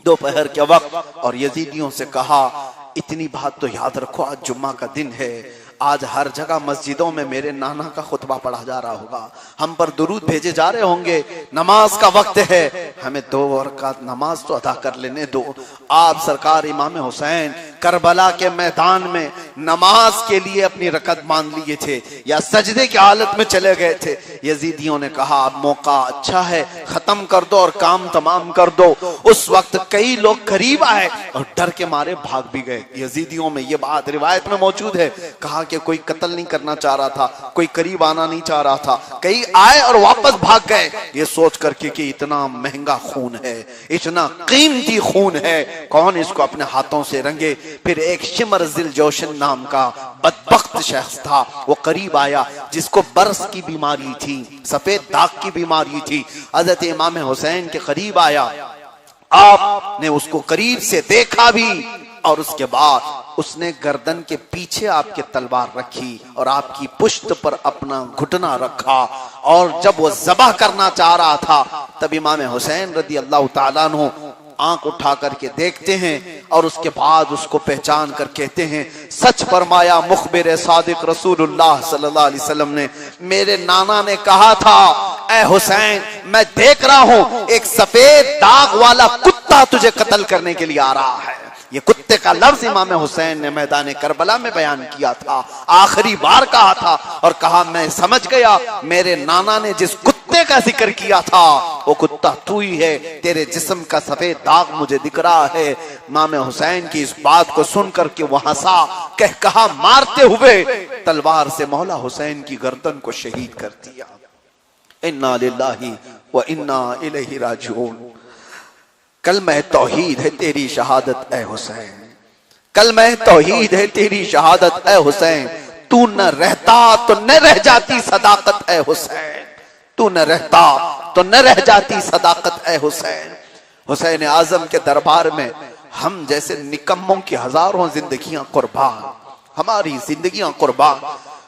दोपहर के वक्त और यजीदियों से कहा, इतनी बात तो याद रखो, आज जुम्मा का दिन है, आज हर जगह मस्जिदों में मेरे नाना का खुतबा पढ़ा जा रहा होगा, हम पर दुरूद भेजे जा रहे होंगे, नमाज का वक्त है, हमें 2 रकात नमाज तो अदा कर लेने दो। आप सरकार इमाम हुसैन करबला के मैदान में नमाज के लिए अपनी रकत मान लिए थे या सजदे की हालत में चले गए थे, यजीदियों ने कहा अब मौका अच्छा है, खत्म कर दो और काम तमाम कर दो। उस वक्त कई लोग करीब आए और डर के मारे भाग भी गए। यजीदियों में ये बात रिवायत में मौजूद है, कहा कि कोई कत्ल नहीं करना चाह रहा था, कोई करीब आना नहीं चाह रहा था, कई आए और वापस भाग गए ये सोच करके कि इतना महंगा खून है, इतना कीमती खून है, कौन इसको अपने हाथों से रंगे। फिर एक शिमर जिल जोशन नाम का बदबख्त शख्स था, वो करीब आया जिसको बरस की बीमारी थी, सफेद दाग की बीमारी थी। हजरत इमाम हुसैन के करीब आया, आपने उसको करीब से देखा भी और उसके बाद उसने गर्दन के पीछे आपके तलवार रखी और आपकी पुश्त पर अपना घुटना रखा और जब वो ज़बह करना चाह रहा था तब इमाम हुसैन रदी अल्लाह ताला अन्हु आंख उठा करके देखते हैं और उसके बाद उसको पहचान कर कहते हैं, सच फरमाया मुखबिर सादिक रसूलुल्लाह सल्लल्लाहु अलैहि वसल्लम ने, मेरे नाना ने कहा था ए हुसैन मैं देख रहा हूं एक सफेद दाग वाला कुत्ता तुझे कत्ल करने के लिए आ रहा है। ये कुत्ते का लफ्ज इमाम हुसैन ने मैदान करबला में बयान किया था, आखिरी बार कहा था और कहा मैं समझ गया मेरे नाना ने जिस कुत्ते का जिक्र किया था वो कुत्ता तू ही है, तेरे जिस्म का सफेद दाग मुझे दिख रहा है। इमाम हुसैन की इस बात को सुनकर के वो हंसा, कहा मारते हुए तलवार से मौला हुसैन की गर्दन को शहीद कर दिया। इन्ना लिल्लाहि व इन्ना इलैहि राजिऊन। कलमा तौहीद है तेरी शहादत ए हुसैन, कलमा तौहीद है तेरी शहादत ए हुसैन, तू न रहता तो न रह जाती सदाकत ए हुसैन, तू न रहता तो न रह जाती सदाकत ए हुसैन। हुसैन आजम के दरबार में हम जैसे निकम्मों की हजारों जिंदगियां कुर्बान, हमारी जिंदगियां कुर्बान।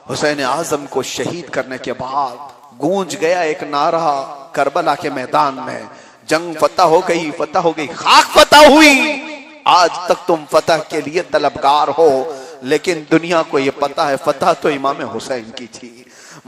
हुसैन आजम को शहीद करने के बाद गूंज गया एक नारा करबला के मैदान में, जंग फतह हो गई, फतह हो गई, खाक फतह हुई। आज तक तुम फतह के लिए तलबगार हो, लेकिन दुनिया को यह पता है फतह तो इमाम हुसैन की थी।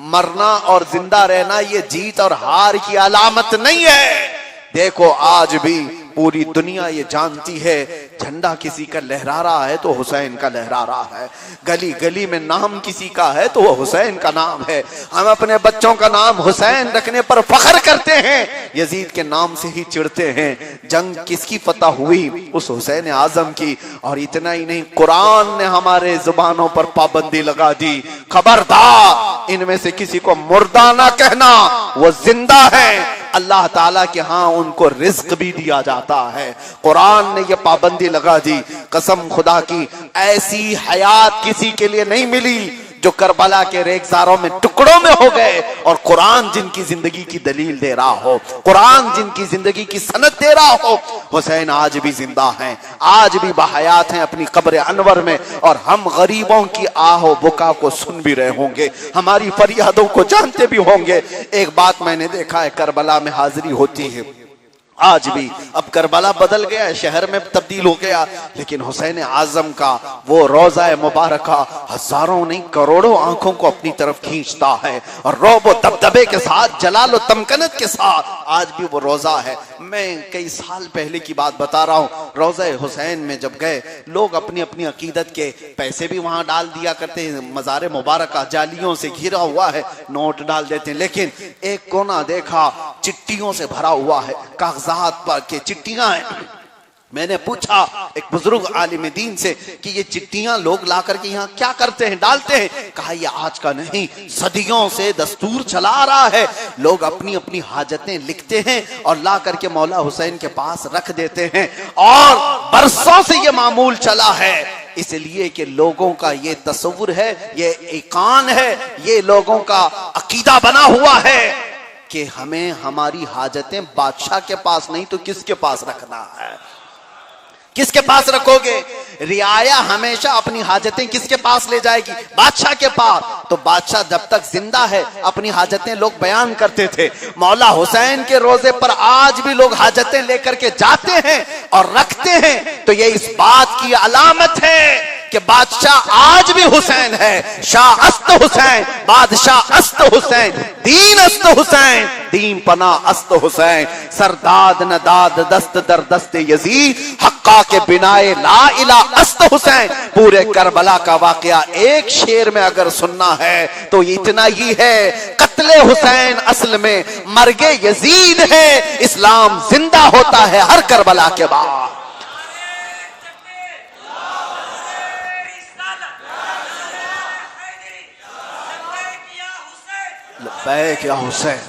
मरना और जिंदा रहना ये जीत और हार की अलामत नहीं है। देखो आज भी पूरी दुनिया ये जानती है झंडा किसी का लहरा रहा है तो हुसैन का लहरा रहा है, गली गली में नाम किसी का है तो वो हुसैन का नाम है। हम अपने बच्चों का नाम हुसैन रखने पर फख्र करते हैं, यजीद के नाम से ही चिढ़ते हैं। जंग किसकी फतह हुई? उस हुसैन आजम की। और इतना ही नहीं, कुरान ने हमारे जुबानों पर पाबंदी लगा दी, खबरदार इनमें से किसी को मुर्दा ना कहना, वो जिंदा है। अल्लाह ताला के यहाँ उनको रिज्क भी दिया जाता है। कुरान ने ये पाबंदी लगा दी। कसम खुदा की ऐसी हयात किसी के लिए नहीं मिली जो करबला के रेगजारों में टुकड़ों में हो गए और कुरान जिनकी जिंदगी की दलील दे रहा हो, कुरान जिनकी जिंदगी की सनद दे रहा हो। हुसैन आज भी जिंदा हैं, आज भी बहयात हैं अपनी कब्र अनवर में, और हम गरीबों की आहो बुका को सुन भी रहे होंगे, हमारी फरियादों को जानते भी होंगे। एक बात मैंने देखा है, करबला में हाजिरी होती है आज भी। अब करबला बदल गया, शहर में तब्दील हो गया, लेकिन हुसैन आजम का वो रोजा मुबारका हजारों नहीं करोड़ों आंखों को अपनी तरफ खींचता है और रोबो दबदबे के साथ, जलालो तमकनत के साथ आज भी वो रोजा है। मैं कई साल पहले की बात बता रहा हूँ, रोजा हुसैन में जब गए, लोग अपनी अपनी अकीदत के पैसे भी वहां डाल दिया करते हैं, मज़ार मुबारका जालियों से घिरा हुआ है, नोट डाल देते हैं, लेकिन एक कोना देखा चिट्ठियों से भरा हुआ है, कागजात पर के चिट्ठियां हैं। मैंने पूछा एक बुजुर्ग आलिम दीन से कि ये चिट्ठियां लोग ला करके यहाँ क्या करते हैं, डालते हैं? कहा ये आज का नहीं, सदियों से दस्तूर चला आ रहा है। लोग अपनी अपनी हाजतें लिखते हैं और ला करके मौला हुसैन के पास रख देते हैं, और बरसों से ये मामूल चला है। इसलिए कि लोगों का ये तस्वुर है, ये ईकान है, ये लोगों का अकीदा बना हुआ है कि हमें हमारी हाजतें बादशाह के पास नहीं तो किसके पास रखना है। किसके पास रखोगे? रियाया हमेशा अपनी हाजतें किसके पास ले जाएगी? बादशाह के पास। तो बादशाह जब तक जिंदा है अपनी हाजतें लोग बयान करते थे। मौला हुसैन के रोजे पर आज भी लोग हाजतें लेकर के जाते हैं और रखते हैं, तो ये इस बात की अलामत है कि बादशाह आज भी हुसैन है, शाह अस्त हुसैन, बादशाह अस्त हुसैन, दीन अस्त हुसैन, दीन पना अस्त हुसैन, सरदाद नदाद दस्त दर दस्त यजीद, हक्का के बिनाए ला इला अस्त हुसैन। पूरे करबला का वाकया एक शेर में अगर सुनना है तो इतना ही है, कत्ले हुसैन असल में मर्गे यजीद है, इस्लाम जिंदा होता है हर करबला के बाद। लब्बैक या हुसैन।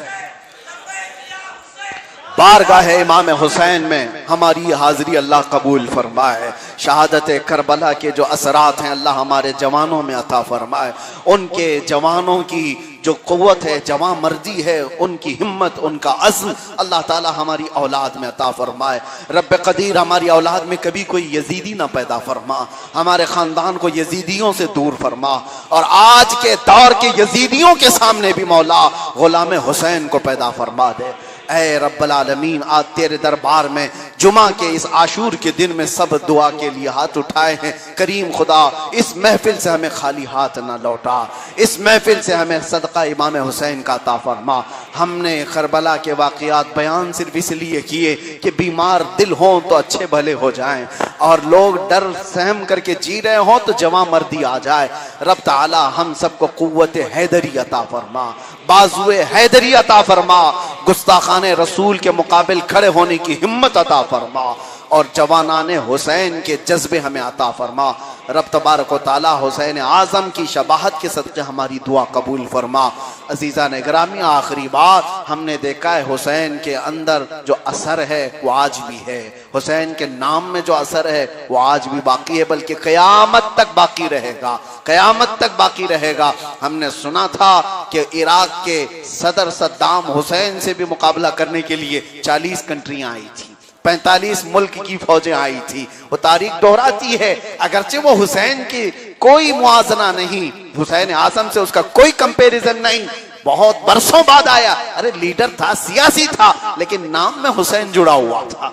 बारगाह इमाम हुसैन में हमारी हाजिरी अल्लाह कबूल फरमाए। शहादत करबला के जो असरात हैं अल्लाह हमारे जवानों में अता फरमाए। उनके जवानों की जो क़ुव्वत है, जवां मर्दी है, उनकी हिम्मत, उनका अज़्म अल्लाह ताला हमारी औलाद में अता फरमाए। रब्ब कदीर हमारी औलाद में कभी कोई यजीदी ना पैदा फरमा, हमारे ख़ानदान को यजीदियों से दूर फरमा, और आज के दौर के यजीदियों के सामने भी मौला ग़ुलाम हुसैन को पैदा फरमा दे। ऐ रब्बल आलमीन, आज तेरे दरबार में जुमा के इस आशूर के दिन में सब दुआ के लिए हाथ उठाए हैं। करीम खुदा इस महफिल से हमें खाली हाथ ना लौटा, इस महफिल से हमें सदका इमाम हुसैन का अता फरमा। हमने करबला के वाक़यात बयान सिर्फ इसलिए किए कि बीमार दिल हों तो अच्छे भले हो जाएं, और लोग डर सहम करके जी रहे हों तो जवां मर्दी आ जाए। रब ताला हम सबको क़ुव्वत हैदरी अता फरमा, बाजुए हैदरी अता फरमा, गुस्ताखाने रसूल के मुकाबिल खड़े होने की हिम्मत अता फरमा, और जवानाने हुसैन के जज्बे हमें अता फरमा। रब तबारक व तआला हुसैन आज़म की शबाहत के सदक़े हमारी दुआ कबूल फरमा। अजीज़ा ने गिरामी, आखिरी बात हमने देखा है, हुसैन के अंदर जो असर है वो आज भी है, हुसैन के नाम में जो असर है वो आज भी बाकी है, बल्कि क़यामत तक बाकी रहेगा, क़यामत तक बाकी रहेगा। हमने सुना था कि इराक के सदर सद्दाम हुसैन से भी मुकाबला करने के लिए 40 कंट्रियां आई थी, 45 मुल्क की फौजें आई थी। वो तारीख दोहराती है, अगरचे वो हुसैन की कोई मुआजना नहीं, हुसैन आज़म से उसका कोई कंपैरिजन नहीं, बहुत बरसों बाद आया। अरे लीडर था, सियासी था, लेकिन नाम में हुसैन जुड़ा हुआ था,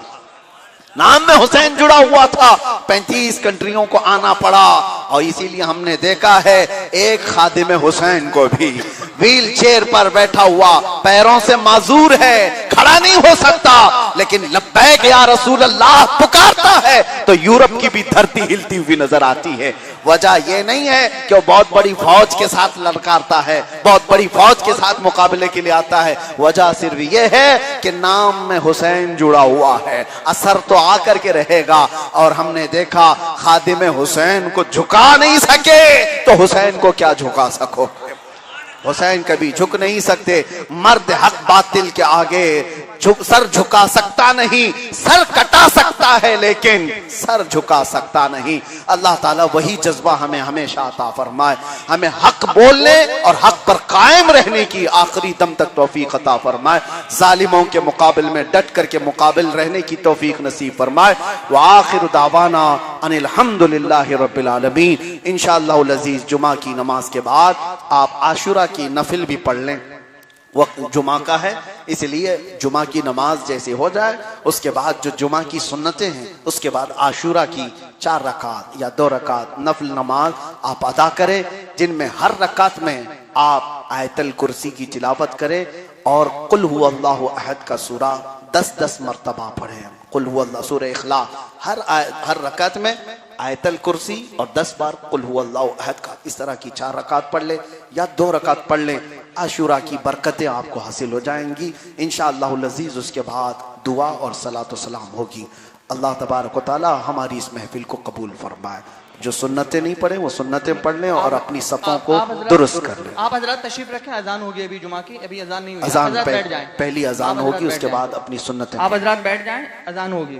नाम में हुसैन जुड़ा हुआ था। 35 कंट्रियों को आना पड़ा, और इसीलिए हमने देखा है एक खादिम हुसैन को भी व्हील चेयर पर बैठा हुआ, पैरों से माजूर है, खड़ा नहीं हो सकता, लेकिन लब्बैक या रसूल अल्लाह पुकारता है तो यूरोप की भी धरती हिलती हुई नजर आती है। वजह यह नहीं है कि वो बहुत बड़ी फौज के साथ ललकारता है, बहुत बड़ी फौज के साथ मुकाबले के लिए आता है, वजह सिर्फ यह है कि नाम में हुसैन जुड़ा हुआ है, असर तो आकर के रहेगा। और हमने देखा खादिम हुसैन को झुका नहीं सके तो हुसैन को क्या झुका सको, हुसैन कभी झुक नहीं सकते। मर्द हक बातिल के आगे सर झुका सकता नहीं, सर कटा सकता है लेकिन सर झुका सकता नहीं। अल्लाह ताला वही जज्बा हमें हमेशा अता फरमाए, हमें हक बोलने और हक पर कायम रहने की आखिरी दम तक तौफीक अता फरमाए, जालिमों के मुकाबिल में डट करके मुकाबिल रहने की तौफीक नसीब फरमाए। व आखिर दावाना अनिल हम्दुलिल्लाहि रब्बिल आलमीन। इंशाअल्लाहुल अज़ीज़ जुमा की नमाज के बाद आप आशुरा की नफिल भी पढ़ लें, वक्त जुमा का है, इसलिए जुमा की नमाज जैसे हो जाए उसके बाद जो जुमा की सुन्नतें हैं उसके बाद आशूरा की 4 रकात या 2 रकात नफल नमाज आप अदा करें, जिनमें हर रकात में आप आयतल कुर्सी की तिलावत करें और कुल हुवल्लाहु अहद का सूरा 10-10 मरतबा पढ़ें। कुल हुवल्लाहु सूरह इखलास हर रकात में आयतल कुर्सी और 10 बार कुल हुवल्लाहु अहद का, इस तरह की 4 रकात पढ़ ले या 2 रकात पढ़ लें। आशूरा की बरकतें आपको हासिल हो जाएंगी इंशाअल्लाहुल अज़ीज़। उसके बाद दुआ और सलातो सलाम होगी। अल्लाह तबारक व तआला हमारी इस महफिल को कबूल फरमाए। जो सुन्नतें नहीं पढ़े वो सुन्नतें पढ़ लें और अपनी सफ़ों को दुरुस्त कर लें। आप हजरत तशरीफ रखें, अजान होगी अभी जुमा की, अभी अजान नहीं हुई, अजान बैठ जाएं, पहली अजान होगी, उसके बाद अपनी सुन्नतें आप हजरत बैठ जाएं, अजान होगी।